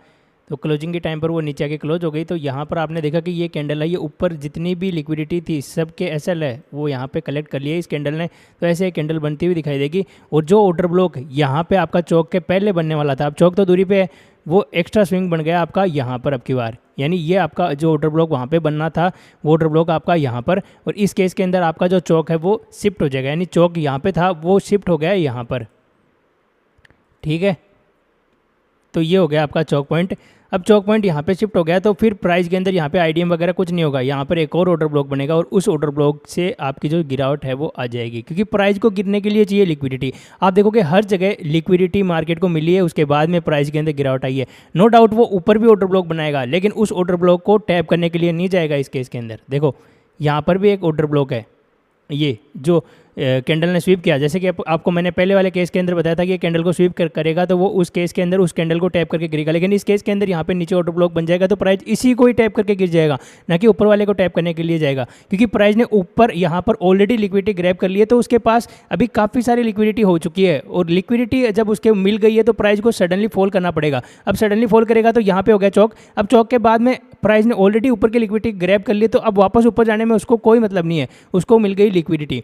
तो क्लोजिंग के टाइम पर वो नीचे आके क्लोज हो गई। तो यहाँ पर आपने देखा कि ये कैंडल है, ये ऊपर जितनी भी लिक्विडिटी थी सब के एसएल है वो यहाँ पे कलेक्ट कर लिया इस कैंडल ने। तो ऐसे एक कैंडल बनती हुई दिखाई देगी, और जो ऑर्डर ब्लॉक यहाँ पे आपका चौक के पहले बनने वाला था, अब चौक तो दूरी पे है, वो एक्स्ट्रा स्विंग बन गया आपका यहाँ पर अब की बार, यानी ये आपका जो ऑर्डर ब्लॉक वहाँ पे बनना था वो ऑर्डर ब्लॉक आपका यहाँ पर, और इस केस के अंदर आपका जो चौक है वो शिफ्ट हो जाएगा, यानी चौक यहाँ पे था वो शिफ्ट हो गया यहाँ पर। ठीक है, तो ये हो गया आपका चौक पॉइंट। अब चौक पॉइंट यहाँ पे शिफ्ट हो गया तो फिर प्राइस के अंदर यहाँ पे आईडीएम वगैरह कुछ नहीं होगा, यहाँ पर एक और ऑर्डर ब्लॉक बनेगा और उस ऑर्डर ब्लॉक से आपकी जो गिरावट है वो आ जाएगी, क्योंकि प्राइस को गिरने के लिए चाहिए लिक्विडिटी। आप देखोगे हर जगह लिक्विडिटी मार्केट को मिली है, उसके बाद में प्राइस के अंदर गिरावट आई है। नो डाउट वो ऊपर भी ऑर्डर ब्लॉक बनाएगा, लेकिन उस ऑर्डर ब्लॉक को टैप करने के लिए नहीं जाएगा। इस केस के अंदर देखो यहाँ पर भी एक ऑर्डर ब्लॉक है, ये जो कैंडल ने स्वीप किया, जैसे कि आपको मैंने पहले वाले केस के अंदर बताया था कि ये कैंडल को स्वीप करेगा तो वो उस केस के अंदर उस कैंडल को टैप करके गिरेगा, लेकिन इस केस के अंदर यहाँ पे नीचे ऑर्डर ब्लॉक बन जाएगा तो प्राइस इसी को ही टैप करके गिर जाएगा, ना कि ऊपर वाले को टैप करने के लिए जाएगा, क्योंकि प्राइस ने ऊपर यहाँ पर ऑलरेडी लिक्विडिटी ग्रैब कर ली है, तो उसके पास अभी काफ़ी सारी लिक्विडिटी हो चुकी है, और लिक्विडिटी जब उसके मिल गई है तो प्राइस को सडनली फॉल करना पड़ेगा। अब सडनली फॉल करेगा तो यहाँ पे हो गया चौक। अब चौक के बाद में प्राइस ने ऑलरेडी ऊपर की लिक्विडिटी ग्रैब कर ली, तो अब वापस ऊपर जाने में उसको कोई मतलब नहीं है, उसको मिल गई लिक्विडिटी।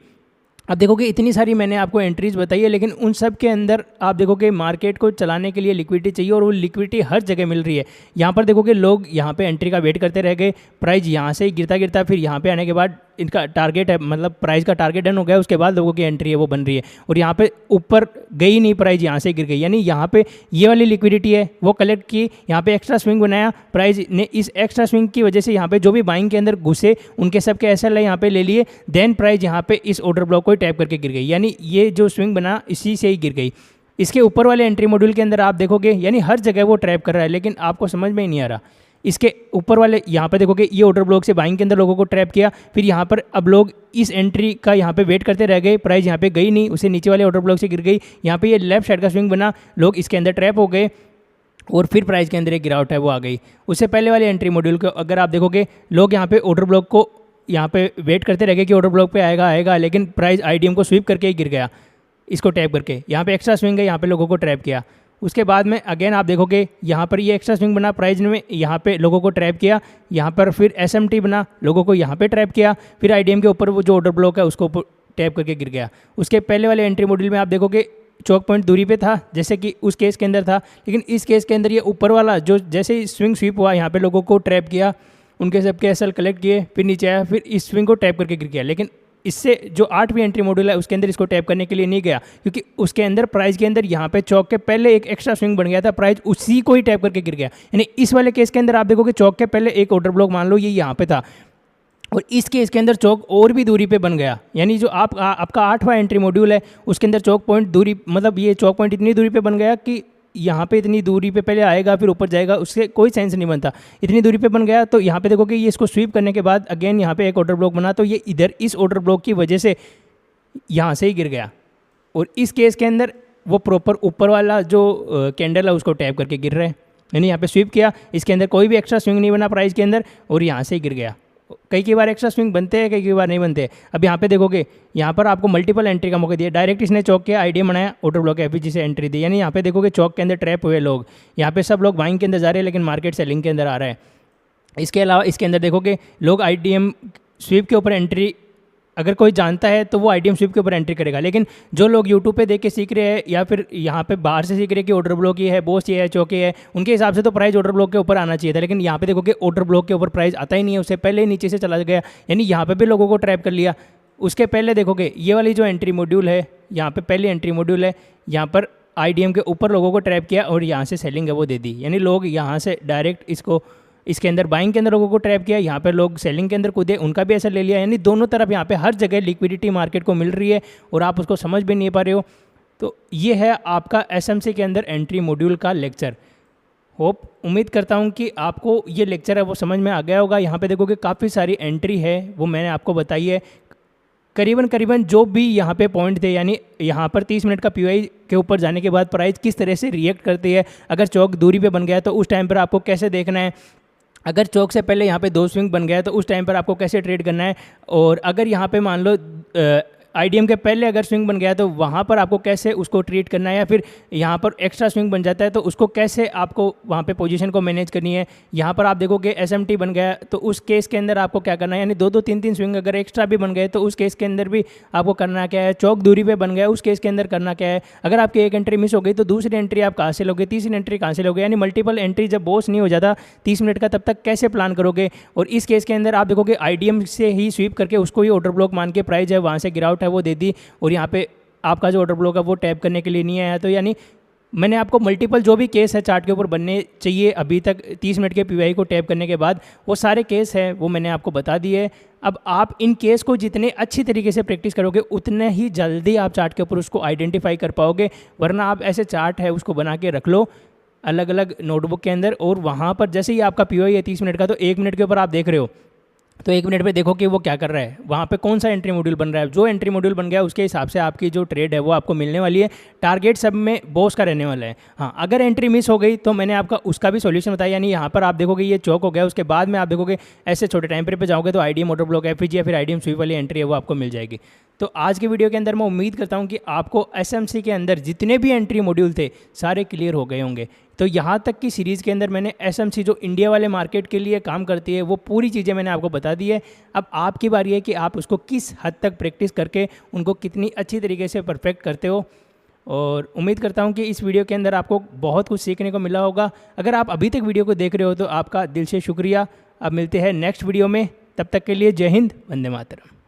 अब देखोगे इतनी सारी मैंने आपको एंट्रीज बताई है, लेकिन उन सब के अंदर आप देखोगे मार्केट को चलाने के लिए लिक्विडिटी चाहिए, और वो लिक्विडिटी हर जगह मिल रही है। यहाँ पर देखोगे लोग यहाँ पे एंट्री का वेट करते रह गए, प्राइस यहाँ से ही गिरता गिरता फिर यहाँ पे आने के बाद इनका टारगेट है, मतलब प्राइस का टारगेट डन हो गया, उसके बाद लोगों की एंट्री है वो बन रही है, और यहाँ पे ऊपर गई नहीं, प्राइस यहाँ से गिर गई, यानी यहाँ पे ये वाली लिक्विडिटी है वो कलेक्ट की, यहाँ पे एक्स्ट्रा स्विंग बनाया, प्राइस ने इस एक्स्ट्रा स्विंग की वजह से यहाँ पे जो भी बाइंग के अंदर घुसे उनके सब के एसएल यहाँ पे ले लिए, देन प्राइस यहाँ पे इस ऑर्डर ब्लॉक को टैप करके गिर गई, यानी ये जो स्विंग बना इसी से ही गिर गई। इसके ऊपर वाले एंट्री मॉड्यूल के अंदर आप देखोगे यानी हर जगह वो ट्रैप कर रहा है, लेकिन आपको समझ में ही नहीं आ रहा। इसके ऊपर वाले यहाँ पे देखोगे ये ऑर्डर ब्लॉक से बाइंग के अंदर लोगों को ट्रैप किया, फिर यहाँ पर अब लोग इस एंट्री का यहाँ पे वेट करते रह गए, प्राइस यहाँ पे गई नहीं, उसे नीचे वाले ऑर्डर ब्लॉक से गिर गई, यहाँ पे ये लेफ्ट साइड का स्विंग बना, लोग इसके अंदर ट्रैप हो गए, और फिर प्राइस के अंदर एक गिरावट है वो आ गई। उससे पहले वाले एंट्री मॉड्यूल को अगर आप देखोगे लोग यहाँ पे ऑर्डर ब्लॉक को यहाँ पे वेट करते रह गए कि ऑर्डर ब्लॉक पे आएगा, लेकिन प्राइस आईडीएम को स्वीप करके ही गिर गया, इसको टैप करके। यहाँ पे एक्स्ट्रा स्विंग है, यहाँ पे लोगों को ट्रैप किया। उसके बाद में अगेन आप देखोगे यहाँ पर ये एक्स्ट्रा स्विंग बना, प्राइस ने यहाँ पे लोगों को ट्रैप किया, यहाँ पर फिर एसएमटी बना, लोगों को यहाँ पे ट्रैप किया, फिर आईडीएम के ऊपर वो जो ऑर्डर ब्लॉक है उसको टैप करके गिर गया। उसके पहले वाले एंट्री मॉड्यूल में आप देखोगे चौक पॉइंट दूरी पे था, जैसे कि उस केस के अंदर था, लेकिन इस केस के अंदर ये ऊपर वाला जो जैसे ही स्विंग स्वीप हुआ यहाँ पे लोगों को ट्रैप किया, उनके सबके एसएल कलेक्ट किए, फिर नीचे आया, फिर इस स्विंग को टैप करके गिर गया। लेकिन इससे जो 8वीं एंट्री मॉड्यूल है उसके अंदर इसको टैप करने के लिए नहीं गया, क्योंकि उसके अंदर प्राइस के अंदर यहाँ पे चौक के पहले एक एक्स्ट्रा स्विंग बन गया था, प्राइस उसी को ही टैप करके गिर गया। यानी इस वाले केस के अंदर आप देखोगे चौक के पहले एक ऑर्डर ब्लॉक मान लो ये यहाँ पे था, और इस केस के अंदर चौक और भी दूरी पे बन गया, यानी जो आपका 8वां एंट्री मॉड्यूल है उसके अंदर चौक पॉइंट दूरी, मतलब ये चौक पॉइंट इतनी दूरी पे बन गया कि यहाँ पे इतनी दूरी पे पहले आएगा फिर ऊपर जाएगा, उससे कोई सेंस नहीं बनता, इतनी दूरी पे बन गया। तो यहाँ पे देखोगे ये इसको स्वीप करने के बाद अगेन यहाँ पे एक ऑर्डर ब्लॉक बना, तो ये इधर इस ऑर्डर ब्लॉक की वजह से यहाँ से ही गिर गया, और इस केस के अंदर वो प्रॉपर ऊपर वाला जो कैंडल है उसको टैप करके गिर रहे हैं, यानी यहाँ पे स्वीप किया, इसके अंदर कोई भी एक्स्ट्रा स्विंग नहीं बना प्राइस के अंदर, और यहाँ से ही गिर गया। कई बार एक्स्ट्रा स्विंग बनते हैं, कई बार नहीं बनते। अब यहाँ पे देखोगे यहाँ पर आपको मल्टीपल एंट्री का मौका दिया, डायरेक्ट इसने चौक किया, आईडीएम बनाया, ऑर्डर ब्लॉक एफबीजी से एंट्री दी, यानी यहाँ पे देखोगे चौक के अंदर ट्रैप हुए लोग, यहाँ पे सब लोग बाइंग के अंदर जा रहे हैं, लेकिन मार्केट सेलिंग के अंदर आ रहा है। इसके अलावा इसके अंदर देखोगे लोग आईडीएम स्वीप के ऊपर एंट्री, अगर कोई जानता है तो वो आईडीएम स्वीप के ऊपर एंट्री करेगा, लेकिन जो लोग यूट्यूब पे देख के सीख रहे हैं या फिर यहाँ पे बाहर से सीख रहे हैं कि ऑर्डर ब्लॉक ये है, बॉस ये है, चौके है, उनके हिसाब से तो प्राइस ऑर्डर ब्लॉक के ऊपर आना चाहिए था, लेकिन यहाँ पे देखोगे ऑर्डर ब्लॉक के ऊपर प्राइस आता ही नहीं है, उससे पहले ही नीचे से चला गया, यानी यहाँ पे भी लोगों को ट्रैप कर लिया। उसके पहले देखोगे ये वाली जो एंट्री मॉड्यूल है, यहाँ पे पहली एंट्री मॉड्यूल है, यहाँ पर आईडीएम के ऊपर लोगों को ट्रैप किया और यहाँ से सेलिंग है वो दे दी, यानी लोग यहाँ से डायरेक्ट इसको इसके अंदर बाइंग के अंदर लोगों को ट्रैप किया, यहाँ पे लोग सेलिंग के अंदर कूदे, उनका भी ऐसा ले लिया, यानी दोनों तरफ यहाँ पे हर जगह लिक्विडिटी मार्केट को मिल रही है और आप उसको समझ भी नहीं पा रहे हो। तो ये है आपका एसएमसी के अंदर एंट्री मॉड्यूल का लेक्चर। होप उम्मीद करता हूँ कि आपको ये लेक्चर है वो समझ में आ गया होगा। यहाँ पे देखोगे काफ़ी सारी एंट्री है वो मैंने आपको बताई है, करीबन जो भी यहाँ पे पॉइंट थे, यानी यहाँ पर 30 मिनट का पीवाई के ऊपर जाने के बाद प्राइस किस तरह से रिएक्ट करती है, अगर चौक दूरी पे बन गया तो उस टाइम पर आपको कैसे देखना है, अगर चौक से पहले यहाँ पे 2 स्विंग बन गया तो उस टाइम पर आपको कैसे ट्रेड करना है, और अगर यहाँ पे मान लो आईडीएम के पहले अगर स्विंग बन गया तो वहाँ पर आपको कैसे उसको ट्रीट करना है, या फिर यहाँ पर एक्स्ट्रा स्विंग बन जाता है तो उसको कैसे आपको वहाँ पे पोजीशन को मैनेज करनी है। यहाँ पर आप देखोगे एसएमटी बन गया तो उस केस के अंदर आपको क्या करना है, यानी 2-2 3-3 स्विंग अगर एक्स्ट्रा भी बन गए तो उस केस के अंदर भी आपको करना क्या है। चौक दूरी पे बन गया उस केस के अंदर करना क्या है, अगर आपकी एक एंट्री मिस हो गई तो दूसरी एंट्री आप कहाँ से लोगे, तीसरी एंट्री कहाँ से लोगे, यानी मल्टीपल एंट्री जब बॉस नहीं हो जाता 30 मिनट का तब तक कैसे प्लान करोगे। और इस केस के अंदर आप देखोगे आईडीएम से ही स्वीप करके उसको ही ऑर्डर ब्लॉक मान के प्राइस है वहाँ से गिरावट है वो दे दी, और यहाँ पे आपका जो ऑर्डर ब्लॉक है वो टैप करने के लिए नहीं आया, तो यानी मैंने आपको मल्टीपल जो भी केस है चार्ट के ऊपर बनने चाहिए अभी तक 30 मिनट के पीवाई को टैप करने के बाद, वो सारे केस हैं वो मैंने आपको बता दिए। अब आप इन केस को जितने अच्छी तरीके से प्रैक्टिस करोगे उतने ही जल्दी आप चार्ट के ऊपर उसको आइडेंटिफाई कर पाओगे। वरना आप ऐसे चार्ट है उसको बना के रख लो अलग अलग नोटबुक के अंदर, और वहाँ पर जैसे ही आपका पीवाई है 30 मिनट का, तो 1 मिनट के ऊपर आप देख रहे हो तो 1 मिनट पे देखो कि वो क्या कर रहा है, वहाँ पे कौन सा एंट्री मॉड्यूल बन रहा है। जो एंट्री मॉड्यूल बन गया उसके हिसाब से आपकी जो ट्रेड है वो आपको मिलने वाली है। टारगेट सब में बॉस का रहने वाला है। हाँ, अगर एंट्री मिस हो गई तो मैंने आपका उसका भी सॉल्यूशन बताया, यानी यहाँ पर आप देखोगे ये चौक हो गया, उसके बाद में आप देखोगे ऐसे छोटे टाइम पीरियड पे जाओगे तो आईडीएम ऑटो ब्लॉक एफईजी या फिर आईडीएम स्वीप वाली एंट्री है वो आपको मिल जाएगी। तो आज की वीडियो के अंदर मैं उम्मीद करता हूँ कि आपको एसएमसी के अंदर जितने भी एंट्री मॉड्यूल थे सारे क्लियर हो गए होंगे। तो यहाँ तक की सीरीज़ के अंदर मैंने एसएमसी जो इंडिया वाले मार्केट के लिए काम करती है वो पूरी चीज़ें मैंने आपको बता दी है। अब आपकी बारी है कि आप उसको किस हद तक प्रैक्टिस करके उनको कितनी अच्छी तरीके से परफेक्ट करते हो। और उम्मीद करता हूँ कि इस वीडियो के अंदर आपको बहुत कुछ सीखने को मिला होगा। अगर आप अभी तक वीडियो को देख रहे हो तो आपका दिल से शुक्रिया। अब मिलते हैं नेक्स्ट वीडियो में, तब तक के लिए जय हिंद, वंदे मातरम।